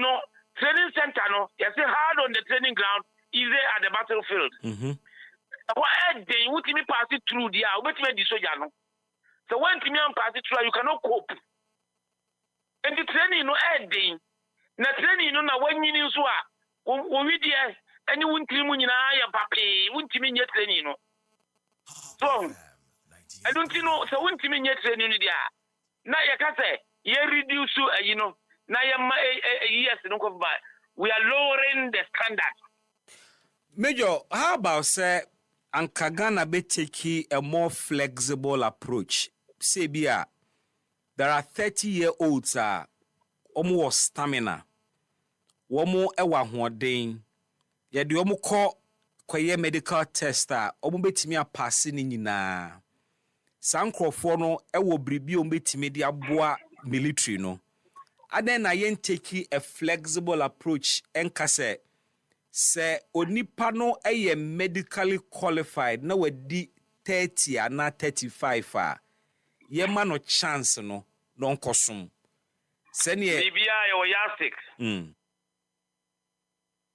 training center, you say hard on the training ground, easy at the battlefield. What day would me pass it through the hour, which made the soldier? So when Timian pass it through, you cannot cope. And the training ending. Na training na when you so we there and you won't trim in a papi, won't mean yet training. So I don't so won't mean yet training there. Now you can say, you reduce now yes, we are lowering the standard. Major, how about say Ankagana be taking a more flexible approach? Say there are 30-year-olds omo stamina womo ewa hoden ye de omo koye medical test a omo betimi apase ni nyina sankrofo no ewo bribi omo betimi de aboa military no aden na yen take a flexible approach enkase se onipa no eye medically qualified na wadi 30 ana 35 a ye ma no chance no nkosom sene bibia yo yastic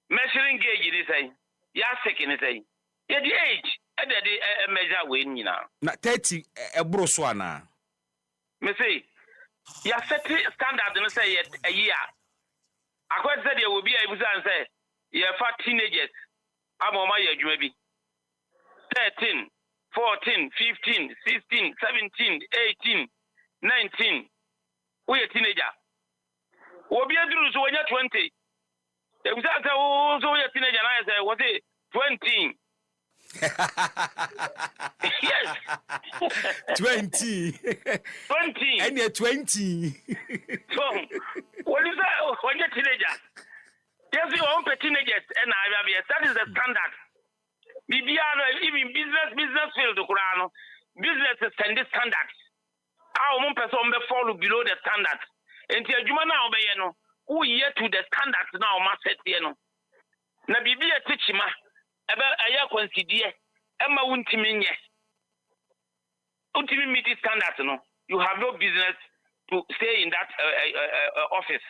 measuring gauge ni say yastic ni say ye the age e de measure we nyina na 30 ebro so ana me say ya set standard no say a year akwa say dey obi a ibusan say ye fa teenagers amoma ye adwuma bi 13 14 15 16 17 18 19 we a teenager obi aduru so wonya 20 ibusan say wo so we teenager na say was it 20 yes 20 20 and you're 20 so what is that when you're teenagers yes you want teenagers and that is the standard even business field business is standards our one person be fall below the standard and the adwuma na obeye no who year to the standards now ma set here no na bibia teach ma ebe aya consider ema wuntimi nye ultimate meet standards no you have no business to stay in that office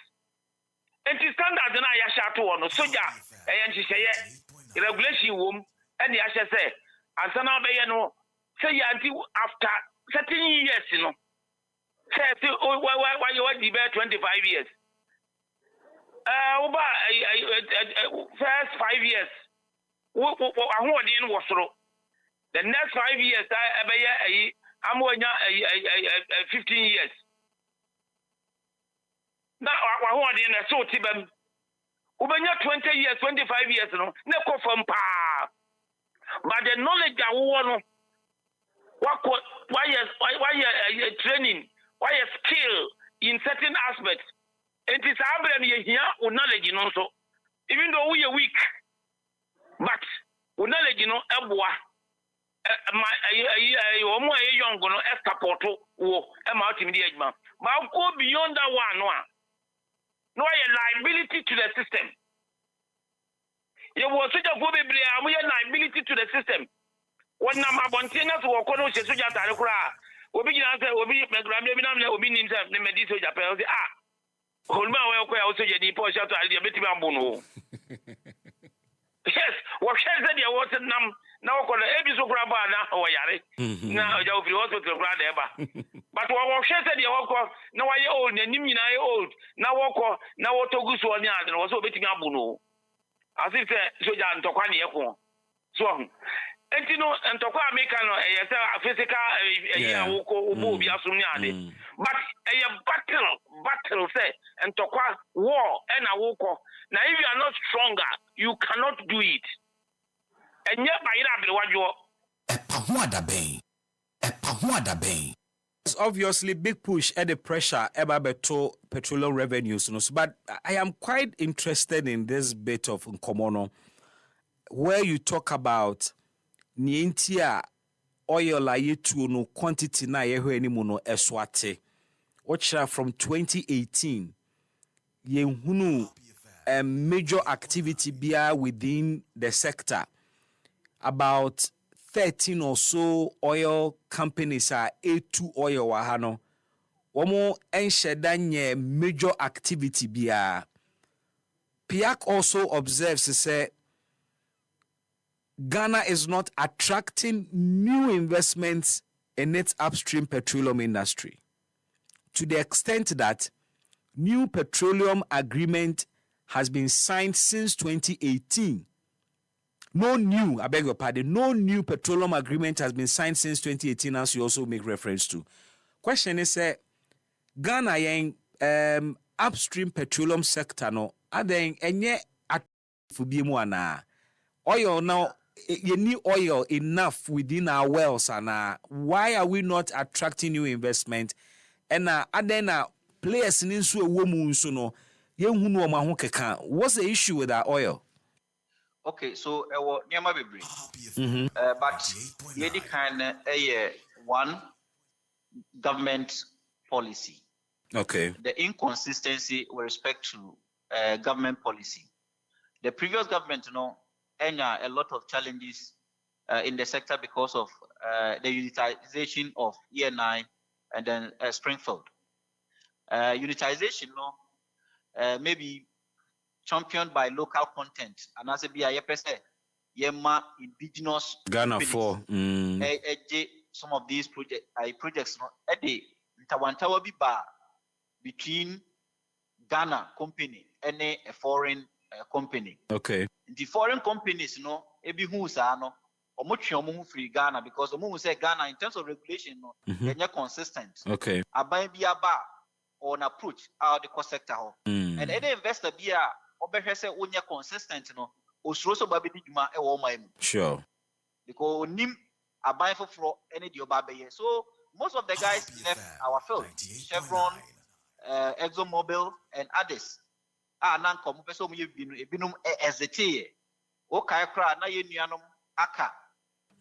and the standard na ya sha to no soja nhihye regulation wom and ya sha say ansana be no say ya after certain years no say why you want 25 years over first 5 years the next 5 years I'm 15 years now so tibem ubenya 20 years 25 years no ne ko from pa but the knowledge that we want why training why skill in certain aspects it is knowledge so even though we are weak but knowledge eboa my young no support wo ma ultimate ejma but go beyond that one no a liability to the system you was such a go be liability to the system when na mabontina to work on soja tare kura obi gina say obi megram bi na obi nim say na medi soja pe o say holma we ko ya soja di po sha to ali betimi ambo no yes what said there was nam na ko na ebi so kura ba na o yare na ja ofiri hospital kura da eba but what said there was ko na wa ye old na nim nyina ye old na woko na wotogu so oni ade no so betimi ambo no as if soja ntokwa ne ye ko so entino ntokwa America no e say physical yeah woko obo bi asum ni ade but battle say ntokwa war and a woko now if you are not stronger you cannot do it enye bayira abrewajo EpaHoaDaben. It's obviously big push at the pressure about beto petroleum revenues, but I am quite interested in this bit of Nkomono where you talk about nientia oil la yetu no quantity na yeho animu no eswate ochra from 2018 yenhunu a major activity bia within the sector. About 13 or so oil companies are A2 oil wahano womo enshedanye major activity bia. PIAC also observes say Ghana is not attracting new investments in its upstream petroleum industry to the extent that new petroleum agreement has been signed since 2018. No new petroleum agreement has been signed since 2018, as you also make reference to. Question is, Ghana yang upstream petroleum sector no adeng enye atfubiemu ana oil now. You need oil enough within our wells, and why are we not attracting new investment? And then players in nso ewo mu nso no yenhu no ma ho keka. What's the issue with our oil? Okay, so nyama bebre. But the kind one government policy. Okay. The inconsistency with respect to government policy. The previous government, had a lot of challenges in the sector because of the unitization of ENI and then Springfield. Unitization, maybe championed by local content, and as a yema indigenous Ghana for some of these projects Tawantawa biba between Ghana company and a foreign company. Okay. The foreign companies, ebi hu sa no, omo free Ghana because omo say Ghana in terms of regulation, they're not consistent. Okay. Aban bi aba on approach out the cost sector. And any investor bi a obehwe say onya consistent osuro so ba bi djuma e wo mai mu. Sure. Because onim aban foforo any di oba beye. So most of the guys left our field. Chevron, ExxonMobil and others. Nan komo pese omo ye binum ezete. O kai kra na ye nuanom aka.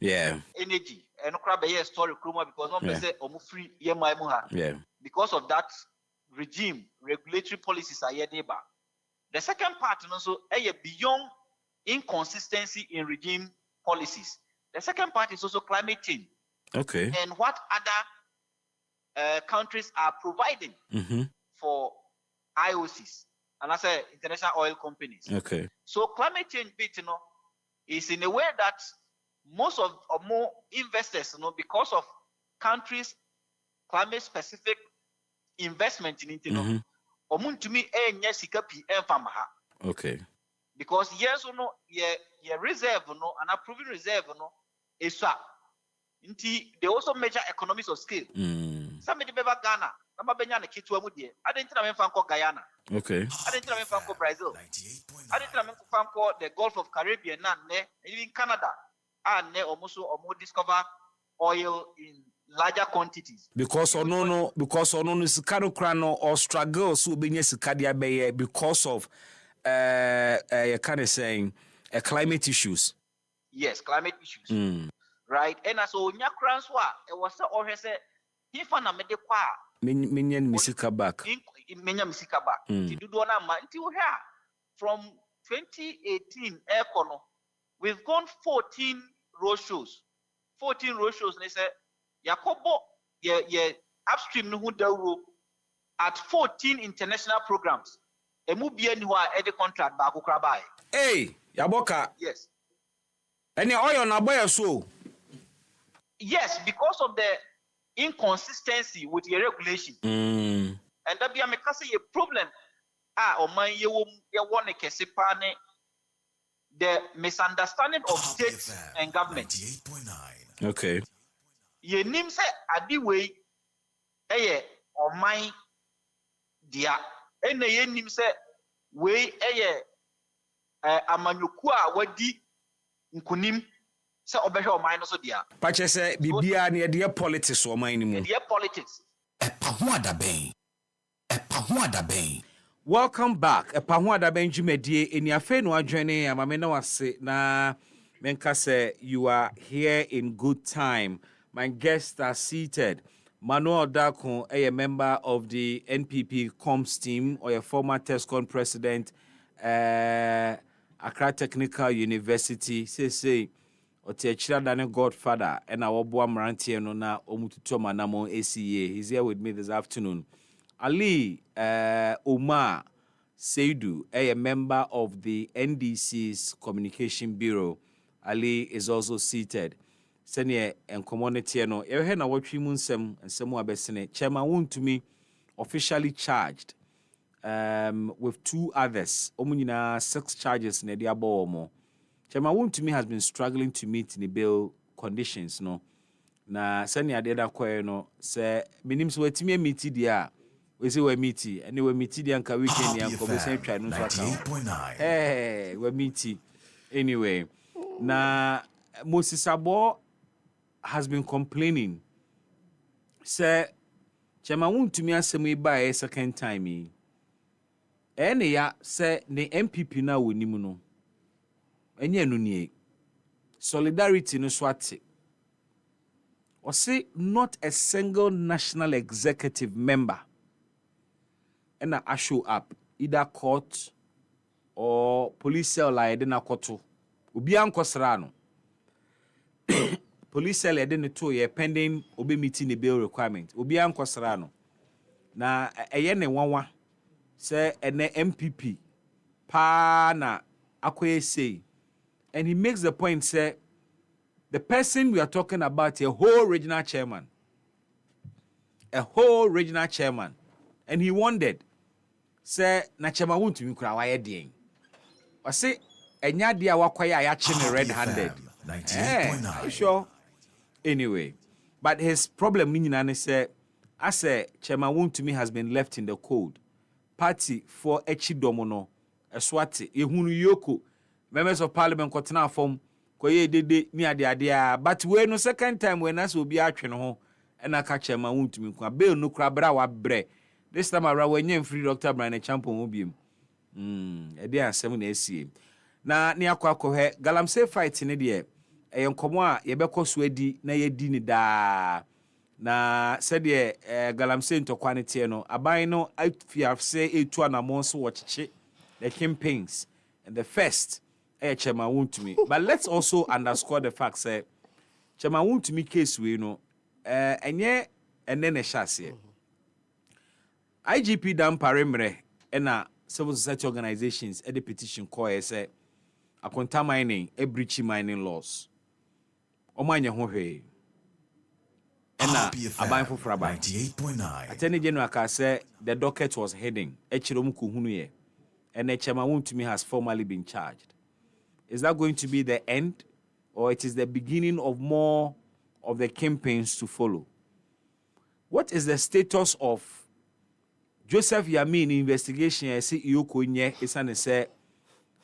Yeah. Energy. And kra be ye story kroma because one pese omo free ye mai mu ha. Yeah. Because of that regime, regulatory policies are here. The second part also beyond inconsistency in regime policies. The second part is also climate change. Okay. And what other countries are providing for IOCs and I say international oil companies. Okay. So climate change bit, is in a way that most of or more investors, because of countries' climate specific investment in it, omun to me sika pi enfama ha. Okay. Because yes or no, ye reserve and approving reserve is nti they also measure economies of scale. Somebody beba Ghana, number benya na kitu amudie. I didn't know me Guyana. Okay. I didn't know me Brazil. I didn't know me the Gulf of Caribbean and even Canada. And almost discover oil in larger quantities. Because no sikano krano or struggle so benye sikadia beye because of you kind of saying climate issues. Yes, climate issues. Right? And so nya kranswa e was or say hifa na mede kwa menyan misika back. Menya misika back. Ti dudu na ma nti wo here from 2018 econo we've gone 14 road shows. 14 road shows they say Yakobo ye upstream no dawo at 14 international programs. Emu bia ni ho a e contract ba akokra bai. Hey, Yaboka. Yes. Any oil na boy so. Yes, because of the inconsistency with the regulation. And that be a problem. Oman ye want a kesipane the misunderstanding of states and government. Okay. Ye nim se adi way oman dia ene ye nim se we amanyoku a wadi nkunim se obehwe oman no so dia pache se bibia na ye politics oman ni mu ye politics EpaHoaDaben. Welcome back. EpaHoaDaben jumedie eni afe no adwene amame na wase na menka say you are here in good time. My guests are seated. Manuel Dakon, a member of the NPP comms team, or a former TESCON president, Accra Technical University. Say, Otechira Dane Godfather, and our boy Marantiano na Omututo Manamo ACA. He's here with me this afternoon. Ali Omar Seidu, a member of the NDC's Communication Bureau. Ali is also seated. Senior and community no ehe na watwi mu nsem abesene chairman won to me officially charged with two others omunyina 6 charges na dia bo chairman won to me has been struggling to meet the bail conditions no na senior de da kwae no se minim so watimi meet dia we say we meet and we meet dia nka weekend ya nko be sen twa no so aka we meet anyway na Moses Abo has been complaining. Say Chema wuntumi asɛm yi ba second time yi. Ene ya sɛ ne MPP na wonimu no. Enye no nie. Solidarity no so ate. Or say not a single national executive member and I show up either court or police cell like na koto. Obi ankosra no. Police cell ede to ye pending obi meeting the bail requirement. Obi ankosra no. Na eye ne wanwa say ene MPP pa na akoye say. And he makes the point say the person we are talking about, a whole regional chairman. And he wondered, say, na chairman won't me kura wa yedien. I say, enya dia wakwaya ayachine red-handed. 98.9. Sure. Anyway, but his problem ni nyina say, I say, chairman won't me has been left in the cold. Party for echi domono, eswati, ehunu yoko, members of parliament kotena form. Koye dede ni ade but we no second time when as obi atwe no ho na ka chema wuntumi kwa bail no kra bra wa bre this time around when you free Dr. Brian Champon obiem ede asem na esie na ne akwa galamsey fight ne de nkomo a ye bekọ so adi na ye di ni da na said de galamsey ntokwa ne tie no aban no afiafse etu anamon so wo chiche the campaigns and the first Chema wuntumi. But let's also underscore the fact say Chema wuntumi case we no enye ene shase. IGP dan paremre na civil society organizations e the petition call say akonta mining e breach mining laws. Omanye ho hwe. Na aban foforo aban 98.9. Attorney General ka say the docket was heading. Echirom ko hunu ye. And Chema wuntumi has formally been charged. Is that going to be the end, or it is the beginning of more of the campaigns to follow? What is the status of Joseph Yamin investigation? I see Iyoko Nye Isane say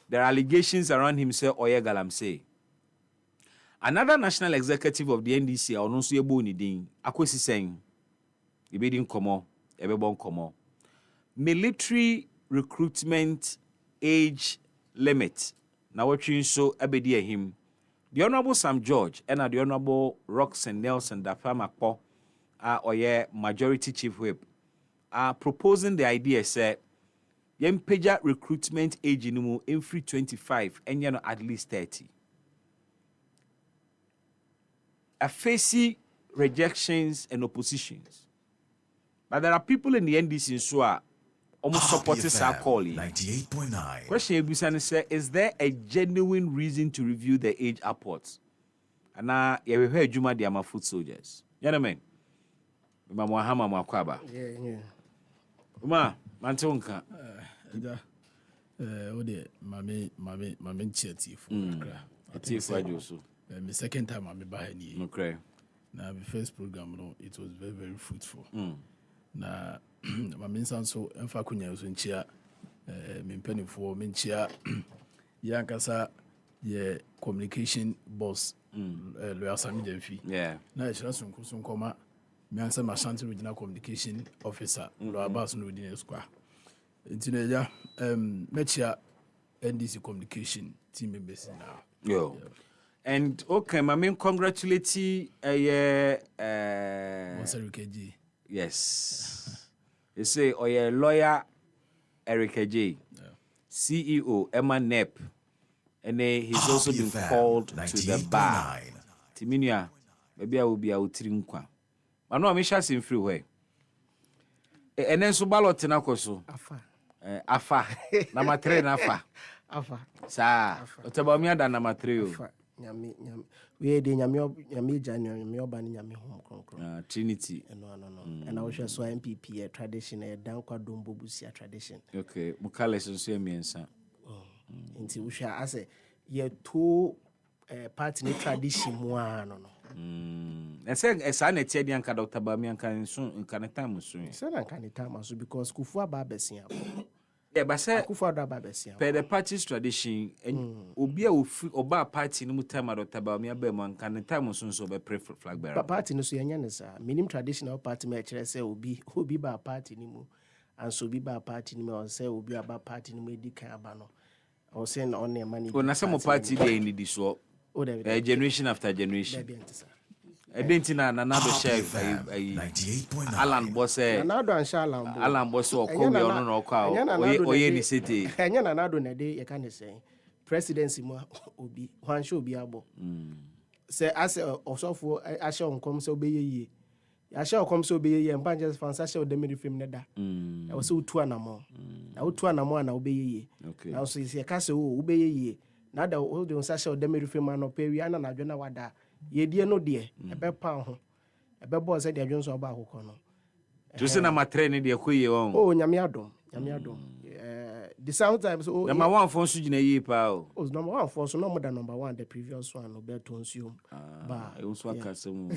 there are allegations around him say Oye Galamsey. Another national executive of the NDC, Ononso Yebo Nidin, Akwesi saying, Ibedin Komo, Ebebon Komo. Military recruitment age limit. Now watching so abedi him. The Honorable Sam George and the Honorable Roxanne Nelson Dafamakpo or majority chief whip are proposing the idea say Yempeja recruitment age in free 25 and at least 30. A facing rejections and oppositions. But there are people in the NDC in Sua almost supporting Sakoli. 98.9. Question Ebusani say, is there a genuine reason to review the age upwards? And now you have heard Juma Diama foot soldiers. Gentlemen, Mama Hama Makwaba. Yeah. Uma, Mantonka. Ode, Mame Cheti for the second time I'm behind you. Okay. Now the first program, it was very, very fruitful. Na Mame Sanso, Enfa Kunya was in chair, Mimpeni for Minchia, Yankasa, the communication boss, Lawyer Sami Demfi. Yeah. Now it's just some comma, Mansa Mashanti Regional Communication Officer, Lawyer Bass Nudin Square. Intineja, Metia NDC Communication team members now. Yo. And okay, Mame congratulate KG. Yes. You say, or your lawyer, Eric J. CEO, Emma Nep. And he's also been called to the bar. Timinia, maybe I will be out trinkwa. I know I'm in free way. And then so ballot in Akoso. Afa. Number 3 Afa. Afa. Sa. What about me and number 3? Nyame we de nyame January nyame oba ni nyame home Trinity no and I was so MPP a tradition a dankwa dombo busia tradition. Okay, mukale so emiensa nti we share as ye to party ni tradition mu ano no say esa na tie dia nka Dr. Bami nka so nka na time so say na nka na time so because kufu aba besia Yeah, but say Akufo-Addo ababesia. Per the party's tradition, and obi a oba party no time adopted by me abema can time so be pray for flag bearer. Party no so yenya ne sa. Minim traditional party me kire say obi ba party ni mu. And so obi ba party ni mu or say obi aba party ni mu edi kan aba no. Or say on the money. Oh, na some party dey in this so. Generation after generation. Edentina Nanado chef 98.9 Alan Bosse Nanado and Shalam Alan Bosse or call me on no call or any city. Kenya Nanado na dey you can say presidency mo obi wan show obi abo. Say as osofo ashe onkom se obeye ye. Ashe onkom se obeye ye mpa just fancy ashe odemiri film neda. Na wo se utu anamo. Na utu anamo na obeye ye. Na so se ka se o obeye ye. Na da o de ashe odemiri film anope wi ana na dwena wada. Yedie no de ebe pa ho ebe bo se de adwonso oba akoko no to se na matre ne de koye won oh nyame adom the sometimes oh number 1 for so gina yi pa o number 1 for so no more than number 1 the previous one no better consume ba e so akasem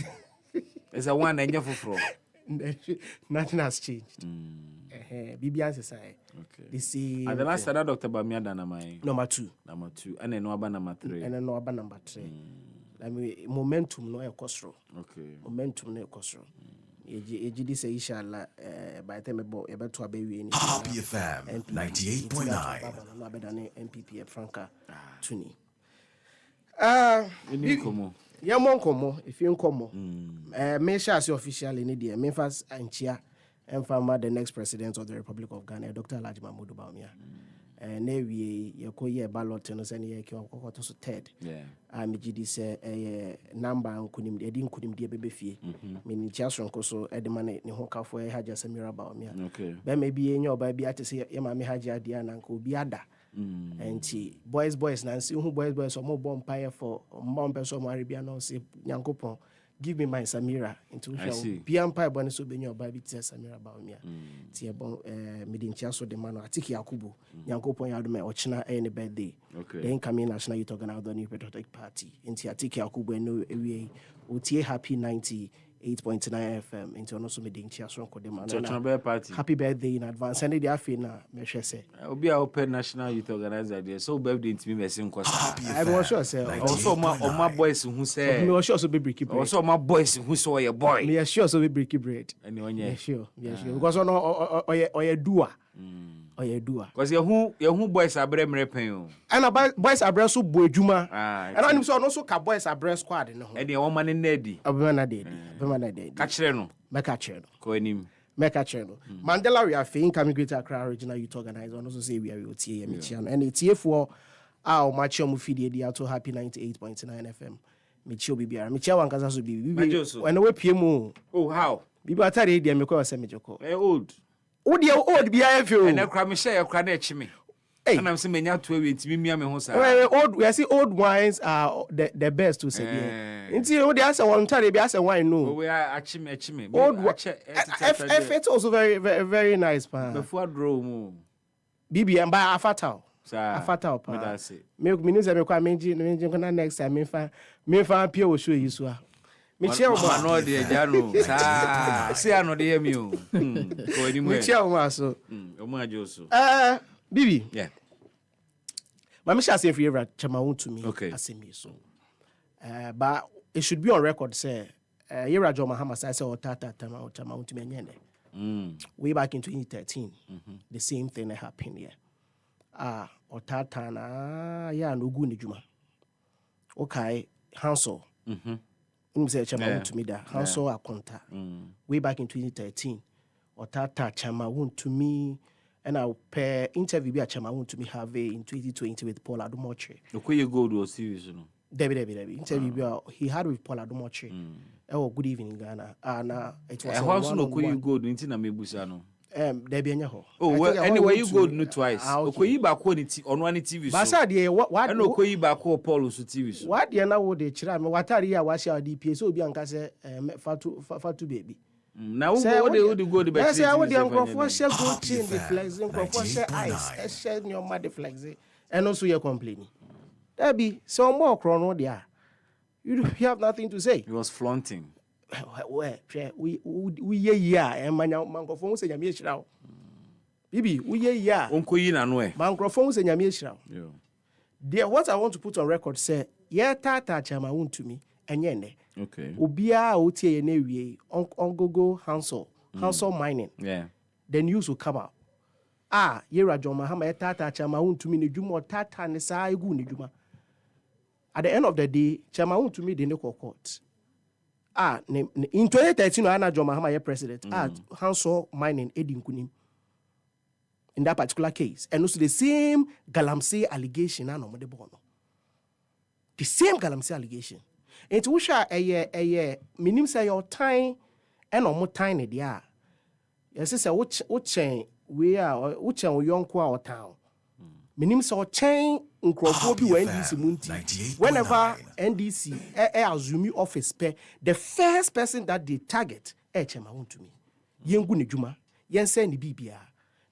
is a one enya foforo nothing has changed Bibian say okay the same and the last that Dr. Bamiada na mai number 2 and then no aba number 3 and then no aba number 3 I mean, momentum no ekosro. Okay. Momentum no ekosro. Ejidi say inshallah by the time e be to abewi ni. EpaHoaDaben 98.9. No better than MPP Franca Tuni. Ni komo. Ya mon komo, if you komo. Me sha say officially ni dia. Me fast anchia emfama the next president of the Republic of Ghana, Dr. Alhaji Mahmoud Bawumia. Na we yekoye ballot no se ne yeke okokoto so third me gidi se number nkunim de edi nkunim de bebefie me ni chiaso nko so edema ne ho kafo Haja Samira Bawumia be me bi enyo ba bi ate se ye ma me Haja dia na nko obi ada enti boys na nsi hu boys omo bom paye for mom person mo arabia no se nyankopon give me my Samira into show piampa ebone so benyo ba bi tie Samira Bawumia tie bon medinchia so de mano atiki Yakubu nyankopon ya do me ochina any birthday then coming national youth organizer the new patriotic party into atiki Yakubu no ewie otie happy 98.9 FM into no so medinchia so ko de mano party happy birthday in advance and the afi na me hwe se obi a open national youth organizer there so birthday ntimi mesin kwasa I was sure say also my boys who say me was sure so be breaky bread also my boys who saw your boy me sure so be breaky bread and onye sure because no oye dua oye dua because you boys abre mrepen o and boys abre so bo adwuma and anim so no so ka boys abre squad no ho e de woman na di abema na di ka kire no meka kire no ko anim meka kire no Mandela we are fin coming greater Accra regional youth organizer no so say we are otie ye mechi no and etie for o machi omo feed dey ato happy 98.9 FM mechi obi biara mechi wankaza so bibi when we pie mu oh how bibi atare dey me ko se mejoko old Odi old bia feel. And ekra me share ekra na echi me. And I'm saying menya to we ntimi mia me ho sa. Old we see old wines are the best to say there. Nti odi asa won tare bi asa wine no. We are echi me. Old it's also very very, very nice pa. Before draw mu. Bibi and by afatal. Afatal pa. Me da say. Me say me kwa menji na next time me fa pia wo show yi so a. Michelle no de jano sa se ano de yemi o ko ni mu Michelle ma so o mu ajo so Bibi yeah ma me shall say free ever chama won to me asemi so but it should be on record say Yera Jo Mahama say otata chama won to me nyene way back in 2013 the same thing happened here otata na ya no gu ni djuma okay Hansel say chama to me that Hansel Akonta way back in 2013 otata chama won to me and I per interview be a chama won to me have in 2020 with Paul Adumoche. Okoye Gold was serious no. Debbie interview he had with Paul Adumoche. Oh good evening Ghana. And it was one Okoye Gold nti na mebusa no. Debbie anya ho. Oh well, anyway you Gold no twice. Okoye ba ko ni ono ani TV so. Basa de what and Okoye ba ko Paul so TV so. What de na wo de kira me watari ya wa share DPA so obi anka se fatu baby. Now what they go to bed. Say what the microphone share go change the flexing microphone share ice share your mad flexing and also you complaining. There be some more chrono there. You have nothing to say. He was flaunting. Well, we and microphone say you Bibi, uye ya. Unko yi na no e. Microphone se nyame ehira. There, what I want to put on record say, yeah, tata chama to me, enye ne. Okay. Ubia otie na wie on go Hansel mining. Yeah. The news will come out. Yera John Mahama tata chama to me ne dwuma tata ne sa egu ne dwuma. At the end of the day, chama to me the ne court. In 2013 Ana John Mahama president. Hansel mining edi nkunim. In that particular case, and also the same Galamsey allegation the same Galamsey allegation. It was a minim say your time and no more time there. Yes, say which we are which young kwa town. Minim say chain nkrofo bi when NDC munti. Whenever NDC assume office pay, the first person that they target chema want to me. Yengu ne dwuma, yen say ni bibia.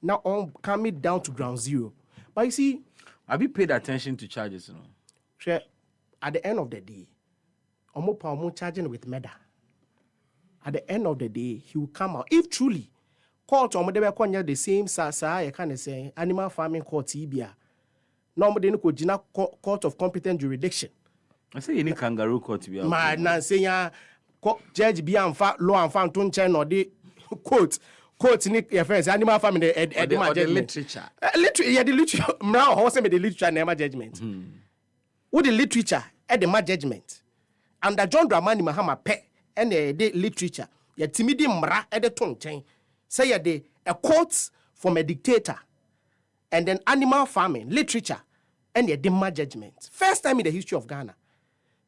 Now I'm coming down to ground zero. But you see, have you paid attention to charges? You know? Sure. At the end of the day, I'm charging with murder. At the end of the day, he will come out. If truly, court the same I can say animal farming court Ibia. No court of competent jurisdiction. I say any kangaroo court to be my Nancy judge be law and found to or the court. Quote your friends, animal farming the literature. The literature. Now, how say the literature and judgment? With the literature at the judgment. And the John Dramani Mahama pe and the literature. Ya timidi mra at the tongue chain. Say a quote from a dictator. And then animal farming, literature, and the dema judgment. First time in the history of Ghana.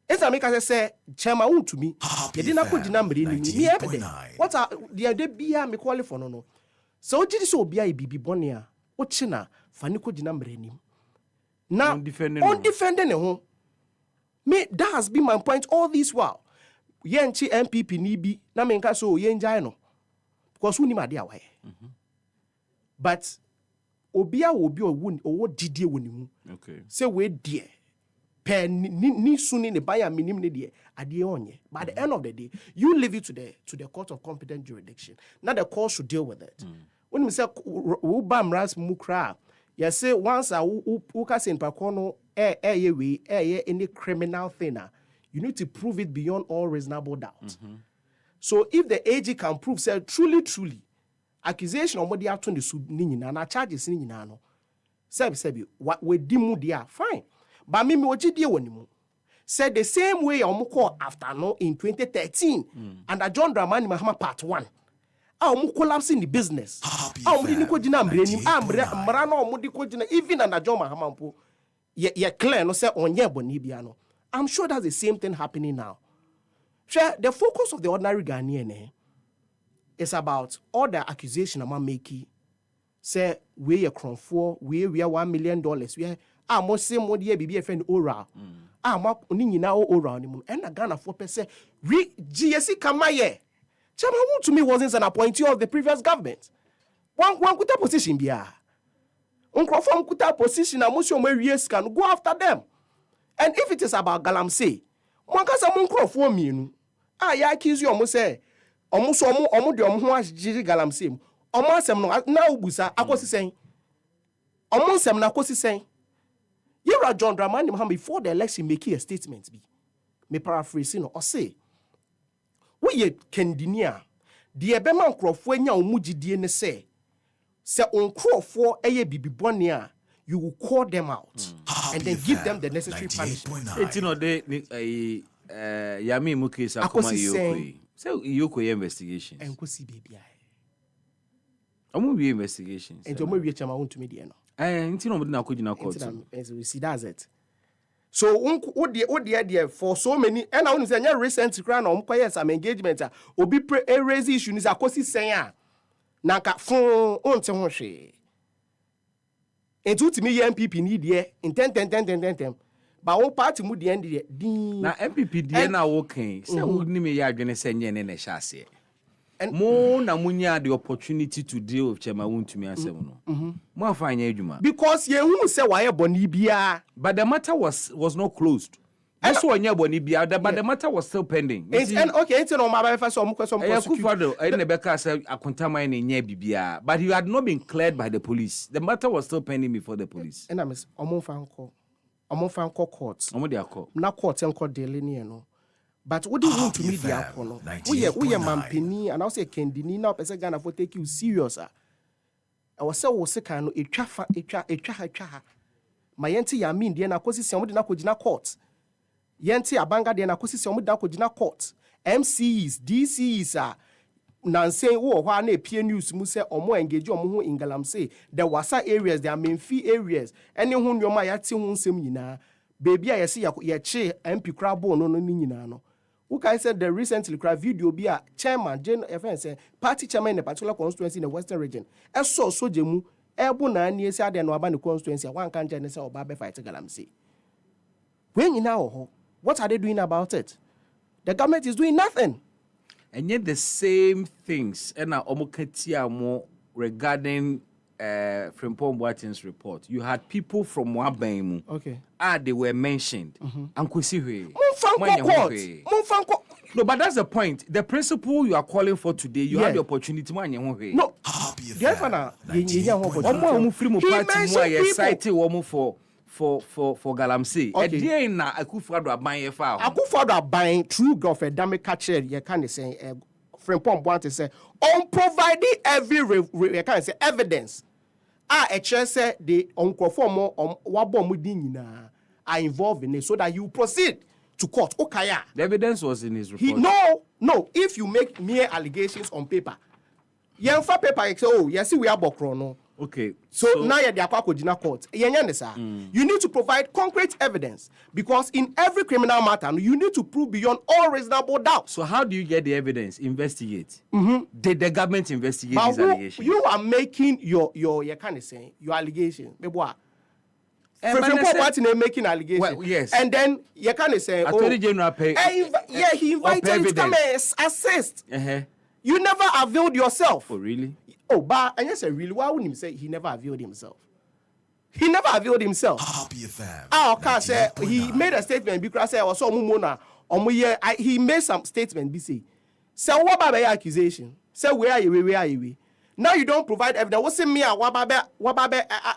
As I make us say, Chama to me, you didn't put the number in me. What are the idea be me qualify for no? So did so be a bibi bonia, Ochina, Faniko the number in him. Now, undefending home. Me, that has been my point all this while. Yenchi MPP nibi, na menka so yenjano. Because who ni my dear way. But Obia will be a wound or what did you win? Okay. Say, we dear. Ni soon in the buyer minimum at the onye. But at the end of the day, you leave it to the court of competent jurisdiction. Now the court should deal with it. When we say bam ras mukra, you say once a ukas in pakono any criminal thing, you need to prove it beyond all reasonable doubt. So if the AG can prove say truly accusation of what they are to the sub na charges ni no. Sebi what we dimu dia fine. But me ojidie wonimu said the same way omuko after no in 2013 under John Dramani Mahama part 1 omu collapsing the business omu di ko gina mrenim mra na omu di ko gina even under John Mahama mpo ye clear no say onye boni bia no. I'm sure that's the same thing happening now. Sure, the focus of the ordinary Ghanaian is about all the accusation I'm making. Say we a crown for we are $1 million we mo se mo de bibi efend oral ma oni nyina oral ni mu and Ghana 4% we GSC kamaye chama to me wasn't an appointee of the previous government one kuta position bia unkroform kuta position na mo se mo wie scan go after them. And if it is about Galamsey mo kasa mo nkrofo mienu ya accuse you mo say omo so omo de omo ho agiri Galamsey omo asem no na ubusa akosi sen omo nsem na akosi sen. Yera John Dramani Mahama before the election making a statement be. Me paraphrasing or say. We ye kendinia. The ebema nkrofo anya omugidie ne say. Se onkrofo eye bibibonia, you will call them out and then give them the necessary punishment. It's no de Yami Mukisa akoma Yoko. So Yoko investigation. Enkosi baby. Omo be investigations. And omo we chama won to me dey no. We see that's it. So what for so many and I want to say recent crown on some engagement obi raise issue is akosi sen na ka fon onte ho hwe. Entu timi MPP ni de in 10 ba wo party mu de end din na MPP de na wo kan say wo ni me ya adwene se nye ne hye ase. And more na munya the opportunity to deal with Chema Wuntumi asem no. Mo afanya adwuma. Because ye hu say why boni bia. But the matter was not closed. That's why but the matter was still pending. And okay, it's no matter if I saw some prosecute. But he had not been cleared by the police. The matter was still pending before the police. And I miss Omonfanko courts. Na court and court daily no. But what do you want to media no? We are mampini and I say Kendini now person Ghana for take you serious. I was so sick no a twaha. My yenti ya mean the na kosi se omudi na kojina court. Yenti abanga de na kosi se omudi na kojina court. MCs, DCs are Nancy wo hwa na pie news mu say omo engage omo ho in galamsey the wasa areas there main fee areas any ho nyoma ya ti ho nsem nyina baby a yesi ya che MP krabo no nyina no who can say the recently cry video be a chairman Jane say party chairman in a particular constituency in the western region eso soje mu ebo na ani esi ade no aba ne constituency one kan jane say oba be fight galamsey when nyina ho what are they doing about it? The government is doing nothing. And yet the same things and more regarding Frimpong Boaten's report. You had people from Wabaimu. Okay. They were mentioned. Munfanko. No, but that's the point. The principle you are calling for today, you have the opportunity. No. For Galamsey. Okay. Akufo-Addo buying true government damage catcher. You can say Frimpong Boate say on providing every you can say evidence. A church say the unconform wabo mudinina are involved in it so that you proceed to court. Okay. The evidence was in his report. No. If you make mere allegations on paper, you paper say oh yes we are bokrono. Okay. So now you're the court. You need to provide concrete evidence because in every criminal matter, you need to prove beyond all reasonable doubt. So how do you get the evidence? Investigate. Did the government investigate these allegations? You are making your allegation. Frimpong making allegations. Well, yes. And then you can say, Attorney General pay. He invited you to come and assist. You never availed yourself. Oh, really? Oh, but I just say really, why wouldn't he say he never availed himself? He never availed himself. Okay, say he made a statement because I was so mumona. He made some statement. Say what about the accusation? Say where are you? Now you don't provide evidence. What's in me? What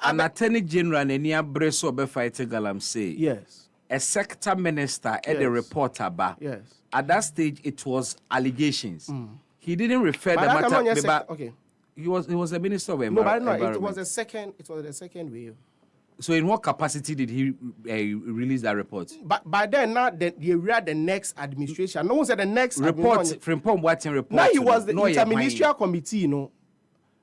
an attorney general and any breso be fighting Galamsey. Yes. A sector minister at the report about. Yes. At that stage, it was allegations. He didn't refer the matter. Okay. He was a minister of environment. No, but it was the second way. So in what capacity did he release that report? But by then, now they read the next administration. No one said the next report. Frimpong Boaten report. Now he was the interministerial committee,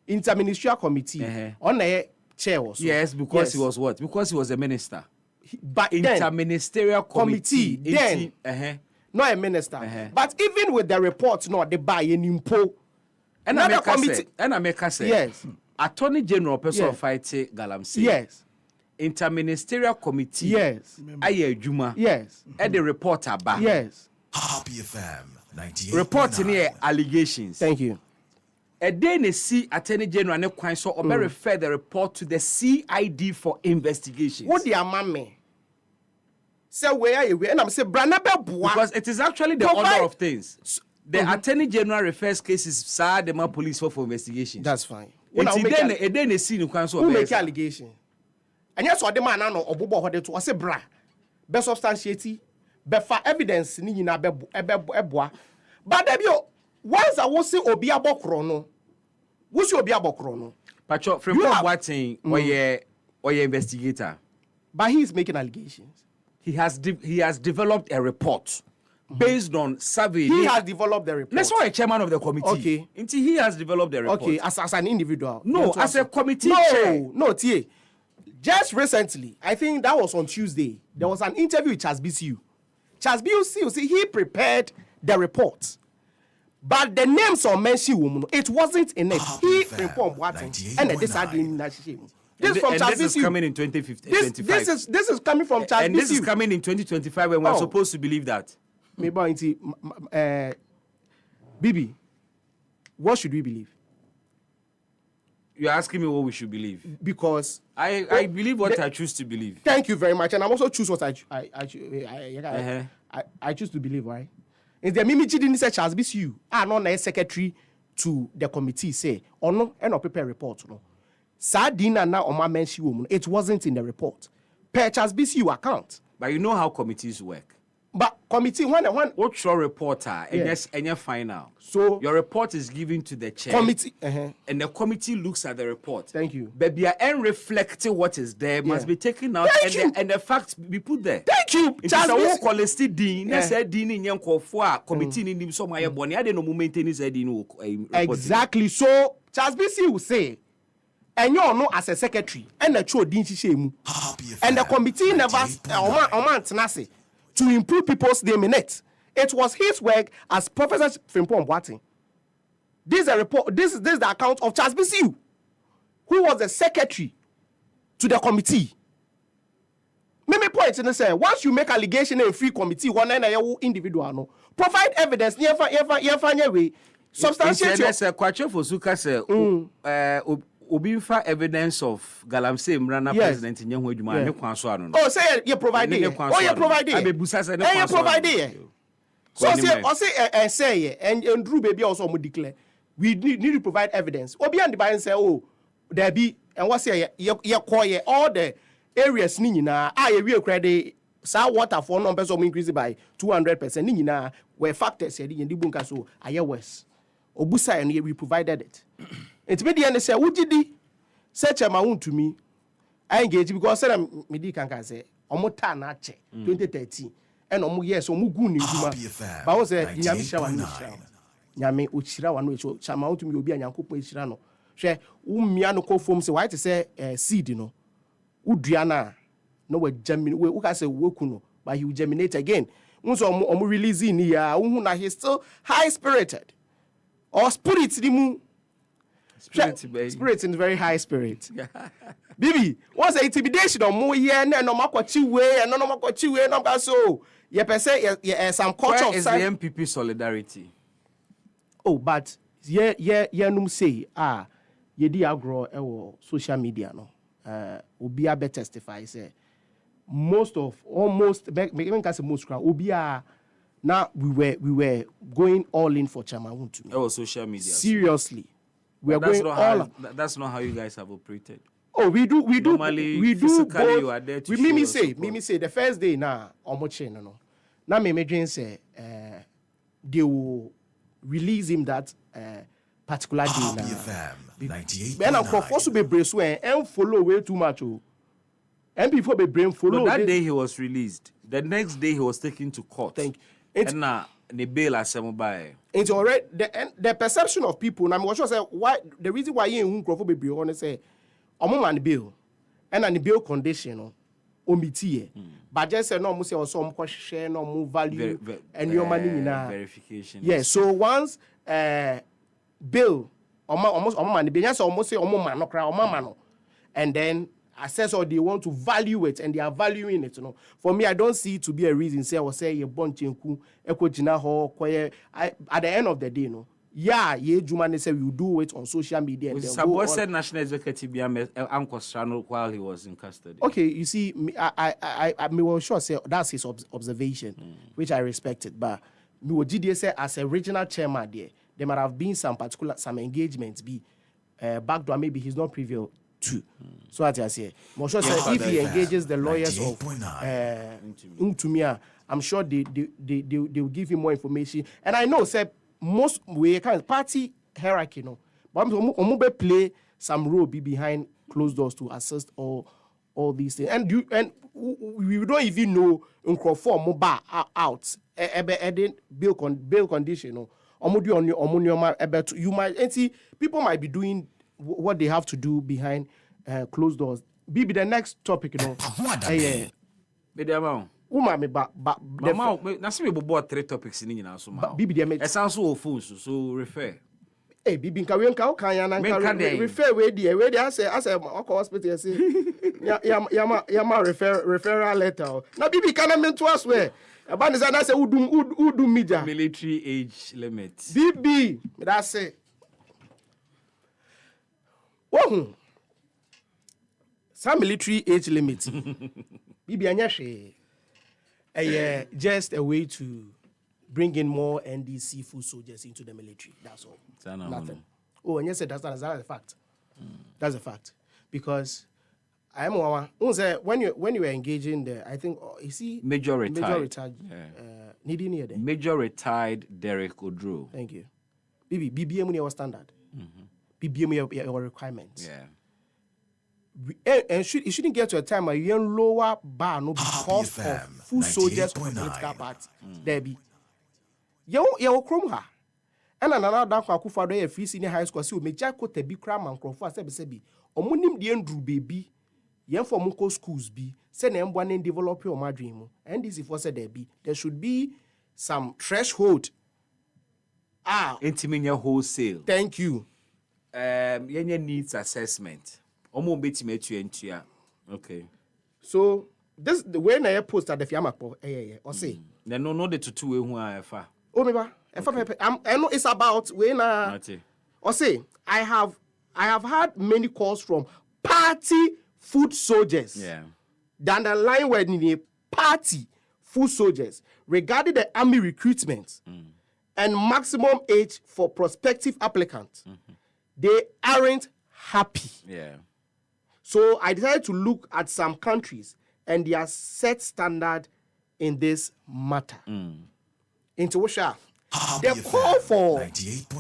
interministerial committee on the chair also. Yes, because he was what? Because he was a minister. But interministerial committee. Then, not a minister. But even with the report, they buy an impo. And I say, yes. Attorney General person fight Galamsey. Yes. Interministerial committee. Yes. Aye Juma. Yes. And the report about. Yes. Happy FM 98.9. Reporting here allegations. Thank you. A day they see Attorney General ne kwan so or refer the report to the CID for investigations. What the amame? Say where are you? And I'm saying because it is actually the order of things. The Attorney General refers cases sad the police for investigations. That's fine. Then they see no kwan so who make allegation. And yes, what the man no obobo hode to say bra. Be substantiate, be for evidence ni nyina eboa. But debio once I will say obi abokro no. Wo see obi abokro no. Pacho Frimpong Boaten or your investigator. But he is making allegations. He has developed a report based on survey. He has developed the report. Let's say a chairman of the committee. Okay. Until he has developed the report. Okay, as an individual. No, as a committee chair. No, T. Just recently, I think that was on Tuesday, there was an interview with Charles BCU. Charles BCU, he prepared the report. But the names are mentioned, it wasn't in it. He informed Watson and this is from Charles BCU. This is coming in 2025. This is coming from Charles BCU. And this is coming in 2025 when we're supposed to believe that. Maybe Bibi, what should we believe? You're asking me what we should believe. Because I believe what I choose to believe. Thank you very much, and I also choose what I choose to believe. Right? Is the Mimi didn't say Charles BCU? No, secretary to the committee say or no, and prepare report. No, Sardina now on my mention woman. It wasn't in the report. Per Charles BCU account. But you know how committees work. But committee one what's your reporter and yes and your final. So your report is given to the chair. Committee and the committee looks at the report. Thank you. But be and reflecting what is there must be taken out and the facts be put there. Thank you. Charles quality dean said dean in yanko for committee in so my boni I don't know maintenance exactly. So Charles BC will say and you know as a secretary and the true dean shemu and the committee never tenase to improve people's name in it. It was his work as Professor Frimpong Boateng. This is a report. This is the account of Charles BCU, who was the secretary to the committee. Maybe point in say once you make allegation in a free committee, one individual no provide evidence. Substantiate. There's a question for Suka say. Obinfa evidence of Galamsey Mrana president in Young Woodman. Oh, say you provide it. Oh, you provide it. You provide it. So say and Drew baby also would declare we need to provide evidence. Obi and the buy and say, oh, there be and what's say you all the areas nina I real credit sa water for numbers of increase by 200% nina where factors said in the bunker so I worse. Obusa and we provided it. It's made the end say, would you search a mount to me? I engage because I said, Midi can say, Omota Nache, 2013, and Omu yes, Omuguni, but I was a Yamisha, Yami Uchira, one which Chamau to me will be an Yanko Chirano. Share Umiano co forms a white say seed, you know. Udriana, no way germinate, who has a wokuno, but he will germinate again. Unso Omu releasing here, Una he's still high spirited. Or spirits the moon. Spirit in very high spirit. Bibi, what's the intimidation of more year and no makwachi way and no makwachi way no so ye per se some culture of is the MPP solidarity. Oh, but ye num say ye di agro e social media no obi a testify say almost even can say most crowd obi a now we were going all in for Chairman to me. Oh, social media. Seriously. We are going all. That's not how you guys have operated. Oh, we do. Normally, we do both. You are there to Mimi say the first day now no. Now me dream say they will release him that particular day now. Then I'm forced to be brave and follow way too much. And before be brain follow. But that day he was released. The next day he was taken to court. Thank you. And now the bail assembled. It's already the perception of people. And I'm sure say why the reason why you in be honest say man bill and the bill condition omiti but just say no say also share no value and your money in verification. Yes, so once bill almost man bill just almost say man no cry man no and then assess or they want to value it and they are valuing it, you know. For me, I don't see it to be a reason say or say you born chenku ekojina ho koye at the end of the day, you know. Yeah, ye Jumane say we will do it on social media. And Sabo said National Executive Uncle while he was in custody. Okay, you see, I was sure say that's his observation, which I respected. But me what GDA say as a regional chairman there might have been some engagements back door maybe he's not privy to. So as I say, I'm sure say if he engages the lawyers of Umtumia, I'm sure they will give him more information. And I know say most we kind of party hierarchy, you know, but I'm play some role behind closed doors to assist all these things. And we don't even know mobile out bail condition, you know. You might and see people might be doing what they have to do behind closed doors. Be the next topic, you know. Mama, that's me about 3 topics in India. So, Bibi, it sounds so full, so refer. Hey, Bibi, can refer where they I say, hospital, say, Yama referral letter. Now, Bibi, can I mean to us where? About this, I say, who do media? Military age limit. Bibi, that's it. Oh, some military age limit. Bibi anyashe. Just a way to bring in more NDC full soldiers into the military. That's all. Nothing. Oh, and yes, that's a fact. That's a fact. Because I am one. When you were engaging there, I think you see Major retired. Major retired Derek Odro. Thank you. BBM was standard. BBM your requirements. Yeah. And it shouldn't get to a time where you lower bar no because of full soldiers of political party. There be. You chrome her. And another down for Akufo-Addo free senior high school. So me jako te bi kram and crofo sebi. Omunim di Andrew baby. Yen for munko schools be. Send them one and develop your dream. And this is for said there be. There should be some threshold. Intimate wholesale. Thank you. Yenye needs assessment. Okay. So this the way I post at the Fiamapo. Or say. No the tutu who are far. Oh, maybe. I know it's about when or say I have had many calls from party food soldiers. Yeah. Down the line where in a party food soldiers regarding the army recruitment and maximum age for prospective applicants. They aren't happy. Yeah. So I decided to look at some countries and their set standard in this matter. Into which the call for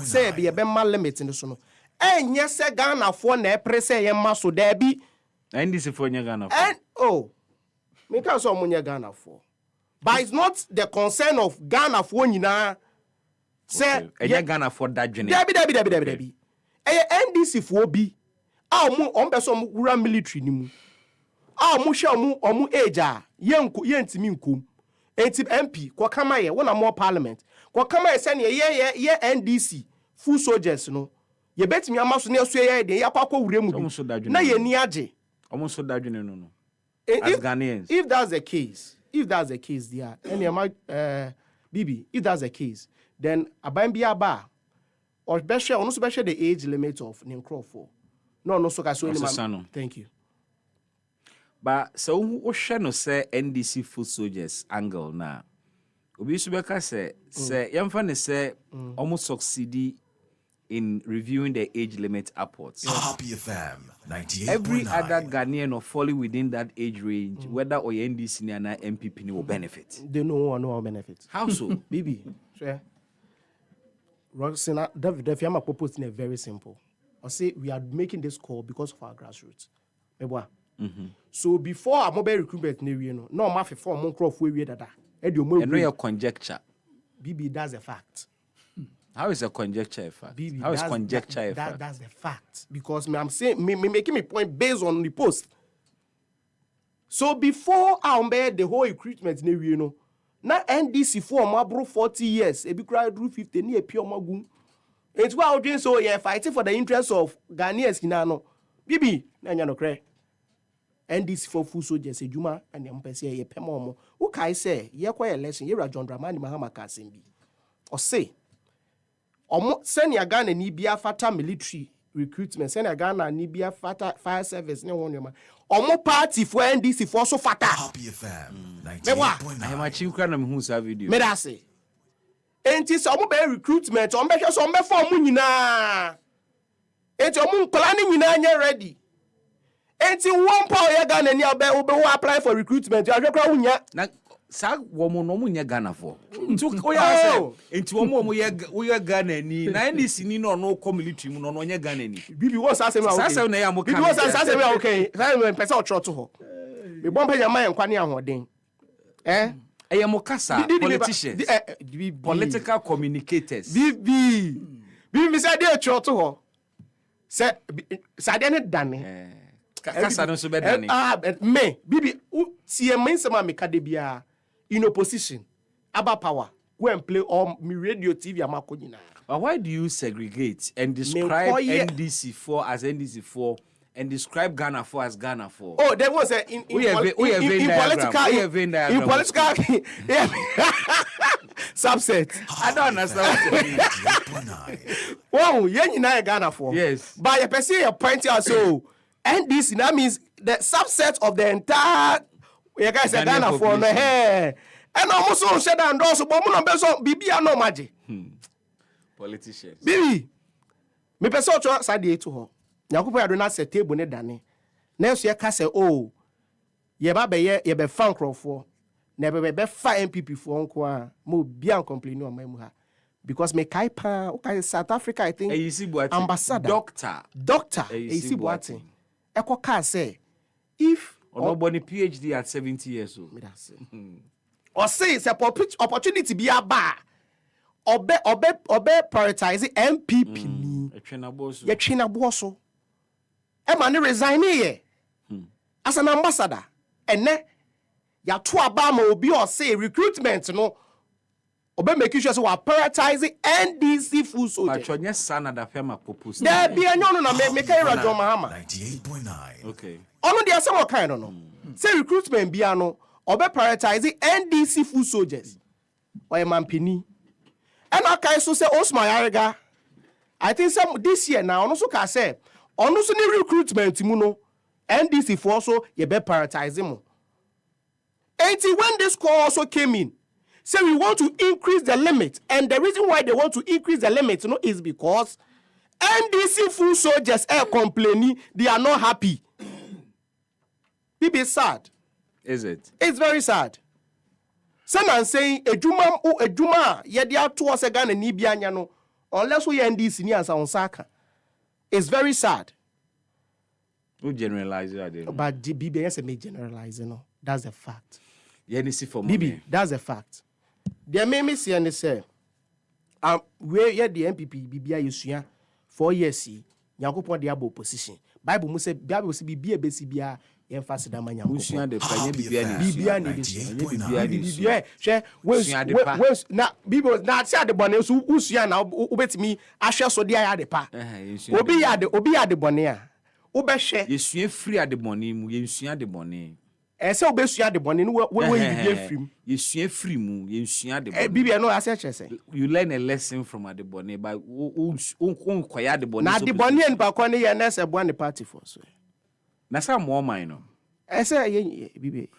say be a bema limit in the sono. And yes, Ghana for ne press a so there be. And this is for Ghana. And make us all money Ghana for. But it's not the concern of Ghana for Nina. Say, Ghana for that journey. Debbie. NDC for be. On person who military nimu. Mu share mu age yentimi nkum. Enti MP kwa kama ye wona more parliament. Kwa kama ye send ye NDC full soldiers no. Ye betimi amaso na so ye de yakwa wure mu bi. Na ye ni age. Almost so dadwene no. As Ghanaians. If that's the case there. Bibi, if that's the case, then aban bia ba or special the age limit of Nincrofo. No, so thank you. But so who no say NDC full soldiers angle na. Obi subeka say yamfa ne say almost succeed in reviewing the age limit upwards. EpaHoaDaben 98.9. Every other Ghanaian or falling within that age range, whether or NDC or MPP will benefit. They no benefit. How so? Bibi, sure. Roxana, the Fiamma proposing a very simple. I say we are making this call because of our grassroots. So before our mobile recruitment, no matter for Moncroft, we that. And no your conjecture. Bibi, that's a fact. How is a conjecture a fact? Bibi, how is conjecture a fact? That's the fact. Because I'm saying, making a point based on the post. So before the whole recruitment, now NDC for Mabro 40 years, ebi cry do 50 near pure magun. It's why I'm so yeah, fighting for the interests of Ghanaians kinano. Bibi, nanya no cray. NDC for full soldiers, Juma, and Yampese, ye pemomo. Who can say, ye quite election, ye John Dramani Mahama Kasimbi. Or say, send your Ghana Nibia Fata military recruitment, send your Ghana Nibia Fata fire service, no one, or more party for NDC for so fata. EpaHoaDaben 98.9. I am a children who's a video. Me da say. Enti so mo be recruitment, on be hwe so me form nyina. Enti o mo nkola ni nyina anya ready. Enti one power ye Ghana ni obe apply for recruitment, you ahwekra wunya. Na sa wo mo no mo nya Ghana for. Nti o ya say, enti wo mo ye Ghana ni, na NDC ni no ko military mu no nya Ghana ni. Bibi wo sa say me okay. Sa say na ya mo kan. Bibi wo sa say me okay. Sa me pese o trot ho. Me bon pa yama en kwane ahoden. Mokasa, politicians, political communicators. Bibi me say dey trot ho. Say dey ne dane. Kasa no so be dane. Me Bibi tie me nsema me ka de bia in opposition about power go and play on me radio TV amako nyina. But why do you segregate and describe NDC4 as NDC4 and describe Ghana 4 as Ghana 4? Oh, there was in political subset. I don't understand. Wow, you know Ghana for. Yes. But you perceive your point out so NDC that means the subset of the entire you guys say Ghana for no hair. And almost so said and also but no be so bibia no maji. Politicians. Bibi. Me person to side to ho. Nyakopo ya do na set table ne dane. Na so ye ka say oh ye ba be ye be fan crofo. Na be fa MPP for nko a mo bia complain no ma mu ha. Because me kai pa okay South Africa I think ambassador doctor Esi Boateng eko ka say if nobody PhD at 70 years old or say it's a opportunity be aba obe prioritize MPP ni ye twena boso e ma ne resign ye as an ambassador ene ya to aba ma obi or say recruitment no obe make sure so we prioritizing NDC full soldiers. But your son at the firm propose. There be a no make John Mahama. 98.9. Okay. Ono there some kind no. Say recruitment be ano obe prioritizing NDC full soldiers. Oye mampini. And okay so say Osman Yarega. I think some this year now ono so ka say ono so ni recruitment mu no NDC for also ye be prioritizing mo. And when this call also came in say we want to increase the limit, and the reason why they want to increase the limit, is because NDC full soldiers are complaining they are not happy. People is sad. Is it? It's very sad. Some are saying ejuma ye dia to us again and nibianya no unless we NDC ni ansa onsaka. It's very sad. Who generalize it? But the BBS may generalize, that's a fact. NDC for Bibi, that's a fact. They made me see and they say, where ye the MPP BBI Yusuya 4 years see, Yankopon the abo position. Bible must say, Bible will be a BCBA, emphasis that man Yankopon the BBI now, people not say the bonnet, Usia now, ubet me, I shall so dear at the pa. Obi at the bonnet. Ubeshe, you free at the money, you see at the money. Ese obesua de bone no we you be free. You sua free mu, you sua de bone. Bibia no ase say. You learn a lesson from at the bone by kwaya de bone. Na de bone en pa ko ne ye na se bo ne party for so. Na sa mo man no. Ese ye bibi.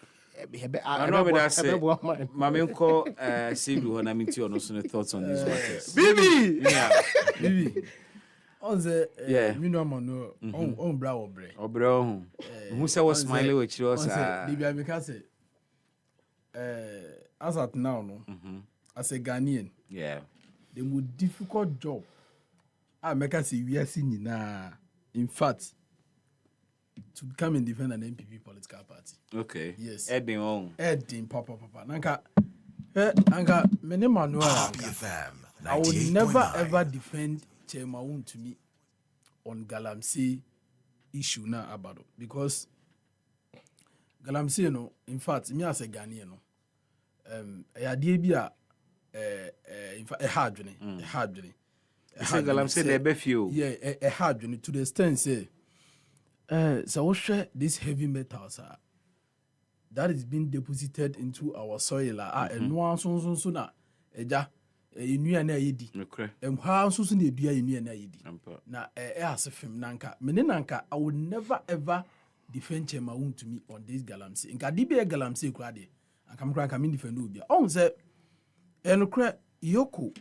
I know what I say. Mamenko say do na minti ono so thoughts on these matters. Bibi. Yeah. Bibi. On the minimum on brow bre. Obro. Who say was smiling with you was Libya because as at now no. As a Ghanaian. Yeah. The most difficult job I make us see we are seeing na in fact to come and defend an MPP political party. Okay. Yes. Edding papa. Nanka many manual. I would never ever defend Chairman to me on Galamsey issue now about it because Galamsey in fact me as a Ghanaian in fact a hard journey. Galamsey they be few. Yeah, a hard journey to the extent say so we share this heavy metals that is being deposited into our soil and no one so na eja inu na yedi ha nso so na edua inu na yedi na asefem nanka mene nanka I would never ever defend Chairman to me on this Galamsey nka DBA Galamsey kura de anka me defend obi on say enokra yoko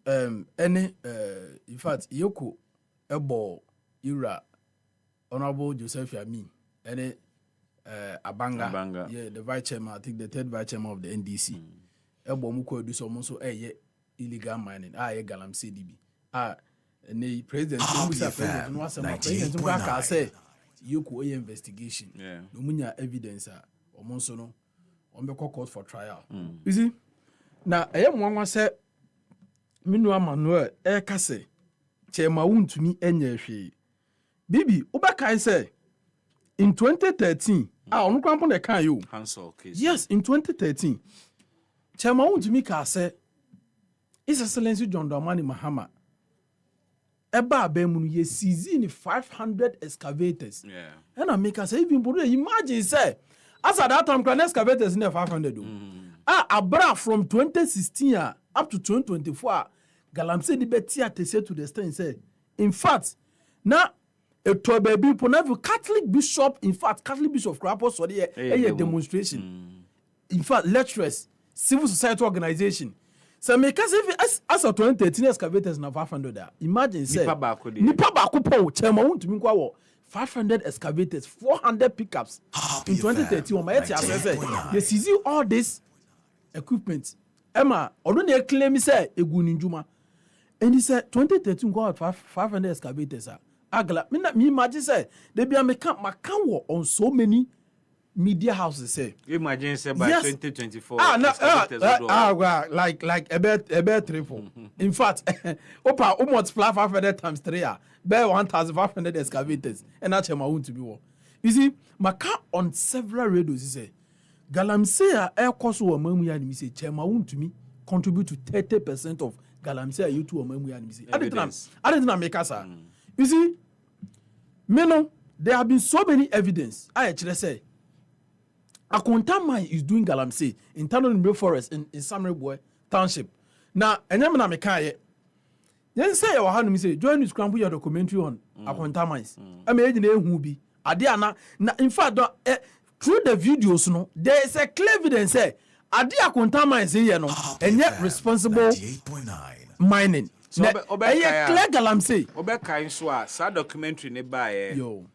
in fact yoko ebo ira Honorable Joseph Yami ene Abanga, yeah, the vice chairman, I think the third vice chairman of the NDC. Ebo muko do so illegal mining. Ye Galamsey DB. The president president no president ka say you ko investigation. Yeah. No munya evidence omonso no on be court for trial. You see? Na nwanwa say minu Emmanuel ka say chairman wuntumi enye hwe. Bibi, Ubakai say in 2013, on cramp the can you. Yes, in 2013, Chairman to me say, His Excellency John Dramani Mahama. Eba Bemunu ye season 500 excavators. Yeah. And I make us say, even imagine say, as at that time, can excavators in the 500. abra from 2016 up to 2024 galamsey di beti atese to the extent say in fact na eto baby ponavu Catholic bishop Krapo so the demonstration in fact lecturers civil society organization so make us if as of 2013 excavators na 500 there imagine say nipa ba ko po chema wontumi kwa wo 500 excavators 400 pickups in 2013 on my say they seize all this equipment Emma ono na claim say eguni njuma and he said 2013 go out 500 excavators agla me imagine say they be makan wo on so many media houses say imagine say by 2024 like about triple in fact opa multiply 500 times 3 be 1500 excavators and that chema want to be war you see maka on several radios he say galamsey air cost wo mamu ya ni say chema want to me contribute to 30% of galamsey you to wo mamu ya ni say I didn't make us you see me no there have been so many evidence I actually say Akontamai is doing galamsey in Tanonimbe Forest in Samreboy Township. Now, enyem na mekaye. Yen say wa hanu mi say join us scramble your documentary on Akontamai. Am eji na ehu bi. Ade ana na in fact through the videos no there is a clear evidence say ade Akontamai say here no enye responsible mining. So clear galamsey. Obeka so a sa documentary ne ba yo.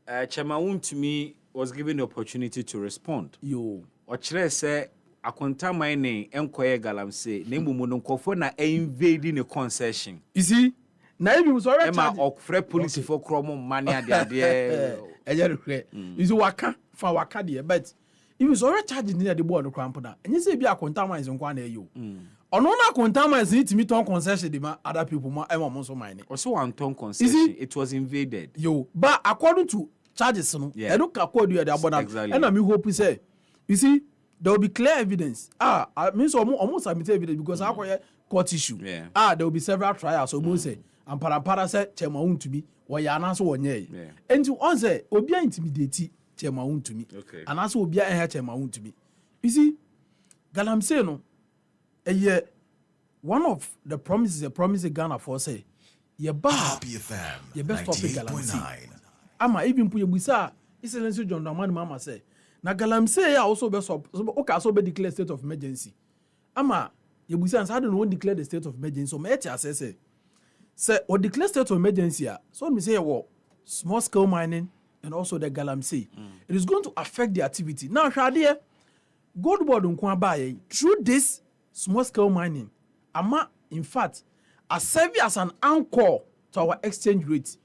Chema to me was given the opportunity to respond. Yo. Ochire say akonta mining enkoye galamsey na emumu no nkofo na invading the concession. You see? Na even was already Emma okfre police for kromo money ade. You see waka there but if was already charged near the board of cramp na. And you say be akonta mines nkwa na eyo. Ono na akonta mines need to meet on concession the other people ma ema mo so mining. Also on ton concession it was invaded. Yo, but according to charges no I don't call you the abona and I hope say you see there will be clear evidence I mean so almost submit evidence because I call court issue there will be several trials so say and para say chema won to me or ya na so wonye and to on say obi intimidate chema won to me and also obi an chema won to me you see galamsey no one of the promises Ghana for say ye ba ye best topic galamsey ama even pu yebusa Excellency John Dramani Mahama say na galamsey also be so also be declare state of emergency ama yebusa say I don't want declare the state of emergency so me say or declare state of emergency so me say small scale mining and also the galamsey it is going to affect the activity now hwade gold board nko abaye through this small scale mining ama in fact as serve as an anchor to our exchange rate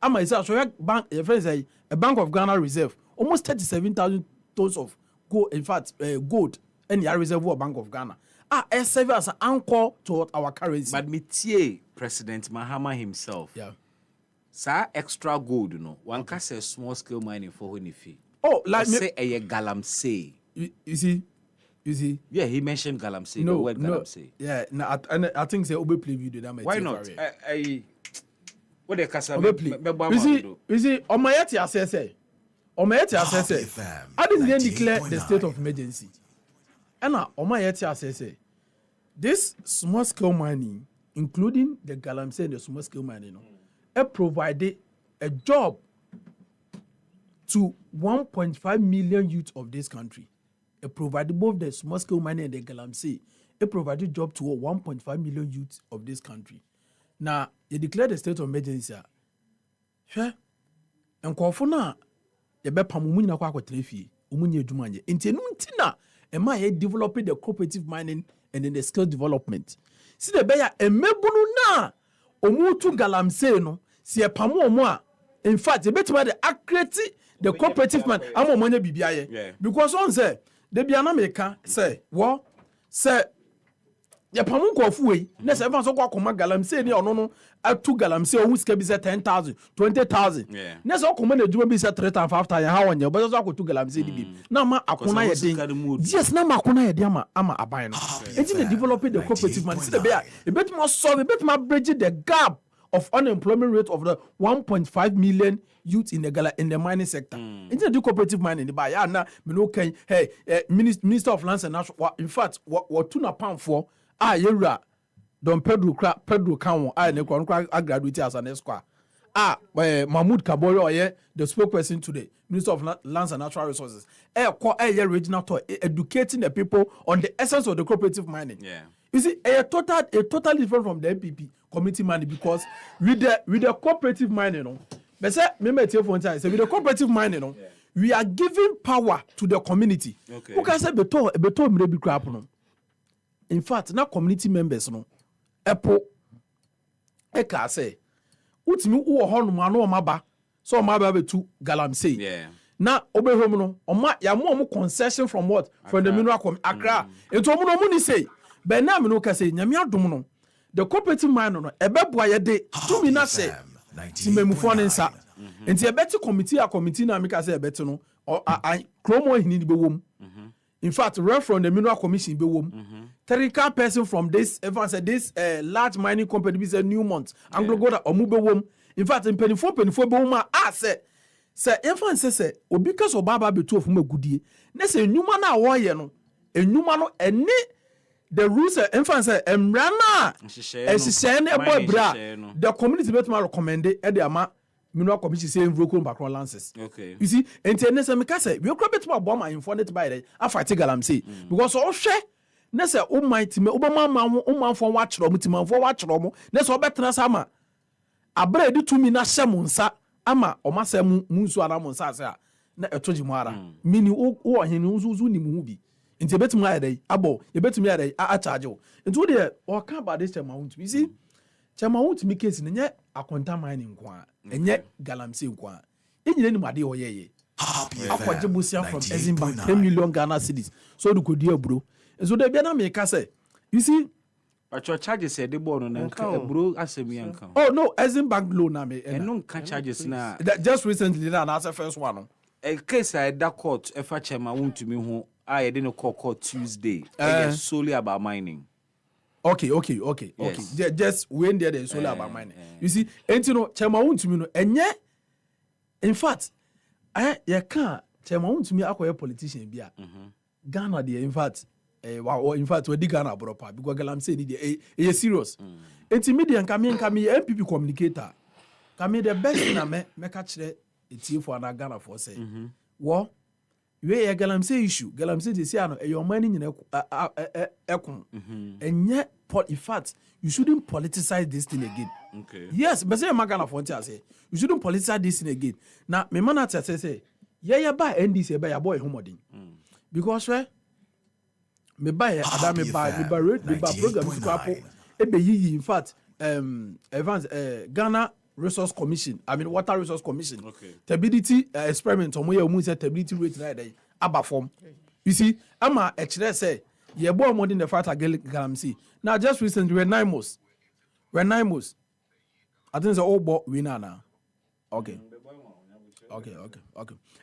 ama is so bank a Bank of Ghana reserve almost 37,000 tons of gold in fact gold and the reservoir Bank of Ghana serve as an anchor to our currency but metie President Mahama himself sa extra gold no one can say small scale mining for when if like say a galamsey you see yeah he mentioned galamsey the word galamsey I think say obe play video that why not what the kasa you see on my yet say I didn't declare the state of emergency and on my yet say this small scale mining including the galamsey and the small scale mining provided a job to 1.5 million youth of this country. It provided both the small scale mining and the galamsey. It provided job to 1.5 million youth of this country. Now, you declared the state of emergency. Sure. And Kofuna, the Bepamumina Quaquatrefi, Umunya Jumanya. Intenuntina, and my head developing the cooperative mining and then the skill development. See the Beya, a mebununa, Omutu galamsey no, see a pamu moi. In fact, the better the accuracy, the cooperative man, I'm on money BBI. Because on say, the Biana Meka say, what? Say, the Pamun Kofu, next ever so called galamsey, no, at 2 galamsey, who's can be 10,000, 20,000. Next all command do be set 3 and 5 times, how on your but also 2 galamsey. Now, ma akuna yes, now makuna yama, ama abino. It's in the developing the cooperative man. See the bear, a bit more solve, a bit more bridge the gap of unemployment rate of the 1.5 million youth in the mining sector. Into the cooperative mining, the buyer now, hey, Minister of Lands and Natural. In fact, what tuna pound for? Yera, Don Pedro Canwo, I graduated as an esquire. Mahmoud Kaboro, the spokesperson today, Minister of Lands and Natural Resources, regional tour, educating the people on the essence of the cooperative mining. Yeah. You see, totally different from the MPP community mining because with the cooperative mining, but say, with the cooperative mining, we are giving power to the community. Okay. Who can say beto maybe crap no? In fact, now community members no, eka say. Utimi uwo hono mano omaba so omaba betu galamsey na obehom no oma ya mo concession from what from the mineral Accra eto omo no ni say be na me no ka say nyame adom no the cooperative mine no ebeboa ye de tumi na say timemufo ne nsa enti ebeti committee na me ka say ebeti no kromo hini ni bewom. In fact, right from the mineral commission be technical person from this everyone said this large mining company be said Newmont Anglo Gold omu be wom. In fact, in penny four be wom say everyone say obi kaso baba be two of them agudie na say enuma na awoye no enuma no ene the rules everyone say emra na ehihye na ebo bra the community bet ma recommend e dey ama mineral commission say invoke background lances. Okay. You see, and then say me ka say we go bet ma bomb informed by the afati galamsey because o hwe na say o might me obama ma o man fo wa kyerɛ mo timanfo wa kyerɛ mo na say obetena sama abra edi tumi na hyɛ mo nsa ama o ma say mu nsu ana mo nsa say na etoji mo ara mini o hene uzu ni mu bi nti betumi ayɛ abo ye betumi ayɛ a charge o nti wo de o ka ba this time out you see chama won't me case nye akonta mining kwa enye galamsey kwa enyine ni made oyeye akwaje bosia from Bismark 10 million Ghana cedis so do kodi aburo so de bia na me ka say you see but your charges say the bono na aburo asemi anka oh no Bismark loan na me no nka charges na just recently na as first one a case I da court efa chama won't me ho I dey no court Tuesday solely about mining. Okay. Just when there is only about mining. You see, and you know, Chema won't me no, and yet, in fact, you can't. Chema won't me acquire politician be Ghana, in fact, we dig Ghana proper because I'm saying it's serious. It's immediate come MPP communicator. Come the best thing I make catch it for an Ghana for say. What? We a galamsey issue. Galamsey they say your money in ekun. And yet, in fact, you shouldn't politicize this thing again. Okay. Yes, but say Magana Fonte say you shouldn't politicize this thing again. Now, me man say buy NDC buy your boy homodin. Because me buy Adam me buy program scrapo. In fact, Ghana Resource Commission, Water Resource Commission. Okay. Stability experiment omo say stability rate na dey aba form. You see, ama ekire say ye boy more than the fight against galamsey. Now just recently when Naimos. I think the old boy winner now. Okay.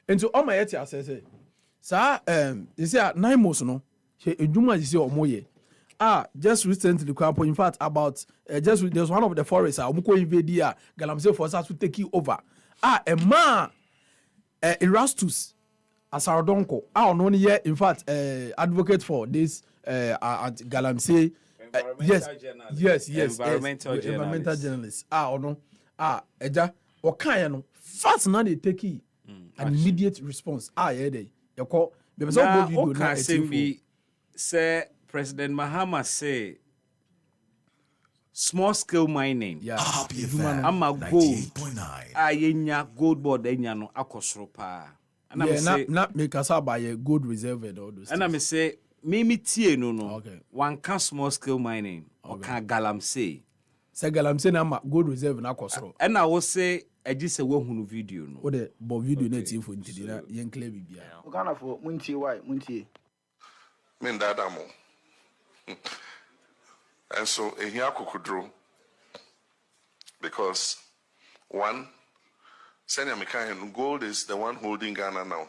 And so all my yeti say you see Naimos no, ejuma you see omoye. Just recently, in fact, about there's one of the forests, Muko invade galamsey for us to take it over. A man, Erastus, Asarodonko, only here, in fact, advocate for this at galamsey. Yes, environmental journalist. Eja, Okayano, fast now they take it an immediate response. They call say. President Mahama say small scale mining. Yeah. Ama gold. Ayenya gold board enya no akosoro pa. And I say not make us buy a gold reserve and all those. And I say me tie no. Okay. One can small scale mining. Or can galamsey. Say galamsey na gold reserve na akosoro. And I will say I just say we hunu video no. O de bo video na tie for ntidi na yen clear bibia. O kana for muntie why muntie. Men dadamo. And so here kukudro because one senior Mikayan gold is the one holding Ghana now.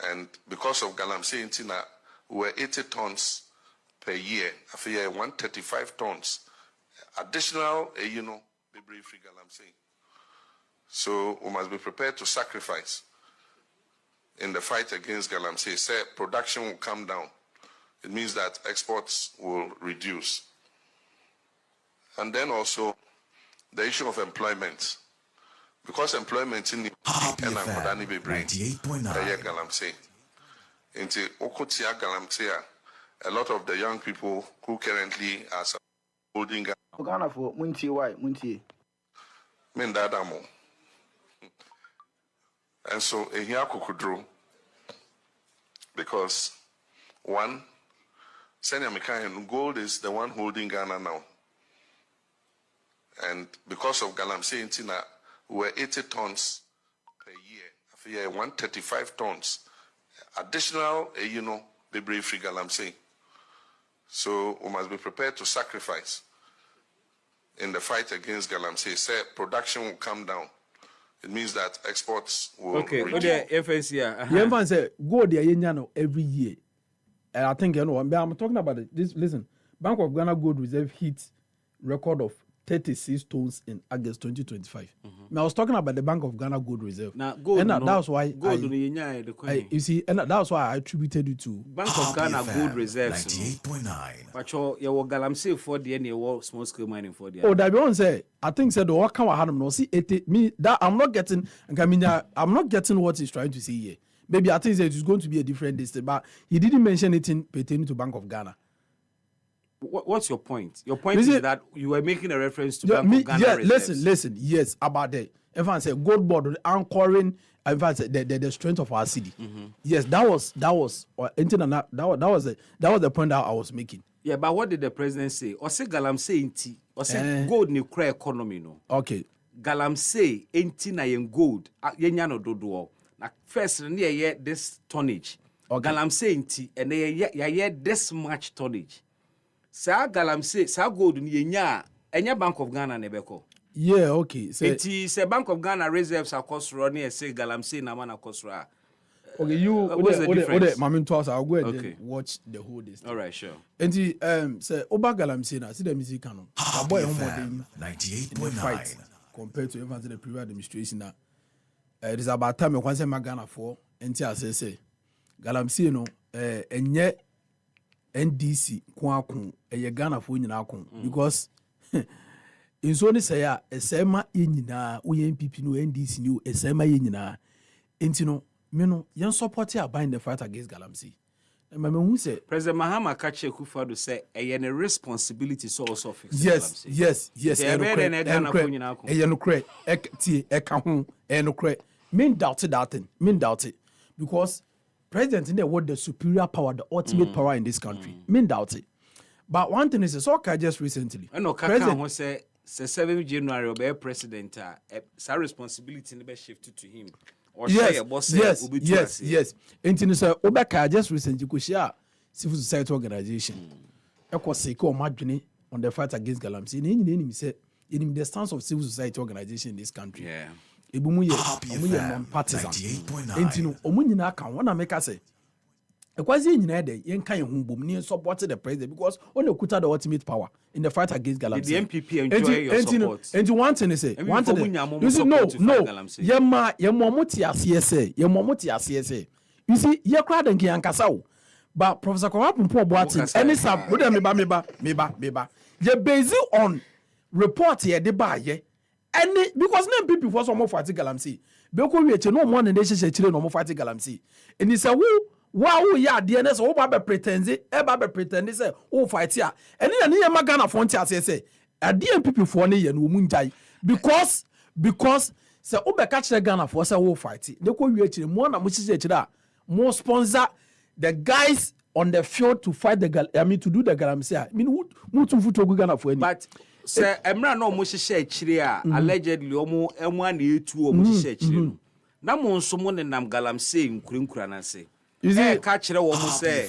And because of galamsey we're 80 tons per year. I feel 135 tons additional, be brave free galamsey. So we must be prepared to sacrifice in the fight against galamsey. Say production will come down. It means that exports will reduce. And then also the issue of employment. Because employment in the galamsey. Into Okotia galamsey, a lot of the young people who currently are holding Ghana for Muntie, why? Muntie. Mendadamo. And so here kukudru, because one, Senior Mikayan, gold is the one holding Ghana now. And because of galamsey in Tina, we're 80 tons per year. 135 tons. Additional, be brave free galamsey. So we must be prepared to sacrifice in the fight against galamsey. Say production will come down. It means that exports will reduce. FNC say gold every year. And I think I'm talking about it. Listen, Bank of Ghana Gold Reserve hit record of 36 tons in August 2025. Now I was talking about the Bank of Ghana Gold Reserve. Now gold, and that was why you see, and that was why I attributed it to Bank of Ghana Gold Reserves. 98.9. But your galamsey for the any small scale mining for the. Oh, that one say I think said what can I have no see it me that I'm not getting. I'm not getting what he's trying to say here. Maybe I think that it's going to be a different distance, but he didn't mention anything pertaining to Bank of Ghana. What's your point? Your point is that you were making a reference to Bank of Ghana. Yeah, reserves. listen. Yes, about that. If I say gold board anchoring, in fact, the strength of our city. Yes, that was the point that I was making. Yeah, but what did the president say? Or say galamsey inti, or say gold ni cry economy no. Okay. Galamsey inti na yen gold. Yenya no dodo. Na first near this tonnage. Okay. Galamsey inti and ye this much tonnage. Sa galamsey sa gold ni enya Bank of Ghana nebeko. Yeah, okay. Say Bank of Ghana reserves are cost running say galamsey na man cost. Okay, you what's the difference? I'll go ahead and watch the whole day. All right, sure. And say Oba galamsey na see the music canon. Boy 98.9 compared to even the previous administration now. It is about time when say Ghana for NT say galamsey no enye NDC kwakun Ghana for nyina kun because in so say ya esema nyina UNPP no NDC no esema nyina enti no me no yen support ya bind the fight against galamsey. Who say President Mahama Kache Akufo-Addo say a responsibility so also fix. Yes. Mean doubt it because president in the word the superior power, the ultimate power in this country. Mean doubt it. But one thing is so just recently. I know Kaka who say 7 January obey president sa responsibility be shifted to him. Or yes. And you say Obeka just recently could share civil society organization. On the fight against galamsey. He said in the stance of civil society organization in this country. Yeah. Non-partisan. And you know, Omunina can wanna make us say. Because in the yen kind of supported the president because only kuta the ultimate power in the fight against galamsey. Did the MPP enjoy your support? And you want to say, you see, no. Yemomoti. You see, you're crowd and Kiankasao. But Professor Kwapun poor Boatin, any sub, would meba. You're based on report here, the bar, yeah. Any because no people for some more fighting galamsey. Because we no more than they say children no more fighting galamsey. And he said, who? Wow, yeah, DNS, oh, Baba pretends it, say, oh, fight here. And then I Magana Fontia say, a DMP for me and Wumunjai. Because, say, oh, catch the Ghana for say, oh, fight it. They call you more than much that more sponsor the guys on the field to fight the to do the galamsey. I mean, who to foot to Ghana for any. But, sir, Emra no much share chiria, allegedly, omo, M1 2 or much share chiria. Namon someone and Nam galamsey in Kurinkuranase. Catch the woman say,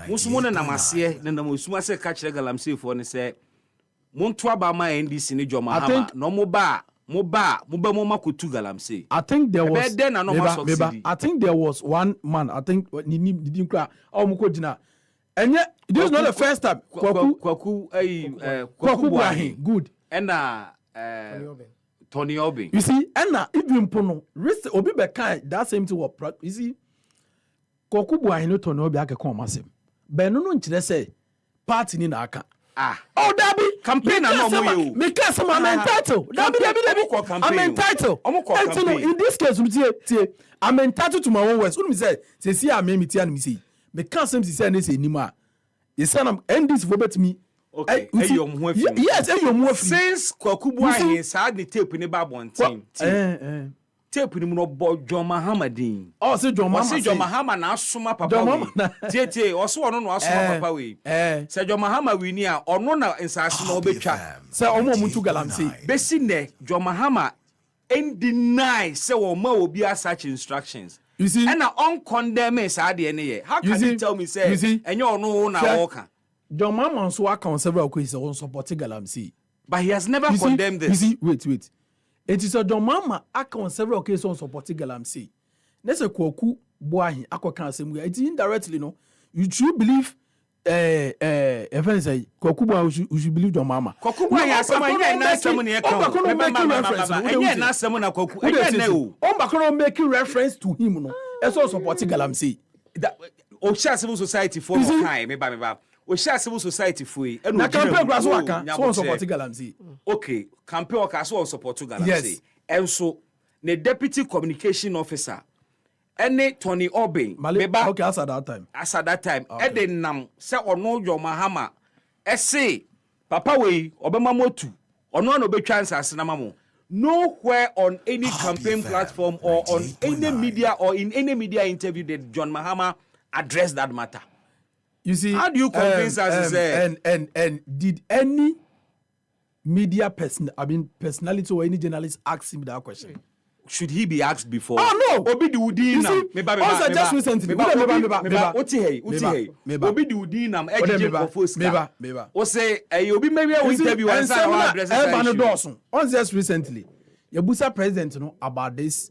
Musumona Namasie, then the Musuma say catch the galamsey for and say, Montwaba my NDC in Joma, no moba kutu galamsey. I think there was I think there was one man, I think didn't cry. Oh Mukodina And yet, this is not the first time. Kwaku Buahin. Good. And Tony Obin. You see, and even Pono, risk Obi Bekai, that same to what, you see, Kwaku Buahin, no Tony Obi, I can call myself. Benono, say, party in Aka. Oh, Debbie, campaign, because I'm entitled. I'm entitled. In this case, I'm entitled to my own words. When we say, see, I made me tell me, see, because some say, Nima, you said, I'm end this for me. Okay, yes, since Kwaku Buahin had the tape in the Babon team. Tape in the board John Mahamadin. Oh, say John Mahama now suma papa. Tete, also on no asuma papa we. Say John Mahama we near or no na insasi no be chat. Say omo muntu galamsi. Besine John Mahama and deny say oma obi such instructions. You see, and on condemn is how can you tell me say and you no na walker. John Mahama so account several occasions on supporting galamsi. But he has never condemned this. You see, wait. It is a John Mahama account several occasions on supporting galamsi. Let's say Kwaku Buahin account same way. It's indirectly, no. You should believe if I say Kwaku Buahin, you should believe John Mahama. Kwaku Buahin has someone making reference to him, no. That's also supporting galamsi. Osha Civil Society for time, Osha Civil Society for you. Na campaign grasso waka so support galamsi. Okay, campaign waka so support galamsi. Yes. And so the deputy communication officer any Tony Obin okay as at that time. Okay. Eden nam say ono John Mahama say papa we obema motu ono no be chance asenama mo. Nowhere on any campaign platform or on any media or in any media interview did John Mahama address that matter. You see, how do you convince us? And did any media personality or any journalist ask him that question? Should he be asked before? Oh no, Obi di Udinam. Also just recently. Obi di Udinam. O say, Obi maybe I will interview and say, on just recently, Yabusa president about this.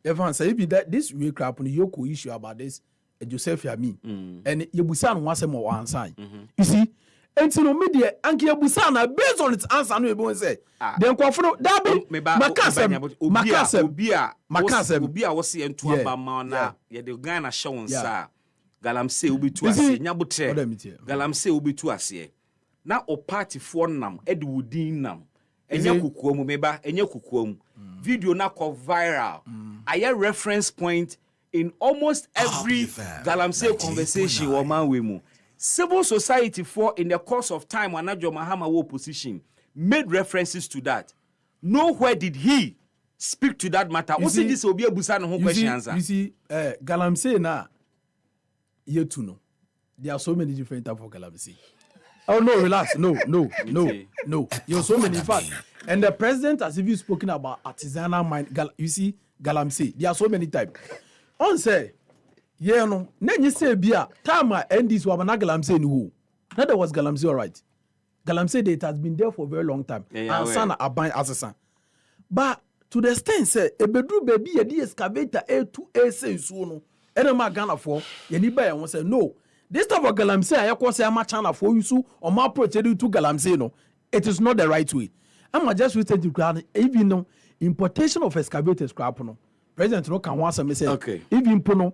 Everyone say that this week crap on the Yoko issue about this. Joseph Yami and Yabusan was a more answer. You see, and so media and Yabusana based on its answer, no one say. Then Quafro Dabi Macasem Ubia was seeing to Abamana, yet the Ghana shown, sir. Galamse ubi to us, Nyabutre, Galamse ubi to us here. Now, o party for nam, Edwardinam, and Yakukum, meba, and Yakukum. Video now called viral. I hear reference point. In almost every Galamsey conversation, woman, civil society for in the course of time when John Mahama was position made references to that. Nowhere did he speak to that matter. What this will be a busan who question answer. You see, Galamsey na here to know. There are so many different types of Galamsey. Oh no, relax. No. There are so many. In fact, and the president has even spoken about artisanal mind. You see, Galamsey. There are so many types. On say, yeah, no, you say bia time and this was Galamsey who. That was Galamsey, all right. Galamsey it has been there for a very long time. And son are buying assassin. But to the extent say a bedroom baby a de excavator A2A say so no. And a Ghana for ye ni buy and say no. This type of Galamsey I call say a China for you so or my project to Galamsey no. It is not the right way. I'm just with to even no importation of excavators crap no. President no can once say okay. Even pono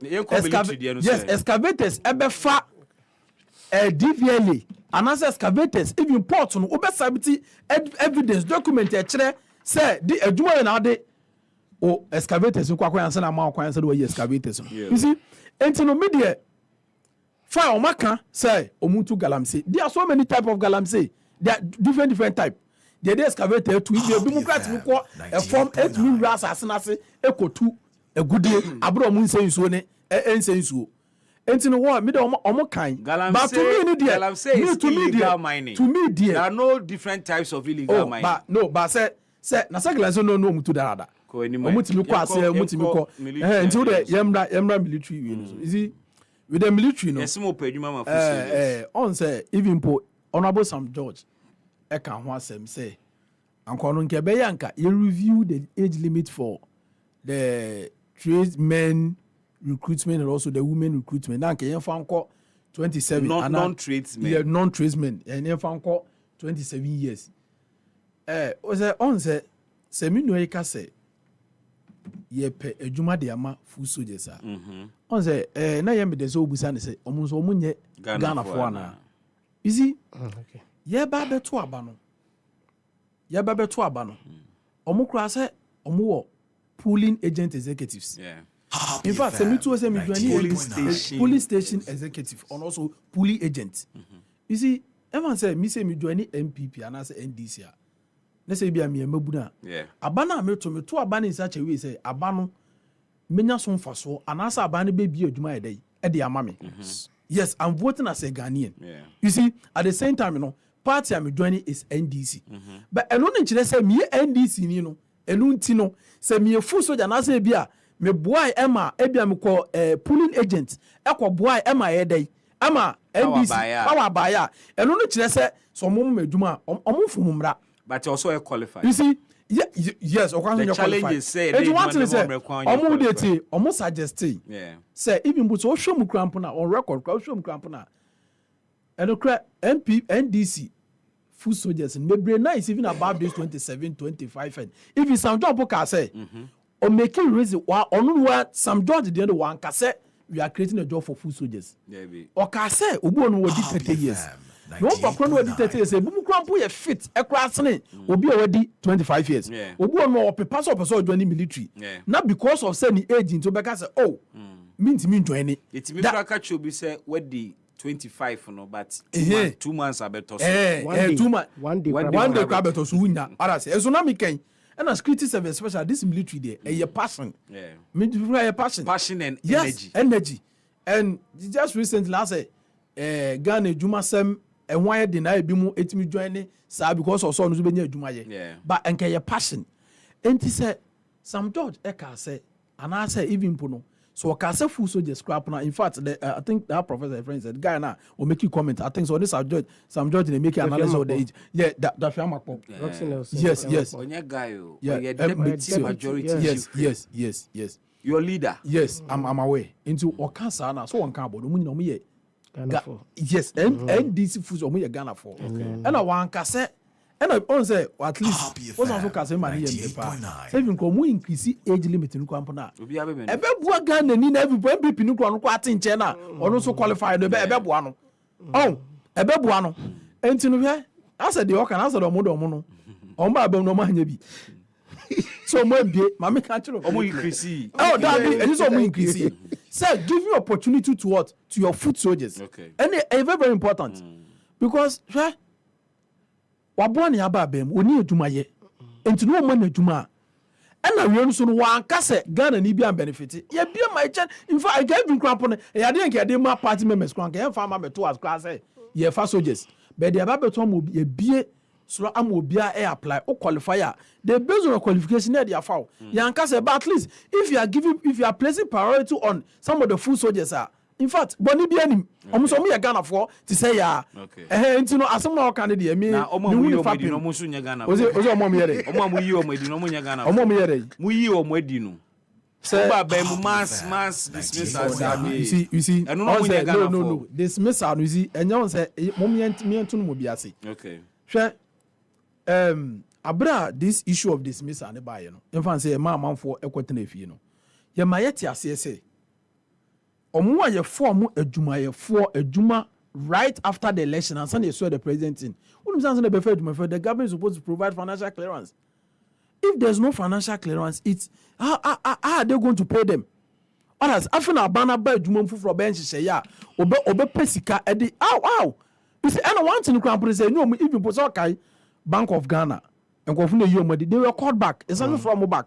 excavators ebefa DVLA and as excavators even ports no obesabiti evidence document kire say the adwuma na de o excavators kwakwa yansa na ma kwakwa yansa do excavators you see entino media fa o maka say omuntu galamsey there are so many type of galamsey there are different type. The excavator to the Democrats will call a form 8 million ras assassinate equal to a good day. Abro Moon says so, and says so. And in a war, middle of kind. But to me, dear, mining. To me, dear, there are no different types of illegal mining. But no, but say, Nasagla no to the other. Mutimico, until the Yamra military. You see, with the military, no, on say, even po Honorable Sam George. I can once say, Uncle Nkebeyanka, you review the age limit for the tradesmen recruitment and also the women recruitment. Now, can you find 27 non-tradesmen. Yeah, non-tradesmen. And if I'm called 27 years. Was on say me no eka say ye pe adwuma de ama full soldiers a. On say na ye me de so obusa ne say omo so omo nye Ghana for na. You see? Okay. Ye ba beto aba no. Ye ba beto aba no. Omo kura say omo wo pooling agent executives. Yeah. In fact, say me too say me police station executive and also pooling agent. You see, everyone say me say me join MPP and I say NDC. Na say bia me mabuna. Yeah. Abana me to abana in such a way say abano menya so mfaso and asa abana be bi adwuma edai e de ama me. Yes, I'm voting as a Ghanaian. Yeah. You see, at the same time, party I'm joining is NDC. But I don't know say me NDC ni no, say me full soldier na say bia me boy Emma ebia me call pooling agent e ko boy Emma edai ama NDC power buyer. I don't know say so mum meduma omfumumra. But also a qualified. You see, yes, the challenges say they want to say almost suggest say even but so show mu crampona on record show mu crampona and MP NDC full soldiers and maybe nice even above this 27 25 and if it's some job can say or making reason why on some judge the other one can say we are creating a job for full soldiers or can say obo no 30 years. No background with 30 years. Bumu krampo ye fit e krasene obi already 25 years. Obi no paper so join military. Not because of say ni age into beka say oh mean join it. It me catch you be say what the 25 no but 2 months abeto so. 2 months. One day abeto so wunya. Ara say so na me ken. And a security service special this military there a passion. Yeah. Me a passion. Passion and yes, energy. And just recently I say Ghana Juma Sem and why did I be more etimi joining sa because of son be adwuma ye but enke your passion enti say some judge eka say and I say even pono so ka say full soldier scrap now in fact I think that professor friend said guy now will make you comment I think so this judge some judge they make analysis of the age that fiamakpo yes onya guy o yeah deputy majority yes your leader yes I'm aware into okansa na so one can bodo mu nyina mu ye yes, NDC foods omo ye Ghana for. And I wan kase and on say at least what's also kase money here pa. Say even ko mu increase age limit no kwampo na. Obi abe bua Ghana ni na everybody MP no kwa no kwa atinche na ono so qualify no ebe bua no. Oh, ebe bua no. Enti no hwe asa de oka na asa do mo no. On ba abem no ma hanya bi. So mo bie ma me ka chiro omo increase. Oh, that be and so omo increase. Sir, give you opportunity to what? To your foot soldiers. Okay. And it's very, very important. Because, wabwani yaba bem, oni eduma ye. Enti no man eduma. And I run so one kase Ghana ni bi am benefit. Ye bi my chan. In fact, I gave him crampon. E ade nke ade ma party members kwan ke farmer me to as class ye fa soldiers. But the ababeto mo ye bie so am obia e apply o qualifier they based on qualification there foul yanka say but at least if you are placing priority on some of the full soldiers in fact boni bi anim omo ye Ghana for to say ya enti no asem na o kan dey me omo yi omo edi no omo so nya Ghana ozo omo me yere omo mu yi omo edi no omo nya Ghana omo me yere mu yi omo edi no so ba be mu mass dismissal you see no dismissal you see enyo say mo me ento no mo bi ase okay hwe abra this issue of dismissal ne baye no in fact say manfo ekwete na fie no ye mayeti ase say omo aye form adwuma right after the election and Sunday saw the president in the government is supposed to provide financial clearance. If there's no financial clearance, it's how are they going to pay them? Others after banner by adwuma for bench say ya obe pesika edi ow you see and one thing can say no if you put okay Bank of Ghana and go from the they were called back. It's not from back.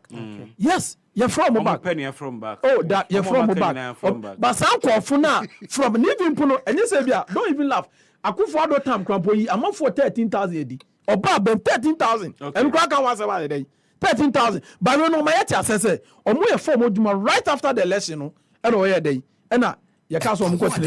Yes, you're from back. Penny from back. Oh, that you're from back. But some call for now from living puno and you say don't even laugh. I could for other time crampo I'm for 13,000 edi. Or bab 13,000. And crack was about a day. 13,000. But no my say or more form right after the election no and oh day. And you can't so much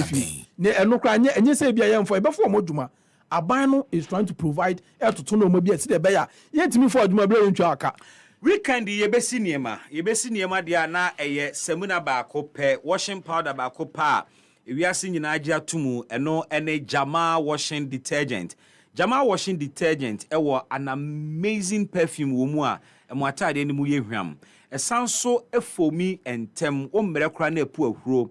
ne no cry and you say be a for before moduma. Abano is trying to provide to tuno mo bi ati de beya yentimi for aduma bre ntwa aka weekend ye besi niema dia na eye semuna ba ko pe washing powder ba ko pa ewiase nyina agye atomu eno ene Jamal washing detergent. Jamal washing detergent ewo an amazing perfume wo mu a emo atade ni mu ye hwam. Esanso efomi entem o mmere kra na epu ahuro.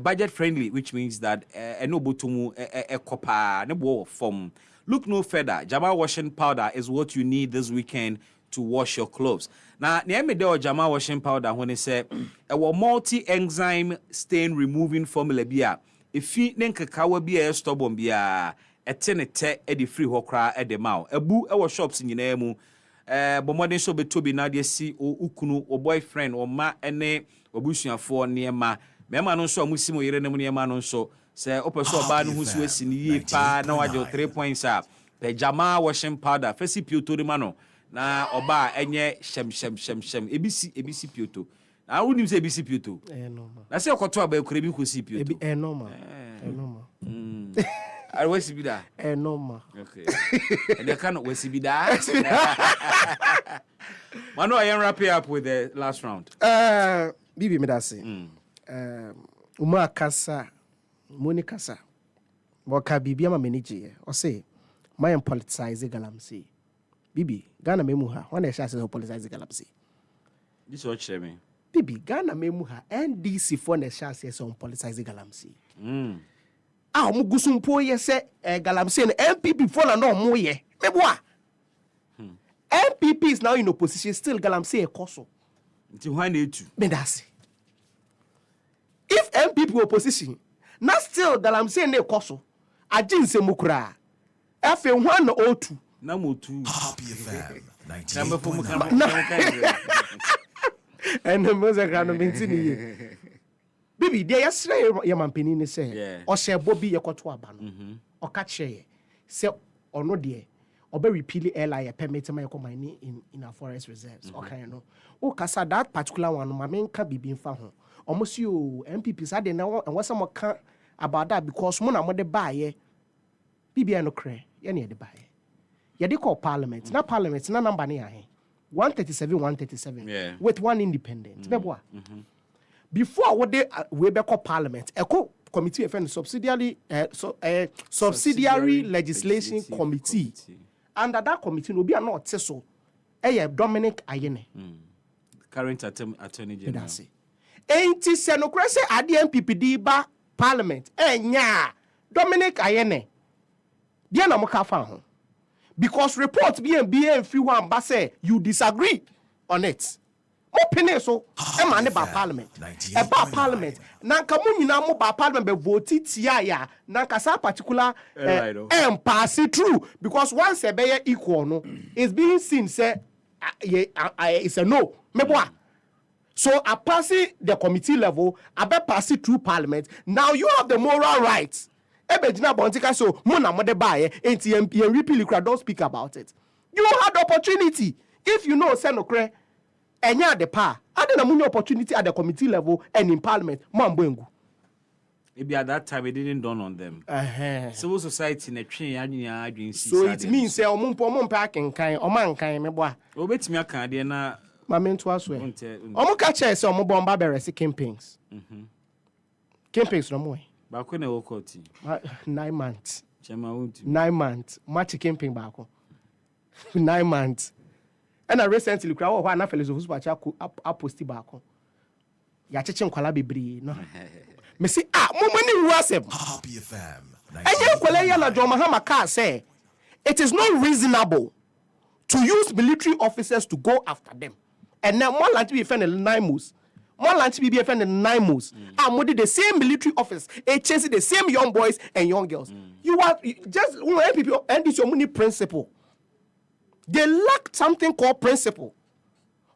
Budget friendly, which means that eno botumu kopa ne bo form. Look no further. Jamal washing powder is what you need this weekend to wash your clothes. Now, near do Jamal washing powder when they say a multi-enzyme stain removing formula bia. If you nenka kawa bia stubborn bia, a tenete edi free hokra at the mouth. A boo our shops in Yinemu. But more than so be to be now they see o ukunu or boyfriend or ma ene obusia for near ma. Mema no so musimo yere nemu near ma no so. Say open so bad who's wasting ye pa now I 3 points up. The Jamal washing powder. Fesi pio to the mano. Na oba enye shem ebisi pioto na wonim se ebisi pioto normal na se okoto aba ekure bi kosi pioto normal normal are wesi bi da normal okay and they can wesi bi da Manu I am wrap up with the last round bibi me da say uma kasa Monica kasa boka bibi ama manage o say my politicize galamsey Bibi, Ghana memuha. When I say politicize Galamsey. This what share me. Bibi, Ghana memuha. NDC for the shall say some politicize Galamsey. Mugusumpo ye say Galamsey and MPP for no more ye. Meboa. MPP is now in opposition. Still Galamsey a koso. Until when they too. Medasi. If MPP opposition, not still Galamsey ne koso. Ajin se mukra. Efe 102. Number 2. Happy FM. Number 4. And the music can maintain. Baby, there is a man penny say, or share Bobby a cotwa ban, or catch share. Say, or no dear, or be repealing airline permit my company in our forest reserves. Okay, no. Oh, Cassa, that particular one, my main can be being found. Almost you MPPs, I didn't know, and what someone can about that because Mona mother buy, BB no cray, any the buy. They call parliament. Not parliament, not number near 137, yeah. With one independent. Before what they we call parliament, a committee of subsidiary legislation committee. Under that committee will be a not so. Dominic Ayene. Current attorney general. Ain't it senocracy at the MPPD ba parliament? Dominic Ayene. Diana Mokafa. Because reports being free one but say you disagree on it. More penny so man about parliament. About parliament. Nanka munina mo ba parliament be vote ya nanka sa particular pass it through because once a be equal no is being seen say it's a no. Meboa. So I pass it the committee level, I be pass it through parliament. Now you have the moral rights. So don't speak about it. You had the opportunity. If you know Senokre, and you had the power, I didn't have opportunity at the committee level and in parliament. Maybe at that time it didn't dawn on them. Civil society in a train. So it means say packing kind or man kind me boy. Obet me can na Mamen to us way. Catch us some bomba campaigns. Campaigns no more. Back when I walk 9 months. 9 months. Match camping back. 9 months. And I recently crowd one fellows who's watch up posted back. Ya chichen kwala bebre no. Me see mo money wasem. Happy FM. And you kwala ya na John Mahama car say it is not reasonable to use military officers to go after them. And now more like to be offended 9 months. More like to be offended 9 months. I'm the same military office, chasing the same young boys and young girls. You are just people, and it's your money principle. They lack something called principle.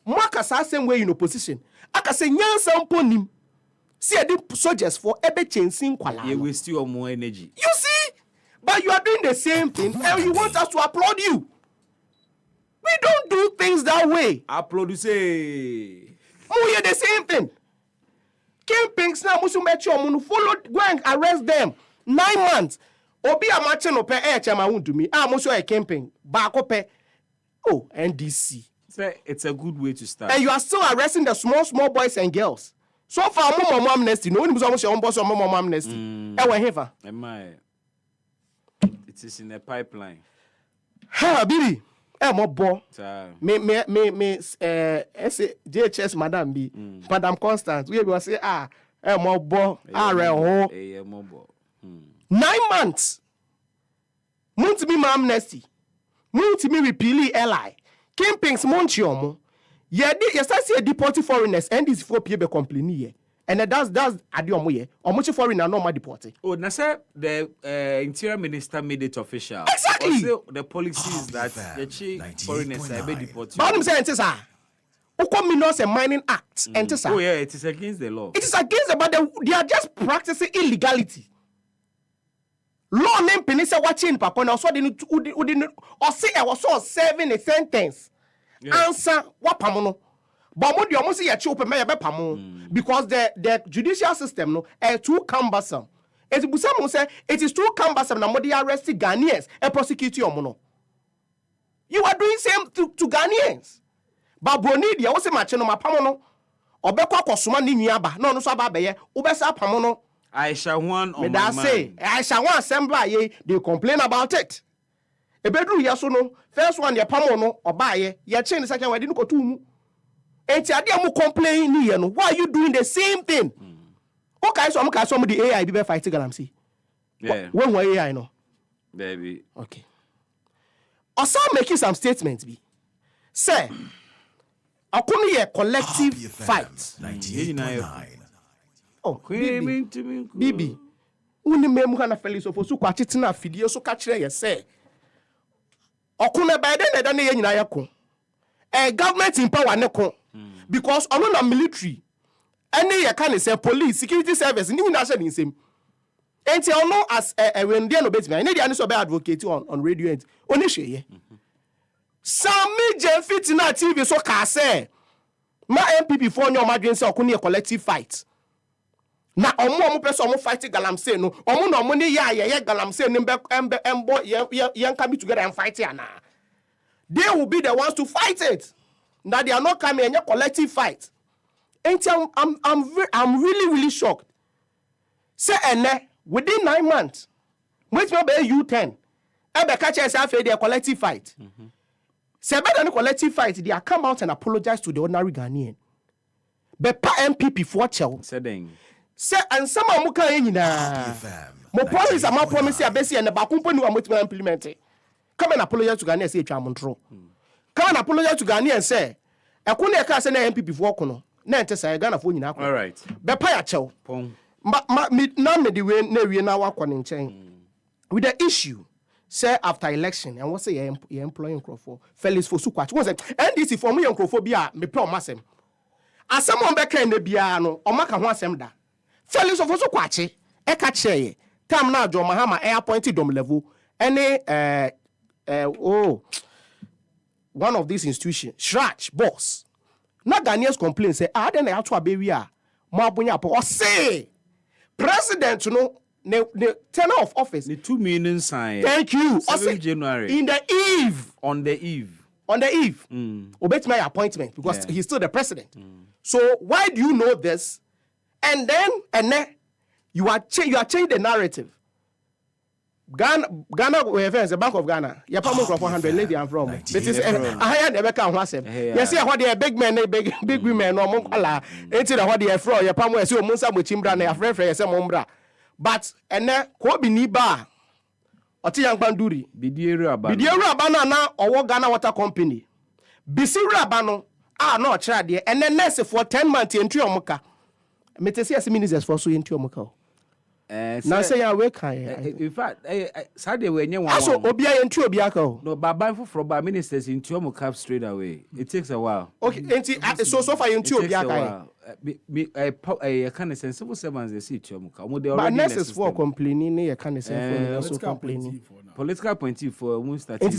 Marcus are same way in opposition. I can say young samponim. See the soldiers for every changing quality. You waste your more energy. You see, but you are doing the same thing, and you want us to applaud you. We don't do things that way. Applaud you say. Oh, yeah, the same thing. Campings now, Musu Metro, Munu follow, go and arrest them. 9 months. Obi a matching up air chama won't do me. Musu a camping. Back up. Oh, NDC. It's a good way to start. And you are still arresting the small boys and girls. So far mo amnesty no ni so mo share boss mo amnesty e wa hefa it is in the pipeline ha bibi e mo bo me JHS madam bi madam Constant we be say e mo bo are ho 9 months Muntimi ma amnesty. Muntimi repeal Eli. Kingpins Monchiomo. Ye start see deport foreigners and this for people complain here. And that's adiomo ye. Or much foreigner no ma deport. Oh, na say the interior minister made it official. Exactly. The policy is that the foreigners are be deported. But I'm saying this Minerals and Mining Act. Oh yeah, it is against the law. It is against the but they are just practicing illegality. Law name penisa watching papa na so de or say I was so serving a sentence. Answer what pamono. But mo de omo say ya chi open me be pamo because the judicial system no too cumbersome. It busam say it is too cumbersome na mo de arrest Ghanaians and prosecute omo no. You are doing same to Ghanaians. But broni dia wo say mache no mapamo no obekwa kosoma ni nuaba no so aba beye ubesa pamo no. Aisha one on my mind. Aisha one assembly they complain about it. E bedru yeso no first one ye pamo no obaye ye chain the second one didn't go to mu. Enti ade am complain ni ye no why are you doing the same thing? Okay so am ka so the AI be fight galamsey. Yeah. When AI no. Baby. Okay. Also making some statements be. Say akunu ye collective fight. 98.9. Oh, Bibi. Uni memu kana Felix ofosu kwa chitina fidie so ka kire ye say. Okuna by then na ye nyina yakon. Government in power ne kon. Because ono na military. Any ye can say police, security service ni nyina hye ni nsem. Enti ono as when dey no betime. Any dey so be advocate on radio end. Oni hwe ye. Sami je fit na TV so ka say. Ma MPP for nyo madwen say okuna ye collective fight. Na omo person omo fight galamsey no omo na omo ne ye galamsey no embo ye can be together and fight ya na they will be the ones to fight it. Now they are not coming in a collective fight. And I'm really shocked. Say within 9 months which may be U10 ebe catch yourself a collective fight. Say better than collective fight they come out and apologize to the ordinary Ghanaian. But MPP for chel say and some of muka nyina mo promise am promise abesi and ba company wa motima implement it. Come and apologize to Ghanaians say twa montro. Come and apologize to Ghanaians say e ko na e ka say na MPP for ko no na ente say Ghana for nyina ko. All right. Be pa ya chew. Na me the way na wie na wa ko ne nchen. With the issue say after election and what say you employing Crawford Felix for Sukwach. What say NDC for me Crawford bia me pro masem. Asem on be kan na bia no o maka ho asem da. Felix of also kwache e ka cheye tam na John Mahama e appointed dom level any one of these institutions Shrach boss na Ghanaians complain say then na ato abewi a mo abonya po o say president no ne tenure of office the 2 million sign. Thank you. 7 January in the eve on the eve obey my appointment because he's still the president. So why do you know this? And then you are changing the narrative. Ghana we have the Bank of Ghana. You pay more for 100 lady I'm from. But it's higher never can wasem. You see what the big men big women no monkola. Enti na what the fro you pay more say omunsa mo chimbra na afrefre you say mombra. But ko bi ni ba oti yang banduri Bidieru aba na owo Ghana Water Company. Bisiru aba no no kira de nurse for 10 months entry omuka. Metesi as ministers for so into omuka. Na say ya we kan. In fact, Saturday we nye one. Aso obia entry obia ka. No, baba for ministers into omuka straight away. It takes a while. Okay, enti so far entry obia ka. I can't say civil servants they see into omuka. But nurses for complaining you can say for complaining. Political point for moon start. Enti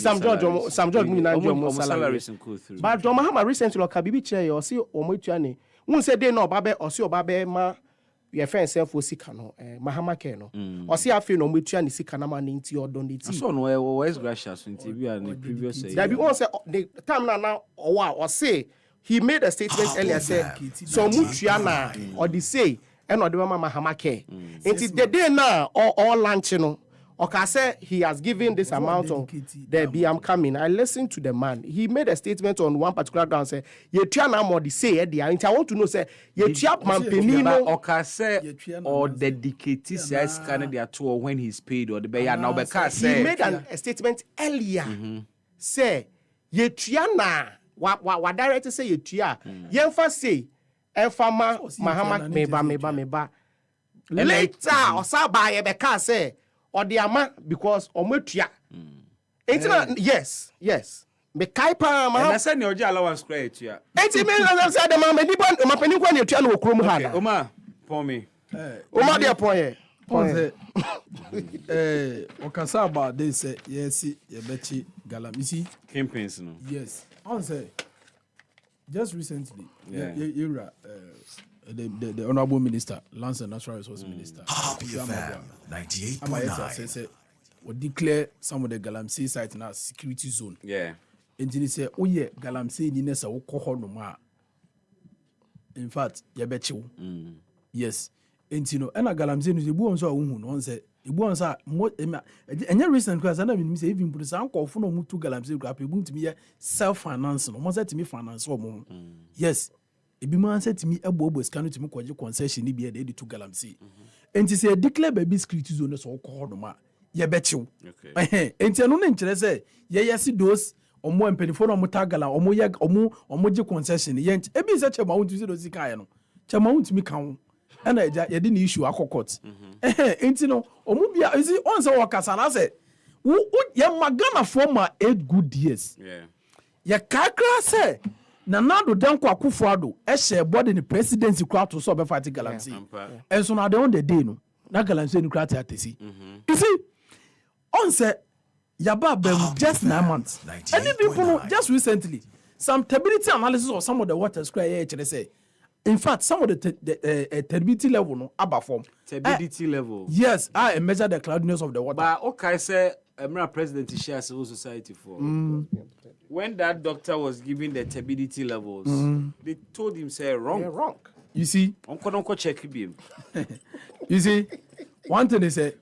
Sam George me na John salaries and go through. But John Mahama recently look bibi chair o see omotuane. Won say dey no obabe o see obabe ma your friend self for sika no Mahama ke no. O see afi no omotuane sika na ma nti odon dey ti. So no West gracious nti bi an previous say. That be won say the time na o say he made a statement earlier said so mutuana or the say and or the mama hamake. Until the day now all lunch, you know. Okay, say he has given this amount of the BM coming. I listened to the man. He made a statement on one particular ground. Say, "Ye tryna more the say the." I want to know say, "Ye try man penino." Okay, say or dedicated says Canada tour when he's paid or the bay now. Because he made a statement earlier. Say, "Ye tryna." What director say ye try? Ye first say, "Efama Mahama meba." Later, or Sabah ye because say. Or the ama because ometua. Yes. Me kaipa ma. Na say ne oje allowance credit ya. Enti me na say the ma me nipa ma pani kwa ne tua na okrom ha na. Oma, pon me. Oma dey pon ye. Okasa about they say yes, ye bechi galamisi campaigns no. Yes. On say just recently, the Honorable Minister, Lands and Natural Resource Minister, EpaHoaDaben 98.9, say we declare some of the Galamsey sites now security zone. Yeah. And he say, oh yeah, Galamsey ni nesa woko no ma. In fact, ya bechi. Yes. And you know, and a Galamsey no ibu onso ahun no say ibu onso mo enya recent class na me say even put some call for no mutu Galamsey group ibu ntimi self finance no mo say timi finance o. Yes. Ebi man said to me ebo scan to me kwaje concession ni bia dey to Galamsey. Enti say declare baby security zone so call no ma ye bechiw. Enti anu na nkire say ye yesi those omo empenifo no mutagala omo ye omo je concession ye ebi say chema won to see those kan no. Chema won to me kan na eja ye dey ni issue akokot. Enti no omo bia isi on say wakasa na say ye magana for ma 8 good years. Yeah. Ye kakra say na nado danko akufuado ehye body the presidency crowd to so be fight Galamsey. And so na on the day no na Galamsey ni crowd atesi. You see on say yaba bem just 9 months. Any people just recently some turbidity analysis of some of the water square here say in fact some of the turbidity level no aba form turbidity level. Yes, I measure the cloudiness of the water. But okay say Emra president share civil society for when that doctor was giving the turbidity levels, they told him say wrong. Yeah, wrong. You see, Uncle check him. You see, one thing they say,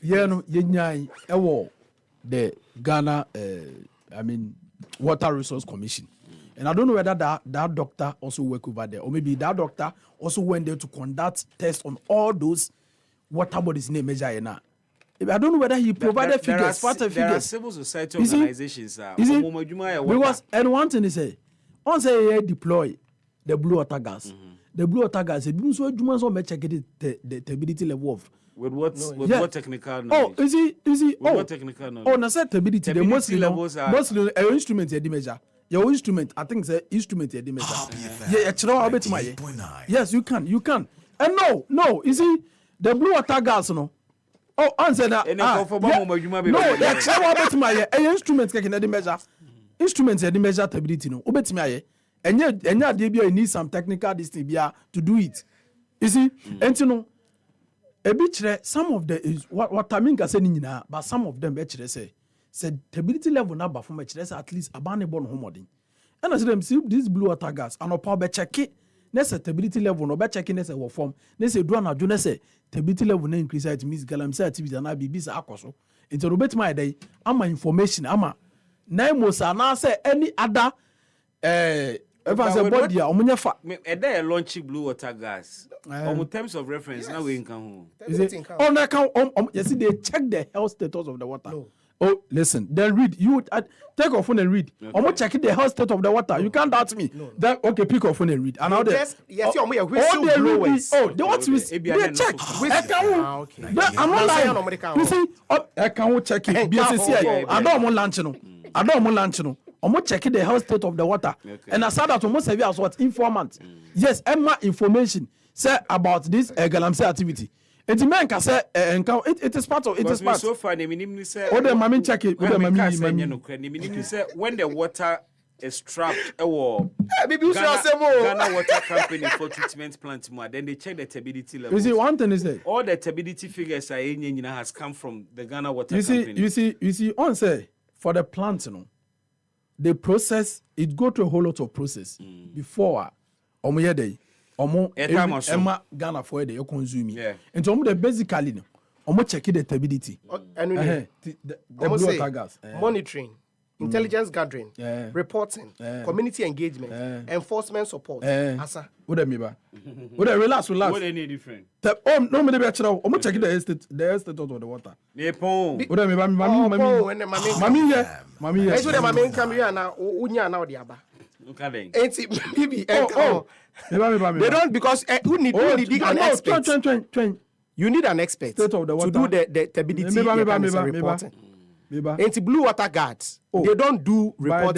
no, the Ghana, Water Resource Commission, and I don't know whether that doctor also work over there, or maybe that doctor also went there to conduct tests on all those water bodies name measure now. I don't know whether he provided figures. There are civil society organizations. Because and one thing he say, once they deploy the blue water gas, the blue water gas, it means what you must check the turbidity level of. With what technical knowledge? Oh, is he? What technical knowledge? Oh, na said turbidity. The mostly levels are mostly a instrument you measure. Your instrument, I think, say instrument you measure. Yes, you can. And no, you see the blue water gas, no. Oh, answer that. No, that's how about my instruments can measure. Instruments and measure stability. No, obet me. And yet, you need some technical distinction to do it. You see, and you know, a bit some of the is what I mean, but some of them actually say stability level number from at least a bannable homoding. And as them see this blue water gas and a power check it. Nessa stability level no be checking nessa wo form nessa do na jo nessa stability level na increase it means Galamsey activity na bibi sa akoso into robet my day ama information ama na mosa na say any other body omunye fa e dey launch blue water gas on terms of reference now we can on account you see they check the health status of the water. No. Oh, listen. Then read. You take your phone and read. I'm not checking the health state of the water. You can't doubt me. No. Then okay, pick your phone and read. And now they they want to they check. I'm not lying. You see, I can't check it. I don't want lunch no. I'm not checking the health state of the water. And I said that almost serve as what informant. Yes, Emma information say about this Galamsey activity. It man can say it is part of it is part. So far, the minimum say. Oh, the mommy check it. When the water is trapped, Ghana Water Company for treatment plant more. Then they check the turbidity level. You see, one thing is that all the turbidity figures has come from the Ghana Water Company. You see, on say for the plant, the process, it go through a whole lot of process before omo yede omo Emma Ghana for the consume. And so the basically no omo check the stability. Monitoring, intelligence gathering, reporting, community engagement, enforcement support. Asa. What do you mean? What relax. What any different? No me be actually omo check the estate of the water. What do you mean? Mami here. So the mami come here na unya na odiaba. Okay. Maybe they don't because you need an expert. You need an expert to do the stability reporting. Blue water guards, they don't do reporting